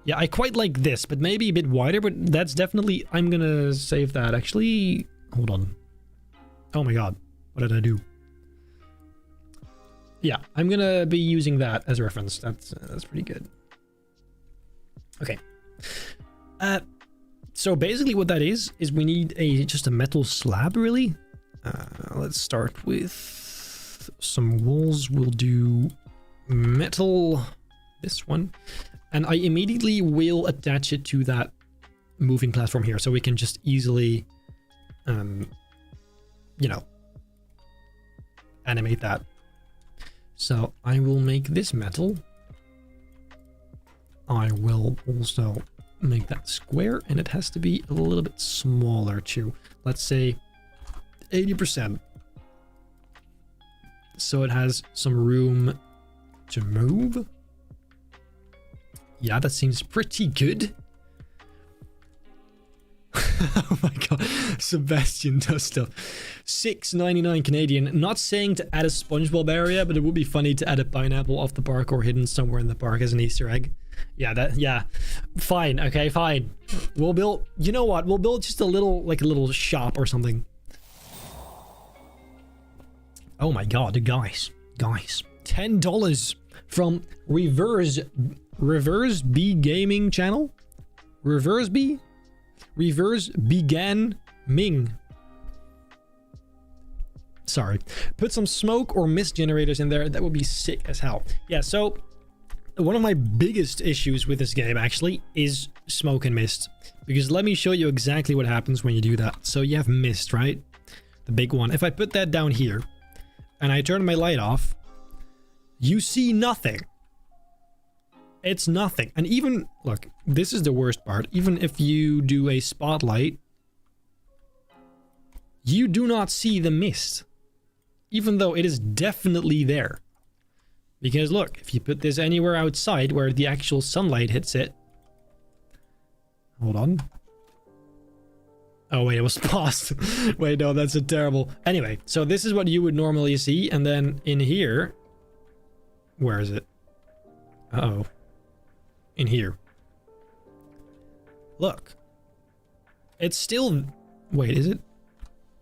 S1: Yeah, I quite like this, but maybe a bit wider, but that's definitely... I'm gonna save that, actually. Hold on. Oh my god. What did I do? Yeah, I'm gonna be using that as a reference. That's pretty good. Okay. So basically what that is we need just a metal slab, really. Let's start with some walls. We'll do metal, this one. And I immediately will attach it to that moving platform here, so we can just easily, you know, animate that. So I will make this metal. I will also make that square, and it has to be a little bit smaller too. Let's say 80%. So it has some room to move. Yeah, that seems pretty good. Oh my god, Sebastian does stuff. $6.99 Canadian. Not saying to add a SpongeBob area, but it would be funny to add a pineapple off the park or hidden somewhere in the park as an Easter egg. Yeah, fine. Okay, fine. We'll build, you know what? We'll build just a little shop or something. Oh my god, guys, $10 from Reverse B Gaming channel. Reverse began Ming. Sorry. Put some smoke or mist generators in there. That would be sick as hell. Yeah, so one of my biggest issues with this game actually is smoke and mist, because let me show you exactly what happens when you do that. So you have mist, right? The big one. If I put that down here and I turn my light off, you see nothing. It's nothing. And even, look, this is the worst part. Even if you do a spotlight, you do not see the mist, even though it is definitely there. Because look, if you put this anywhere outside where the actual sunlight hits it. Hold on. Oh wait, it was paused. Wait, no, that's a terrible... Anyway, so this is what you would normally see. And then in here... Where is it? Uh-oh. in here. Look. It's still... Wait, is it?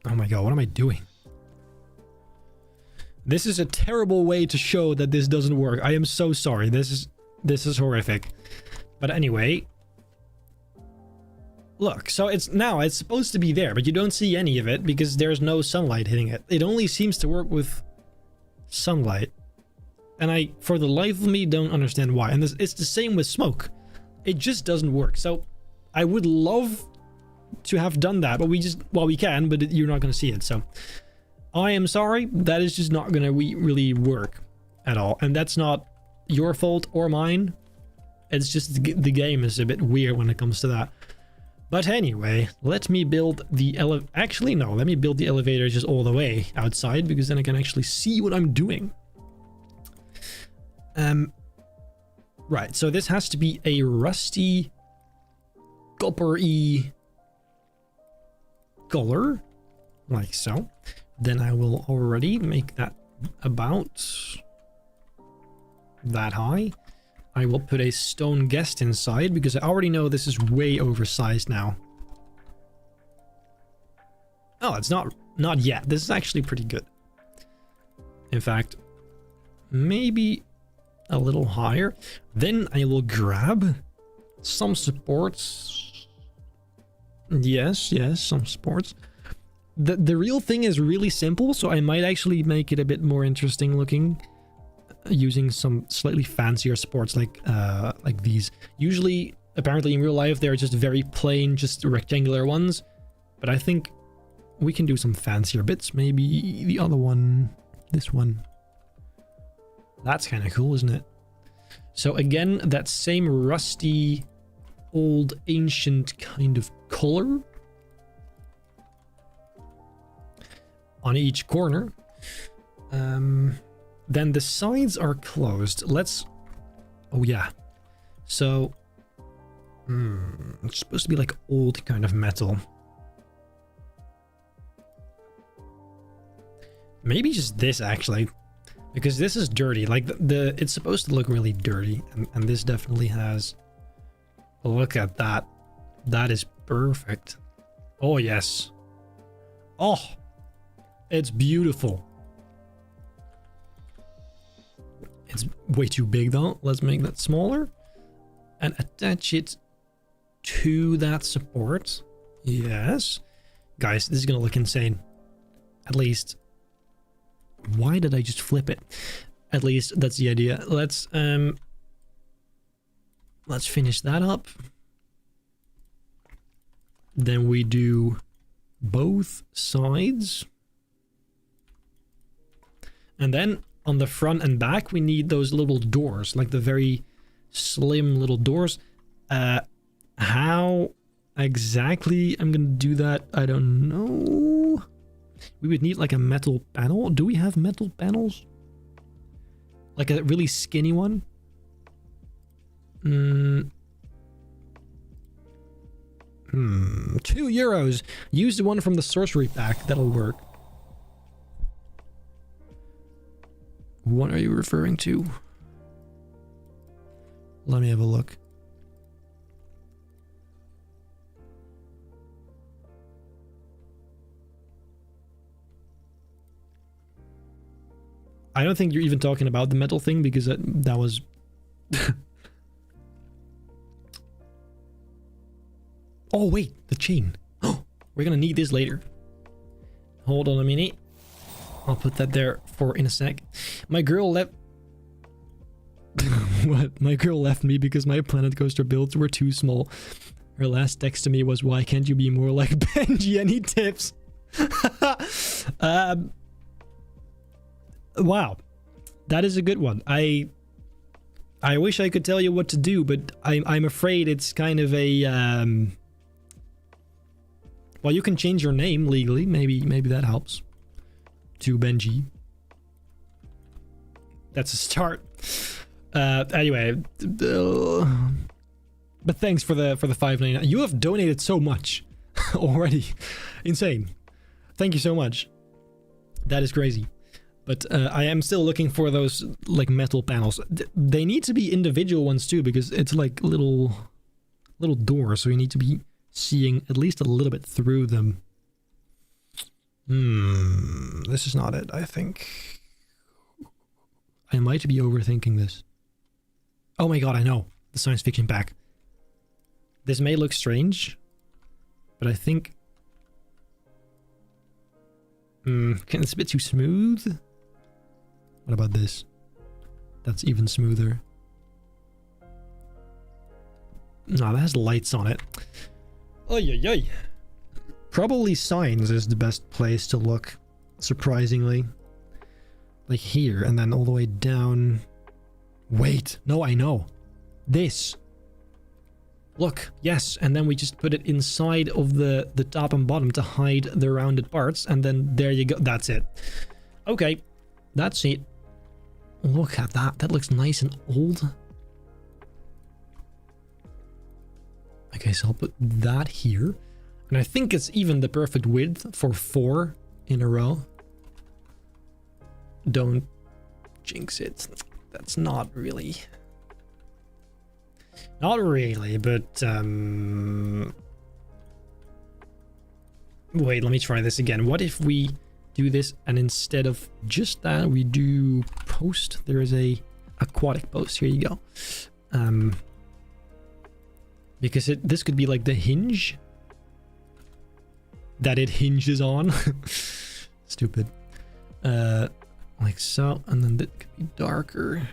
S1: Oh my god, what am I doing? This is a terrible way to show that this doesn't work. I am so sorry. This is horrific. But anyway... Look, so it's supposed to be there, but you don't see any of it because there's no sunlight hitting it. It only seems to work with sunlight. And I, for the life of me, don't understand why. And it's the same with smoke. It just doesn't work. So I would love to have done that, but we can, but you're not going to see it. So I am sorry. That is just not going to really work at all. And that's not your fault or mine. It's just the game is a bit weird when it comes to that. But anyway, let me build the actually, no, let me build the elevator just all the way outside, because then I can actually see what I'm doing. Right, so this has to be a rusty, copper-y color, like so. Then I will already make that about that high. I will put a stone guest inside because I already know this is way oversized now. Oh, it's not yet. This is actually pretty good. In fact, maybe a little higher. Then I will grab some supports. Yes, some supports. The real thing is really simple, so I might actually make it a bit more interesting looking. Using some slightly fancier supports like these. Usually, apparently in real life, they're just very plain, just rectangular ones. But I think we can do some fancier bits. Maybe the other one, this one. That's kind of cool, isn't it? So again, that same rusty, old, ancient kind of color on each corner. Then the sides are closed. Let's... Oh, yeah. So... it's supposed to be like old kind of metal. Maybe just this, actually. Because this is dirty. Like, it's supposed to look really dirty. And this definitely has... Look at that. That is perfect. Oh, yes. Oh! It's beautiful. It's way too big though. Let's make that smaller and attach it to that support. Yes. Guys, this is gonna look insane. At least. Why did I just flip it? At least that's the idea. Let's finish that up. Then we do both sides. And then on the front and back, we need those little doors, like the very slim little doors. How exactly I'm gonna do that, I don't know. We would need like a metal panel. Do we have metal panels? Like a really skinny one? 2 euros. Use the one from the sorcery pack. That'll work. What are you referring to? Let me have a look. I don't think you're even talking about the metal thing because that was... Oh, wait, the chain. Oh, we're gonna need this later. Hold on a minute. I'll put that there for in a sec. My girl left... What? My girl left me because my planet coaster builds were too small. Her last text to me was, why can't you be more like Benji? Any tips? Wow. That is a good one. I wish I could tell you what to do, but I'm afraid it's kind of a... Well, you can change your name legally. Maybe that helps. To Benji. That's a start. Anyway, but thanks for the $5.99. You have donated so much already. Insane. Thank you so much. That is crazy. But I am still looking for those like metal panels. They need to be individual ones too, because it's like little doors, so you need to be seeing at least a little bit through them. This is not it, I think. I might be overthinking this. Oh my god, I know. The science fiction pack. This may look strange, but I think... it's a bit too smooth. What about this? That's even smoother. No, that has lights on it. Oy, oy, oy. Probably signs is the best place to look, surprisingly. Like here, and then all the way down. Wait, no, I know. This. Look, yes, and then we just put it inside of the top and bottom to hide the rounded parts, and then there you go. That's it. Okay, that's it. Look at that. That looks nice and old. Okay, so I'll put that here. And I think it's even the perfect width for 4 in a row. Don't jinx it. That's not really... Not really, but... Wait, let me try this again. What if we do this and instead of just that, we do post? There is a aquatic post. Here you go. Because this could be like the hinge that it hinges on. Stupid. Like so, and then that could be darker.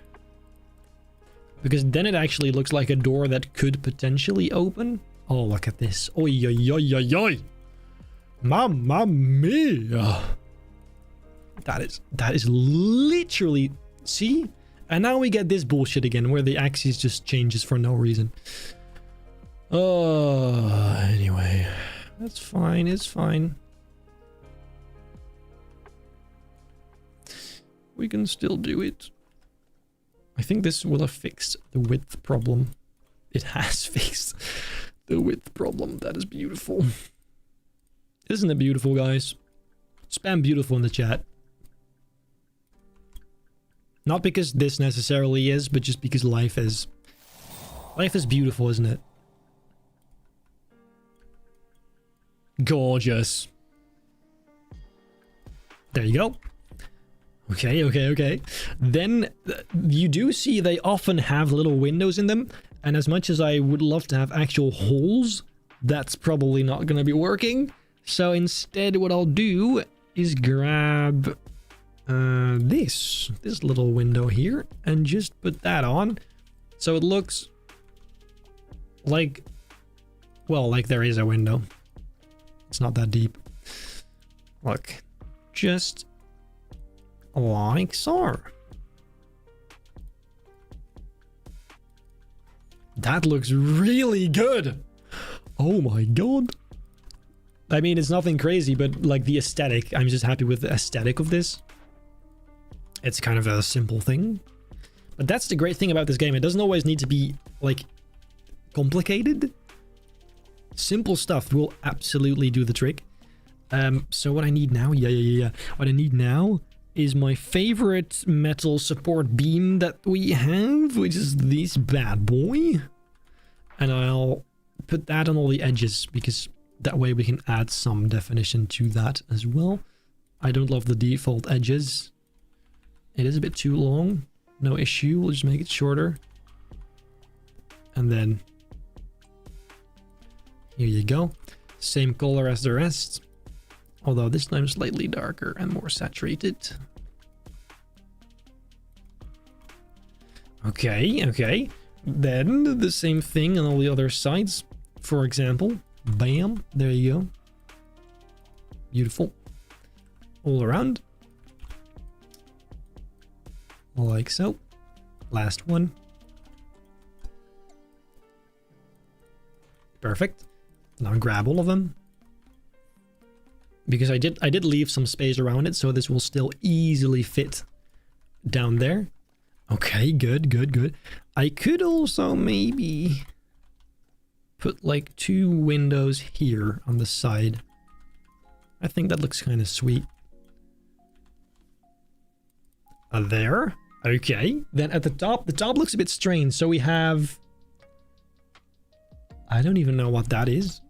S1: Because then it actually looks like a door that could potentially open. Oh, look at this. Oi, oi, oi, oi, oi. Mamma mia. That is literally... See? And now we get this bullshit again, where the axis just changes for no reason. Oh, anyway. That's fine, it's fine. We can still do it. I think this will have fixed the width problem. It has fixed the width problem. That is beautiful. Isn't it beautiful, guys? Spam beautiful in the chat. Not because this necessarily is, but just because life is. Life is beautiful, isn't it? Gorgeous. There you go. Okay, okay, okay. Then you do see they often have little windows in them. And as much as I would love to have actual holes, that's probably not going to be working. So instead what I'll do is grab this little window here and just put that on. So it looks like, well, like there is a window. It's not that deep. Look, just like so. That looks really good. Oh my god. I mean, it's nothing crazy, but like the aesthetic, I'm just happy with the aesthetic of this. It's kind of a simple thing. But that's the great thing about this game. It doesn't always need to be like complicated. Simple stuff will absolutely do the trick. So what I need now, what I need now is my favorite metal support beam that we have, which is this bad boy. And I'll put that on all the edges because that way we can add some definition to that as well. I don't love the default edges. It is a bit too long. No issue. We'll just make it shorter. And then here you go. Same color as the rest. Although this time slightly darker and more saturated. Okay, okay. Then the same thing on all the other sides. For example, bam, there you go. Beautiful. All around. Like so. Last one. Perfect. Now grab all of them. Because I did leave some space around it, so this will still easily fit down there. Okay, good, good, good. I could also maybe put like 2 windows here on the side. I think that looks kind of sweet. There. Okay. Then at the top looks a bit strange. So we have... I don't even know what that is.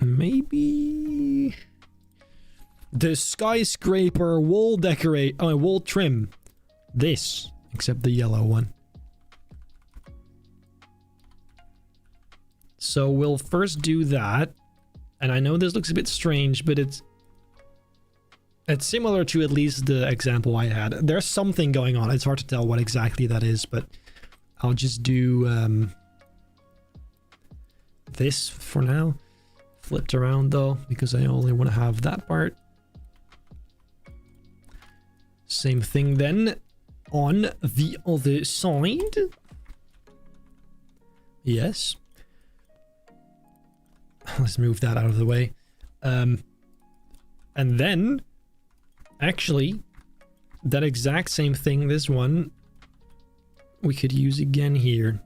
S1: Maybe... the skyscraper wall decorate... oh, wall trim. This. Except the yellow one. So we'll first do that. And I know this looks a bit strange, but it's similar to at least the example I had. There's something going on. It's hard to tell what exactly that is, but I'll just do this for now. Flipped around though, because I only want to have that part. Same thing then on the other side. Yes. Let's move that out of the way. And then, actually, that exact same thing, this one, we could use again here.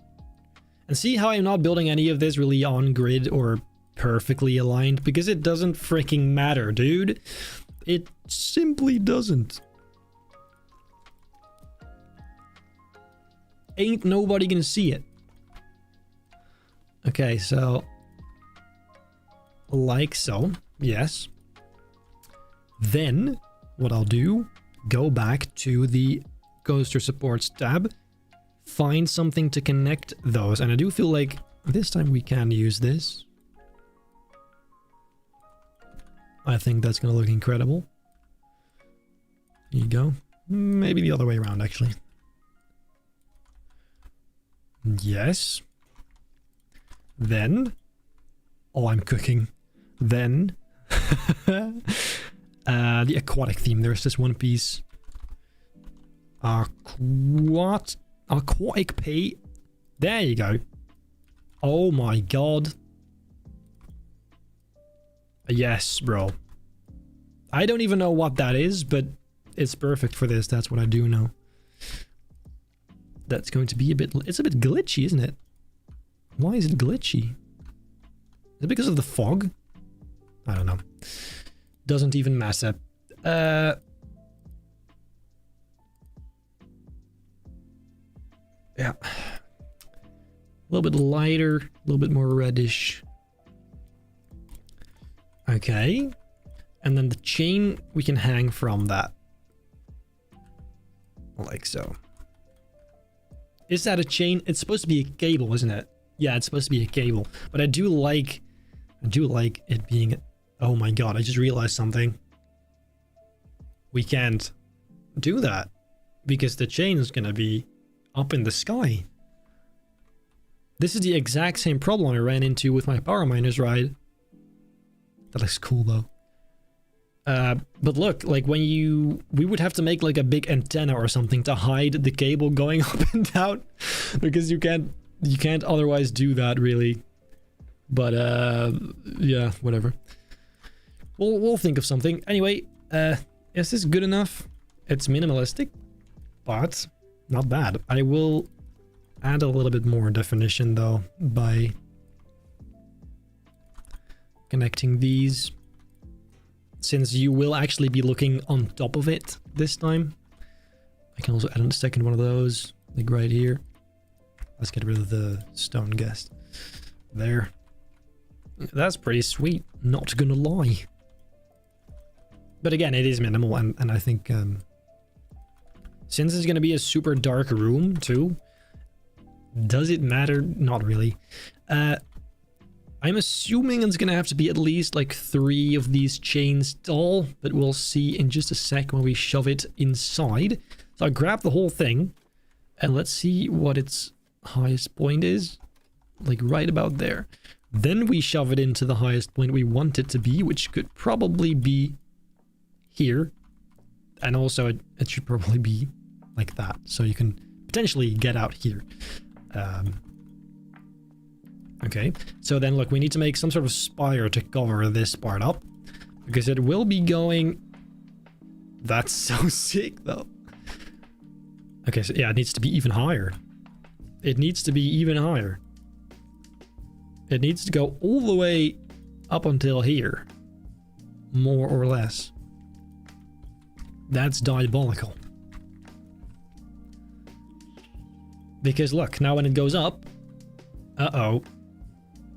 S1: And see how I'm not building any of this really on grid or perfectly aligned? Because it doesn't freaking matter, dude. It simply doesn't. Ain't nobody gonna see it. Okay, so... like so, yes. Then, what I'll do, go back to the coaster supports tab, find something to connect those, and I do feel like this time we can use this. I think that's gonna look incredible. Here you go. Maybe the other way around, actually. Yes. Then, oh, I'm cooking. Then, the aquatic theme. There's this one piece. Aquatic pay. There you go. Oh my god. Yes, bro. I don't even know what that is, but it's perfect for this. That's what I do know. That's going to be a bit... it's a bit glitchy, isn't it? Why is it glitchy? Is it because of the fog? I don't know. Doesn't even matter. Yeah. A little bit lighter, a little bit more reddish. Okay. And then the chain we can hang from that. Like so. Is that a chain? It's supposed to be a cable, isn't it? Yeah, it's supposed to be a cable. But I do like it being... oh my god, I just realized something. We can't do that. Because the chain is gonna be up in the sky. This is the exact same problem I ran into with my Power Miners ride. That looks cool though. But look, like when we would have to make like a big antenna or something to hide the cable going up and down. Because you can't otherwise do that really. But yeah, whatever. We'll think of something. Anyway, is this good enough? It's minimalistic, but not bad. I will add a little bit more definition though by connecting these, since you will actually be looking on top of it this time. I can also add a second one of those, like right here. Let's get rid of the stone guest. There. That's pretty sweet, not gonna lie. But again, it is minimal, and I think since it's gonna be a super dark room too, does it matter? Not really. I'm assuming it's gonna have to be at least like 3 of these chains tall, but we'll see in just a sec when we shove it inside. So I grab the whole thing, and let's see what its highest point is. Like right about there. Then we shove it into the highest point we want it to be, which could probably be here. And also it should probably be like that, so you can potentially get out here. Okay, so then look, we need to make some sort of spire to cover this part up, because it will be going... That's so sick though. Okay, so yeah, it needs to be even higher. It needs to be even higher. It needs to go all the way up until here, more or less. That's diabolical. Because look, now when it goes up... Uh-oh.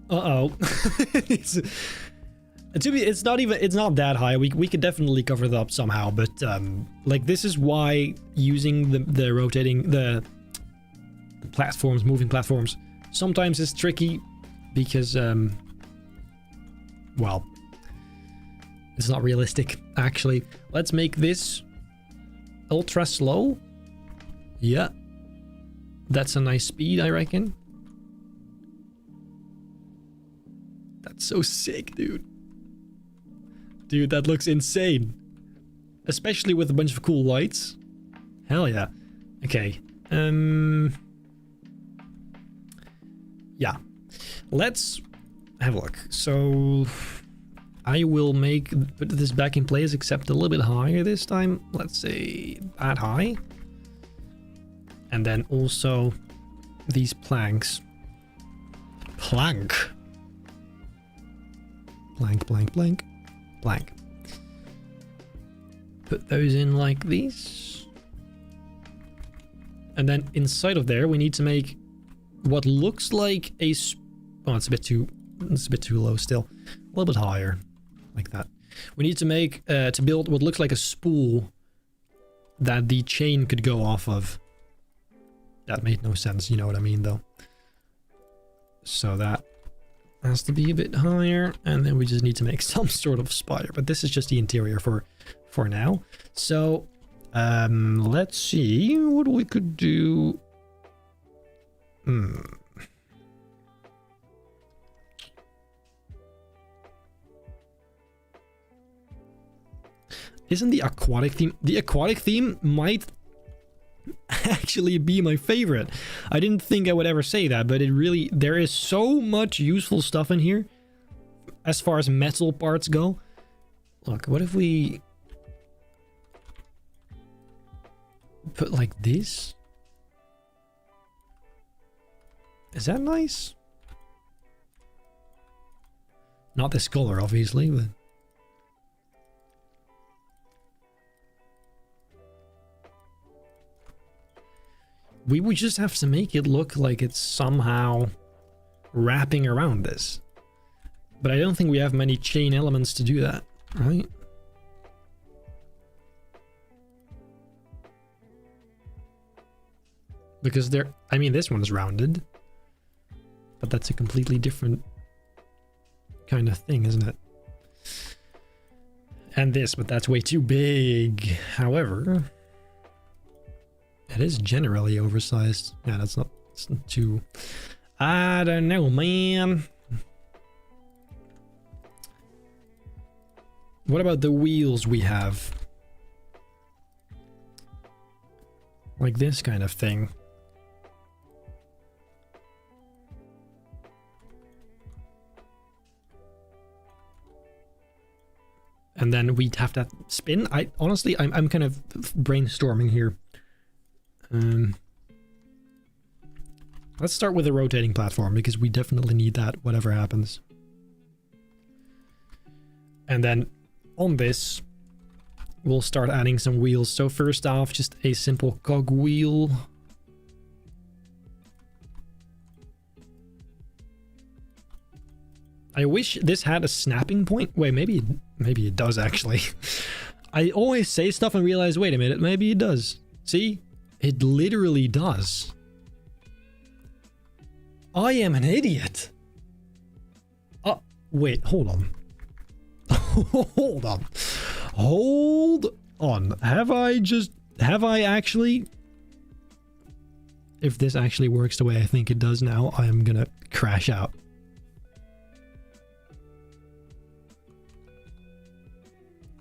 S1: Uh-oh. It's not that high. We could definitely cover that up somehow, but like this is why using the rotating the platforms, moving platforms, sometimes is tricky because well, it's not realistic actually. Let's make this ultra slow. Yeah. That's a nice speed, I reckon. That's so sick, dude. Dude, that looks insane. Especially with a bunch of cool lights. Hell yeah. Okay. Yeah. Let's have a look. So I will put this back in place, except a little bit higher this time. Let's say that high. And then also these planks. Plank. Blank, blank, blank, blank. Put those in like these. And then inside of there, we need to make what looks like a... Oh, it's a bit too low still. A little bit higher, like that. We need to make, to build what looks like a spool that the chain could go off of. That made no sense, you know what I mean, though. So that has to be a bit higher, and then we just need to make some sort of spire. But this is just the interior for now. So let's see what we could do. Isn't the aquatic theme... The aquatic theme might actually be my favorite. I didn't think I would ever say that, but it really... There is so much useful stuff in here as far as metal parts go. Look, what if we put like this? Is that nice? Not this color, obviously, but... We would just have to make it look like it's somehow wrapping around this. But I don't think we have many chain elements to do that, right? Because I mean, this one's rounded. But that's a completely different kind of thing, isn't it? And this, but that's way too big. However... It is generally oversized. Yeah, that's not too... I don't know, man. What about the wheels we have? Like this kind of thing. And then we'd have that spin. Honestly, I'm kind of brainstorming here. Let's start with a rotating platform because we definitely need that whatever happens. And then on this, we'll start adding some wheels. So first off, just a simple cog wheel. I wish this had a snapping point. Wait, maybe it does actually. I always say stuff and realize, wait a minute, maybe it does. See? It literally does. I am an idiot. Wait, hold on. Hold on. Hold on. Have I actually... If this actually works the way I think it does now, I am gonna crash out.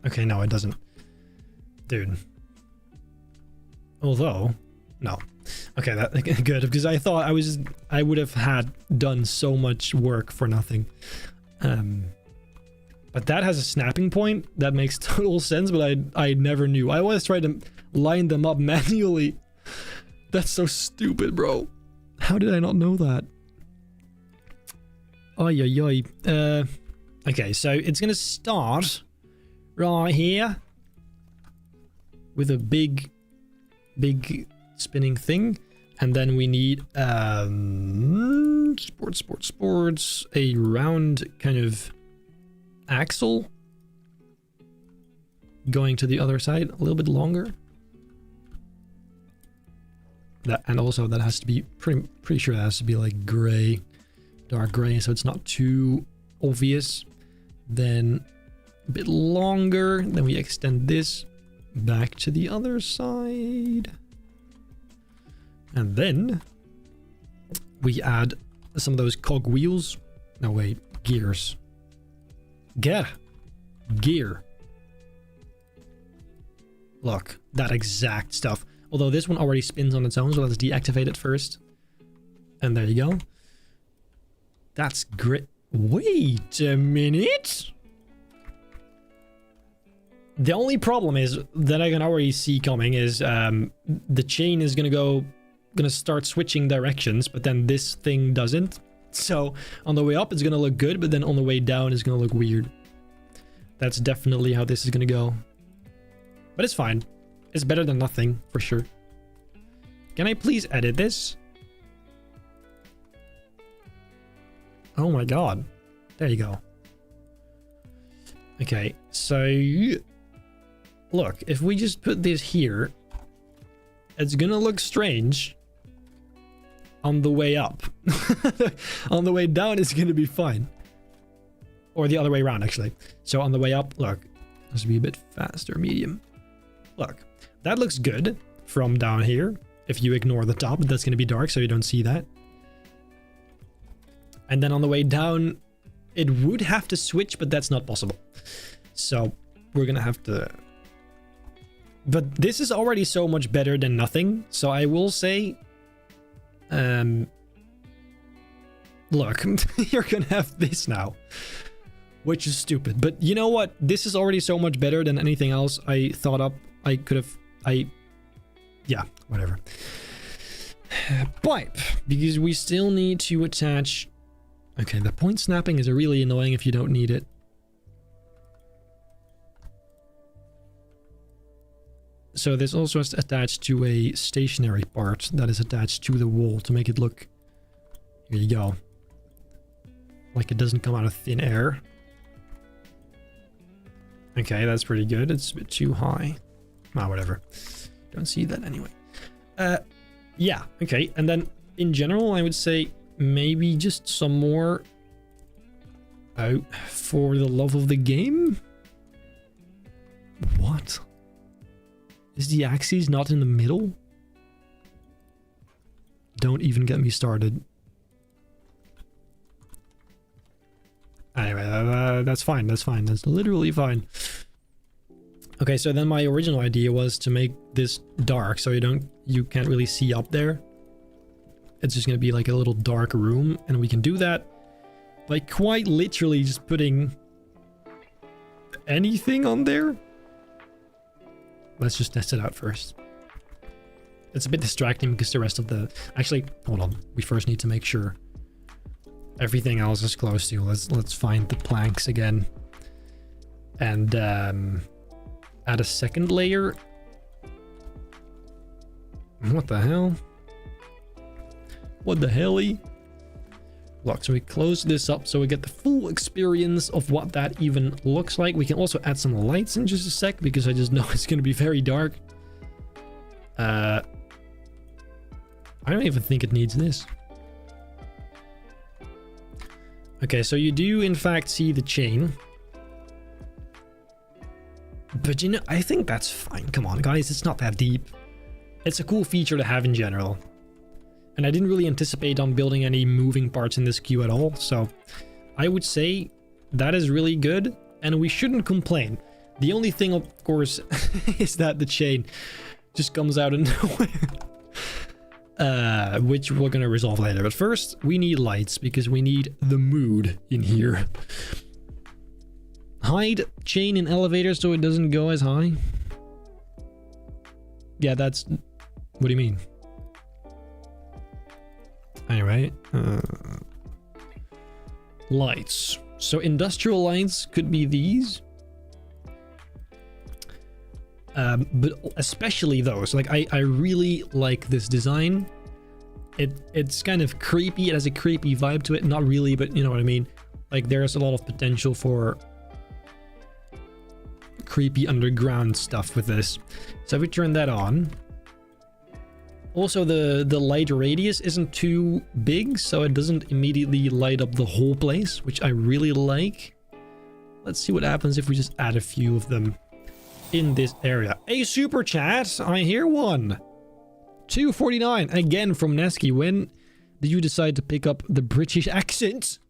S1: Okay, no, it doesn't. Dude. Although, no. Okay, that good, because I thought I would have done so much work for nothing. But that has a snapping point. That makes total sense, but I never knew. I always tried to line them up manually. That's so stupid, bro. How did I not know that? Ay, ay, ay. Okay, so it's gonna start right here. with a big spinning thing. And then we need sports, a round kind of axle going to the other side, a little bit longer. That, and also that has to be pretty sure that has to be like gray, dark gray, so it's not too obvious. Then a bit longer, then we extend this back to the other side. And then we add some of those cog wheels. No, wait, gears. Gear. Look, that exact stuff. Although this one already spins on its own, so let's deactivate it first. And there you go. That's great. Wait a minute. The only problem is that I can already see coming is the chain is gonna start switching directions, but then this thing doesn't. So on the way up it's gonna look good, but then on the way down it's gonna look weird. That's definitely how this is gonna go. But it's fine. It's better than nothing, for sure. Can I please edit this? Oh my god. There you go. Okay, so look, if we just put this here, it's gonna look strange on the way up. On the way down, it's gonna be fine. Or the other way around, actually. So on the way up, look, this will be a bit faster, medium. Look, that looks good from down here. If you ignore the top, that's gonna be dark, so you don't see that. And then on the way down, it would have to switch, but that's not possible. So we're gonna have to... But this is already so much better than nothing. So I will say... look, you're gonna have this now. Which is stupid. But you know what? This is already so much better than anything else I thought up. I could have... Yeah, whatever. Pipe. Because we still need to attach... Okay, the point snapping is really annoying if you don't need it. So this also is attached to a stationary part that is attached to the wall to make it look... Here you go. Like it doesn't come out of thin air. Okay, that's pretty good. It's a bit too high. Ah, whatever. Don't see that anyway. Yeah, okay. And then in general, I would say maybe just some more... Oh, for the love of the game? What? Is the axis not in the middle? Don't even get me started. Anyway, that's fine, that's fine. That's literally fine. Okay, so then my original idea was to make this dark so you can't really see up there. It's just gonna be like a little dark room, and we can do that by quite literally just putting anything on there. Let's just test it out first. It's a bit distracting because the rest of the... Actually, hold on. We first need to make sure everything else is close to. Let's find the planks again. And add a second layer. What the hell? What the hell-y? Look, so we close this up so we get the full experience of what that even looks like. We can also add some lights in just a sec because I just know it's going to be very dark. I don't even think it needs this. Okay, so you do in fact see the chain. But you know, I think that's fine. Come on, guys, it's not that deep. It's a cool feature to have in general. And I didn't really anticipate on building any moving parts in this queue at all, so I would say that is really good, and we shouldn't complain. The only thing, of course, is that the chain just comes out of nowhere. Which we're gonna resolve later. But first, we need lights, because we need the mood in here. Hide chain in elevator so it doesn't go as high. Yeah, that's... What do you mean? Anyway, lights. So industrial lights could be these. but especially those. Like I really like this design. It's kind of creepy. It has a creepy vibe to it. Not really, but you know what I mean. Like there's a lot of potential for creepy underground stuff with this. So if we turn that on. Also, the light radius isn't too big, so it doesn't immediately light up the whole place, which I really like. Let's see what happens if we just add a few of them in this area. A super chat, I hear one. 249 again from Neski. When did you decide to pick up the British accent?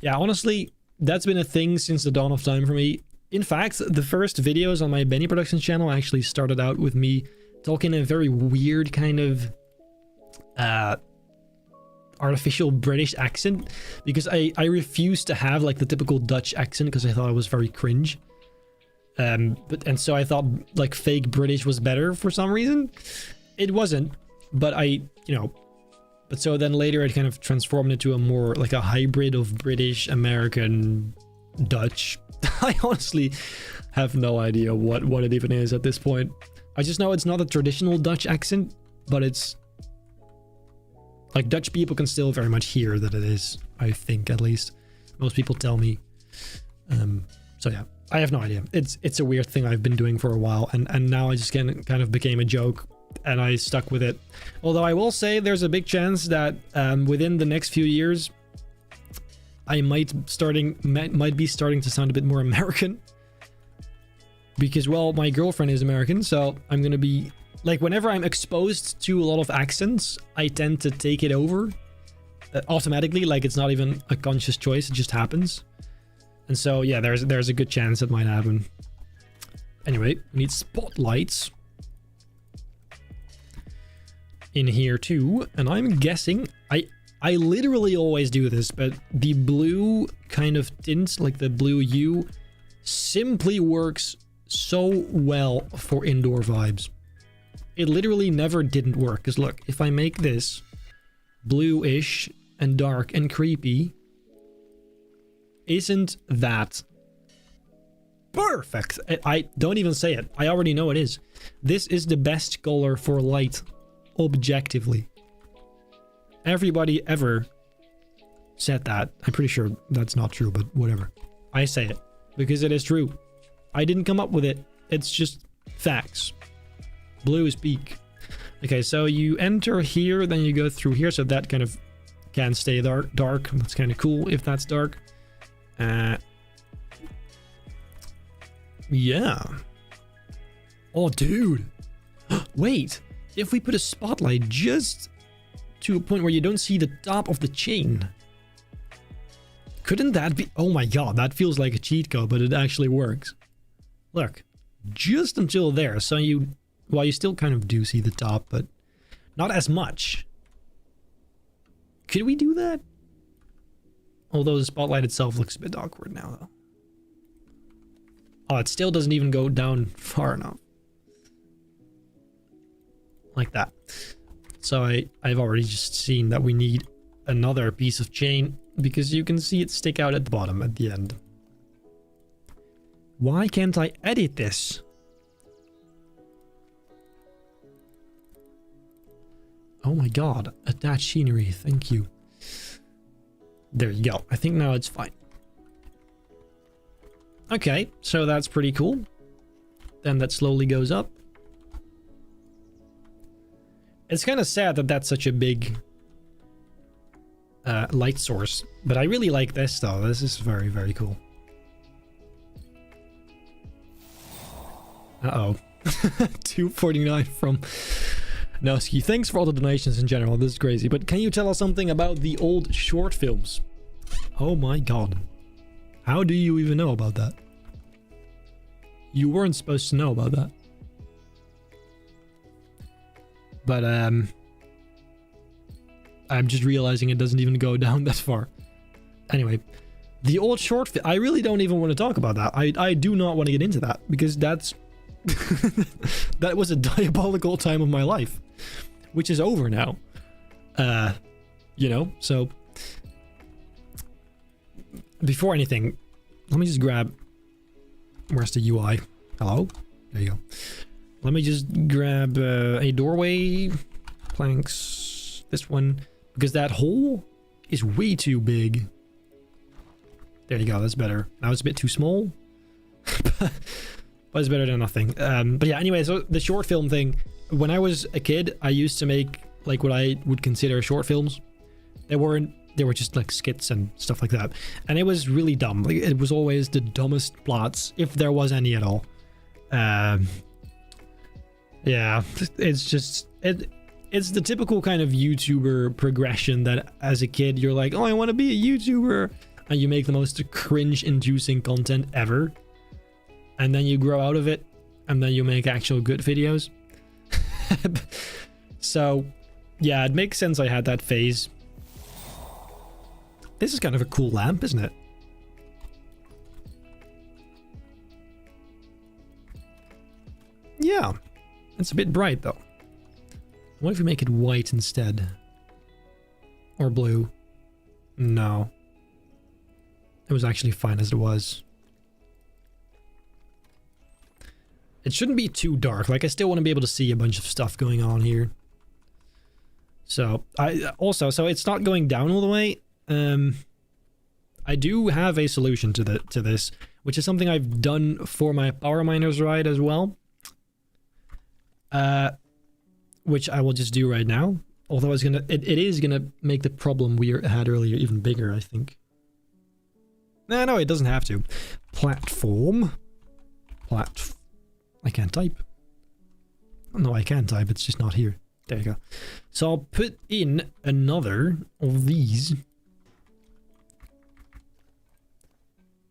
S1: Yeah, honestly, that's been a thing since the dawn of time for me. In fact, the first videos on my Benji Productions channel actually started out with me talking a very weird kind of artificial British accent, because I refused to have like the typical Dutch accent because I thought it was very cringe. And so I thought like fake British was better for some reason. It wasn't, but but so then later it kind of transformed into a more like a hybrid of British, American, Dutch. I honestly have no idea what it even is at this point. I just know it's not a traditional Dutch accent, but it's like Dutch people can still very much hear that it is, I think, at least. Most people tell me. So yeah, I have no idea. It's a weird thing I've been doing for a while, and now I just kind of became a joke, and I stuck with it. Although I will say there's a big chance that within the next few years, I might be starting to sound a bit more American. Because, well, my girlfriend is American, so I'm gonna be... Like, whenever I'm exposed to a lot of accents, I tend to take it over automatically. Like, it's not even a conscious choice, it just happens. And so, yeah, there's a good chance it might happen. Anyway, we need spotlights in here too. And I'm guessing... I literally always do this, but the blue kind of tint, like the blue hue, simply works so well for indoor vibes. It literally never didn't work, because look, if I make this bluish and dark and creepy, isn't that perfect? I don't even say it, I already know it is. This is the best color for light, objectively. Everybody ever said that. I'm pretty sure that's not true, but whatever. I say it because it is true. I didn't come up with it. It's just facts. Blue is peak. Okay, so you enter here, then you go through here, so that kind of can stay dark. That's kind of cool if that's dark. Yeah. Oh, dude. Wait. If we put a spotlight just to a point where you don't see the top of the chain, couldn't that be... Oh my god, that feels like a cheat code, but it actually works. Look, just until there, so you... Well, you still kind of do see the top, but not as much. Could we do that? Although the spotlight itself looks a bit awkward now, though. Oh, it still doesn't even go down far enough. Like that. So I've already just seen that we need another piece of chain, because you can see it stick out at the bottom at the end. Why can't I edit this? Oh my god, attach scenery, thank you. There you go, I think now it's fine. Okay, so that's pretty cool. Then that slowly goes up. It's kind of sad that that's such a big light source, but I really like this though. This is very, very cool. Uh-oh. 249 from Noski. Thanks for all the donations in general. This is crazy. But can you tell us something about the old short films? Oh my god. How do you even know about that? You weren't supposed to know about that. But I'm just realizing it doesn't even go down that far. Anyway, the old short film. I really don't even want to talk about that. I do not want to get into that, because that's that was a diabolical time of my life, which is over now. You know, so before anything, let me just grab... Where's the UI? Hello? There you go. Let me just grab a doorway, planks, this one, because that hole is way too big. There you go, that's better. Now it's a bit too small, but it's better than nothing. But yeah, anyway, so the short film thing, when I was a kid, I used to make like what I would consider short films. They were just like skits and stuff like that. And it was really dumb. Like, it was always the dumbest plots, if there was any at all. Yeah, it's just, it's the typical kind of YouTuber progression that as a kid, you're like, oh, I want to be a YouTuber. And you make the most cringe-inducing content ever. And then you grow out of it. And then you make actual good videos. So, yeah, it makes sense I had that phase. This is kind of a cool lamp, isn't it? Yeah. It's a bit bright, though. What if we make it white instead? Or blue? No. It was actually fine as it was. It shouldn't be too dark. Like, I still want to be able to see a bunch of stuff going on here. So, so it's not going down all the way. I do have a solution to this, which is something I've done for my Power Miners ride as well. Which I will just do right now. Although it is gonna make the problem we had earlier even bigger, I think. No, it doesn't have to. Platform. I can't type. No, I can type, it's just not here. There you go. So I'll put in another of these.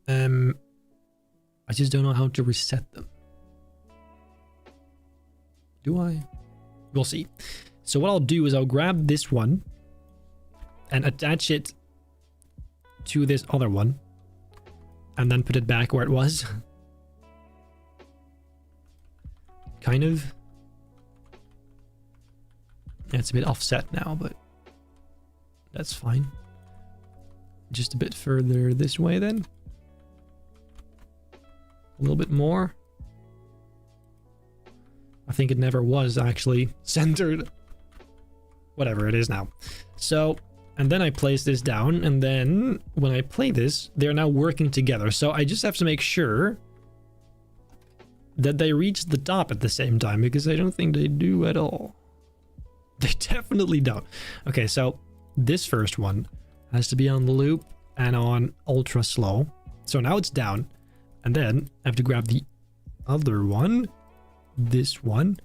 S1: I just don't know how to reset them. Do I? We'll see. So what I'll do is I'll grab this one and attach it to this other one and then put it back where it was. Kind of. Yeah, it's a bit offset now, but that's fine. Just a bit further this way then. A little bit more. I think it never was actually centered. Whatever, it is now. So, and then I place this down, and then when I play this, they're now working together. So I just have to make sure that they reach the top at the same time, because I don't think they do at all. They definitely don't. Okay, so this first one has to be on the loop and on ultra slow. So now it's down, and then I have to grab the other one, this one,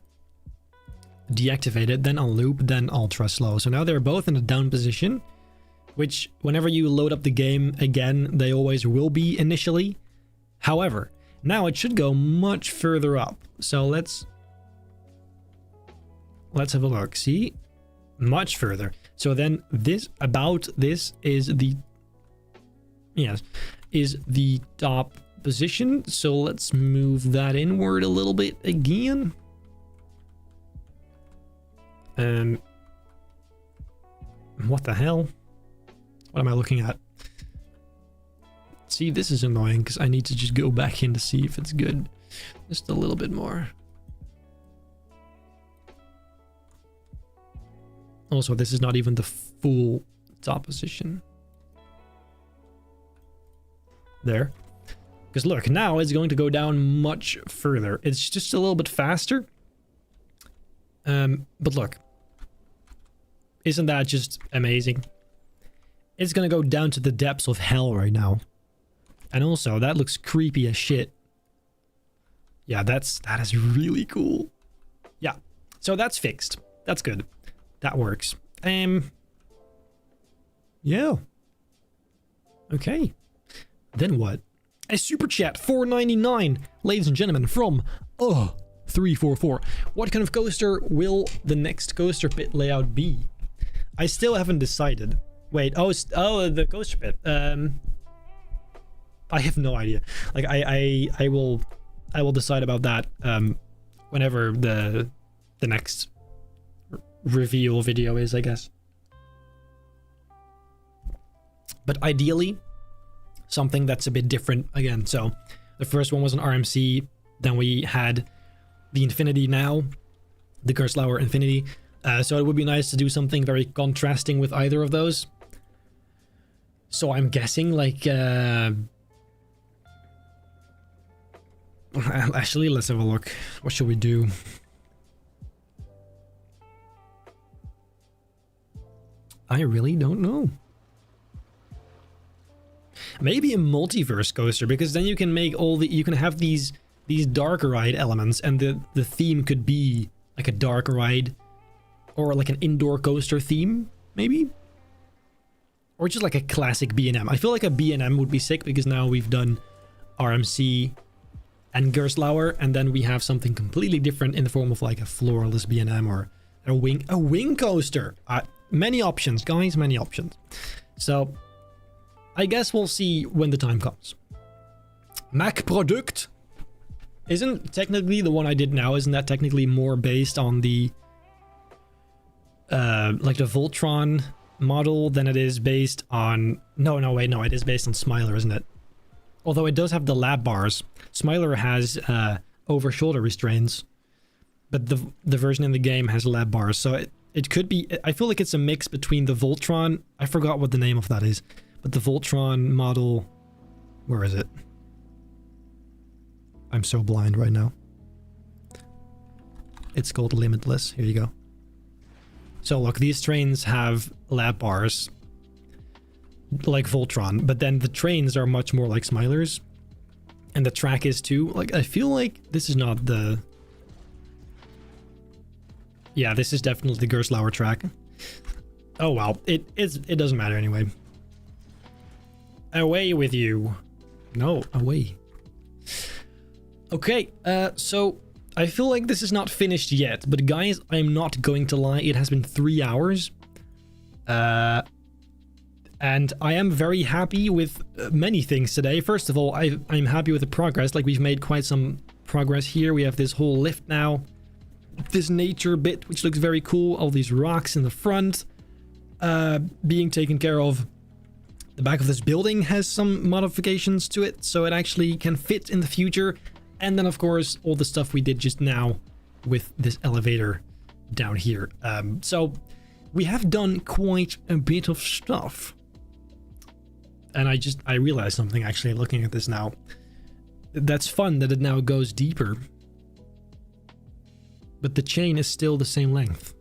S1: deactivate it, then on loop, then ultra slow. So now they're both in a down position, which whenever you load up the game again, they always will be initially. However, now it should go much further up. So let's have a look. See? Much further. So then this is the is the top position. So let's move that inward a little bit again. What the hell? What am I looking at? See, this is annoying because I need to just go back in to see if it's good. Just a little bit more. Also, this is not even the full top position. There. Because look, now it's going to go down much further. It's just a little bit faster. But look. Isn't that just amazing? It's going to go down to the depths of hell right now. And also, that looks creepy as shit. Yeah, that is really cool. Yeah. So that's fixed. That's good. That works. Yeah. Okay. Then what? A super chat, $4.99, ladies and gentlemen, from 344. What kind of coaster will the next coaster pit layout be? I still haven't decided. Wait, oh, the coaster pit. I have no idea. Like I will decide about that whenever the next reveal video is, I guess. But ideally, something that's a bit different again. So the first one was an RMC, then we had the Infinity now, the Gerstlauer Infinity. So it would be nice to do something very contrasting with either of those. So I'm guessing like actually, let's have a look. What should we do? I really don't know. Maybe a multiverse coaster, because then you can make you can have these darker ride elements, and the theme could be like a dark ride or like an indoor coaster theme, maybe, or just like a classic B&M. I feel like a B&M would be sick, because now we've done RMC and Gerstlauer, and then we have something completely different in the form of like a floorless B&M or a wing coaster. Many options, guys, many options. So I guess we'll see when the time comes. Mac Product isn't technically the one I did now. Isn't that technically more based on the like the Voltron model than it is based on? No, wait, no, it is based on Smiler, isn't it? Although it does have the lab bars. Smiler has over shoulder restraints, but the version in the game has lab bars. So it could be, I feel like it's a mix between the Voltron, I forgot what the name of that is, but the Voltron model, where is it? I'm so blind right now. It's called Limitless, here you go. So look, these trains have lab bars, like Voltron, but then the trains are much more like Smilers, and the track is too. Like, I feel like this is not the... Yeah, this is definitely the Gerstlauer track. Oh well, it doesn't matter anyway. Away with you. No, away. Okay, so I feel like this is not finished yet, but guys, I'm not going to lie, it has been 3 hours. And I am very happy with many things today. First of all, I'm happy with the progress. Like, we've made quite some progress here. We have this whole lift now. This nature bit, which looks very cool. All these rocks in the front being taken care of. The back of this building has some modifications to it, so it actually can fit in the future. And then, of course, all the stuff we did just now with this elevator down here. So we have done quite a bit of stuff. And I realized something, actually, looking at this now. That's fun that it now goes deeper. But the chain is still the same length.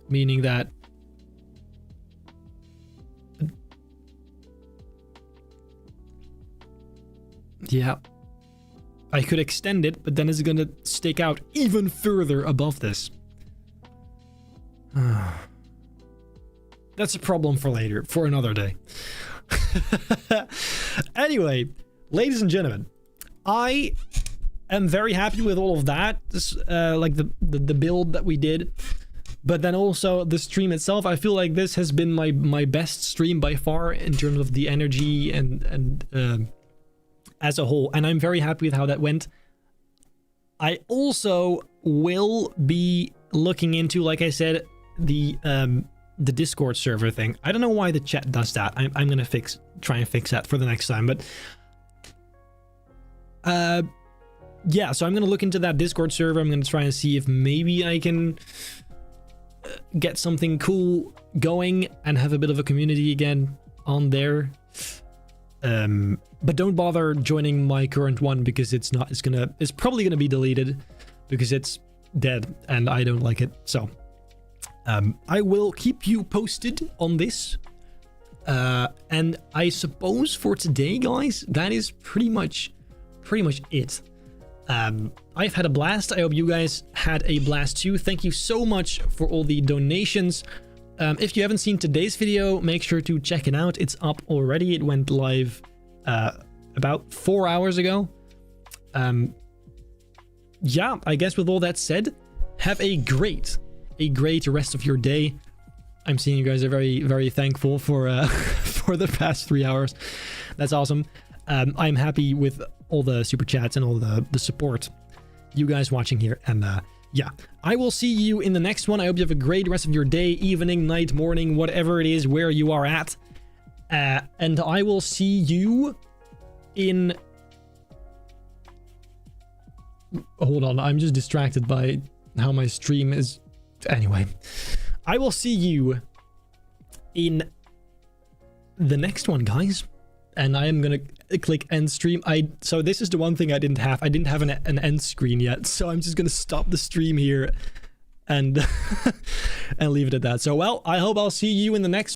S1: Meaning that... Yeah. I could extend it, but then it's gonna stick out even further above this. That's a problem for later, for another day. Anyway, ladies and gentlemen, I am very happy with all of that. This, like the build that we did, but then also the stream itself. I feel like this has been my best stream by far in terms of the energy and as a whole, and I'm very happy with how that went. I also will be looking into, like I said, the Discord server thing. I don't know why the chat does that. I'm gonna try and fix that for the next time, but yeah, so I'm gonna look into that Discord server. I'm gonna try and see if maybe I can get something cool going and have a bit of a community again on there. But don't bother joining my current one, because it's probably gonna be deleted because it's dead and I don't like it. So I will keep you posted on this. And I suppose for today, guys, that is pretty much it. I've had a blast. I hope you guys had a blast too. Thank you so much for all the donations. If you haven't seen today's video, make sure to check it out. It's up already. It went live about 4 hours ago. Yeah, I guess with all that said, have a great rest of your day. I'm seeing you guys are very, very thankful for for the past 3 hours. That's awesome. I'm happy with all the super chats and all the support you guys watching here. And yeah, I will see you in the next one. I hope you have a great rest of your day, evening, night, morning, whatever it is, where you are at. And I will see you in hold on, I'm just distracted by how my stream is. Anyway, I will see you in the next one, guys. And I am gonna click end stream. So this is the one thing I didn't have. I didn't have an end screen yet, so I'm just gonna stop the stream here and and leave it at that. So well, I hope I'll see you in the next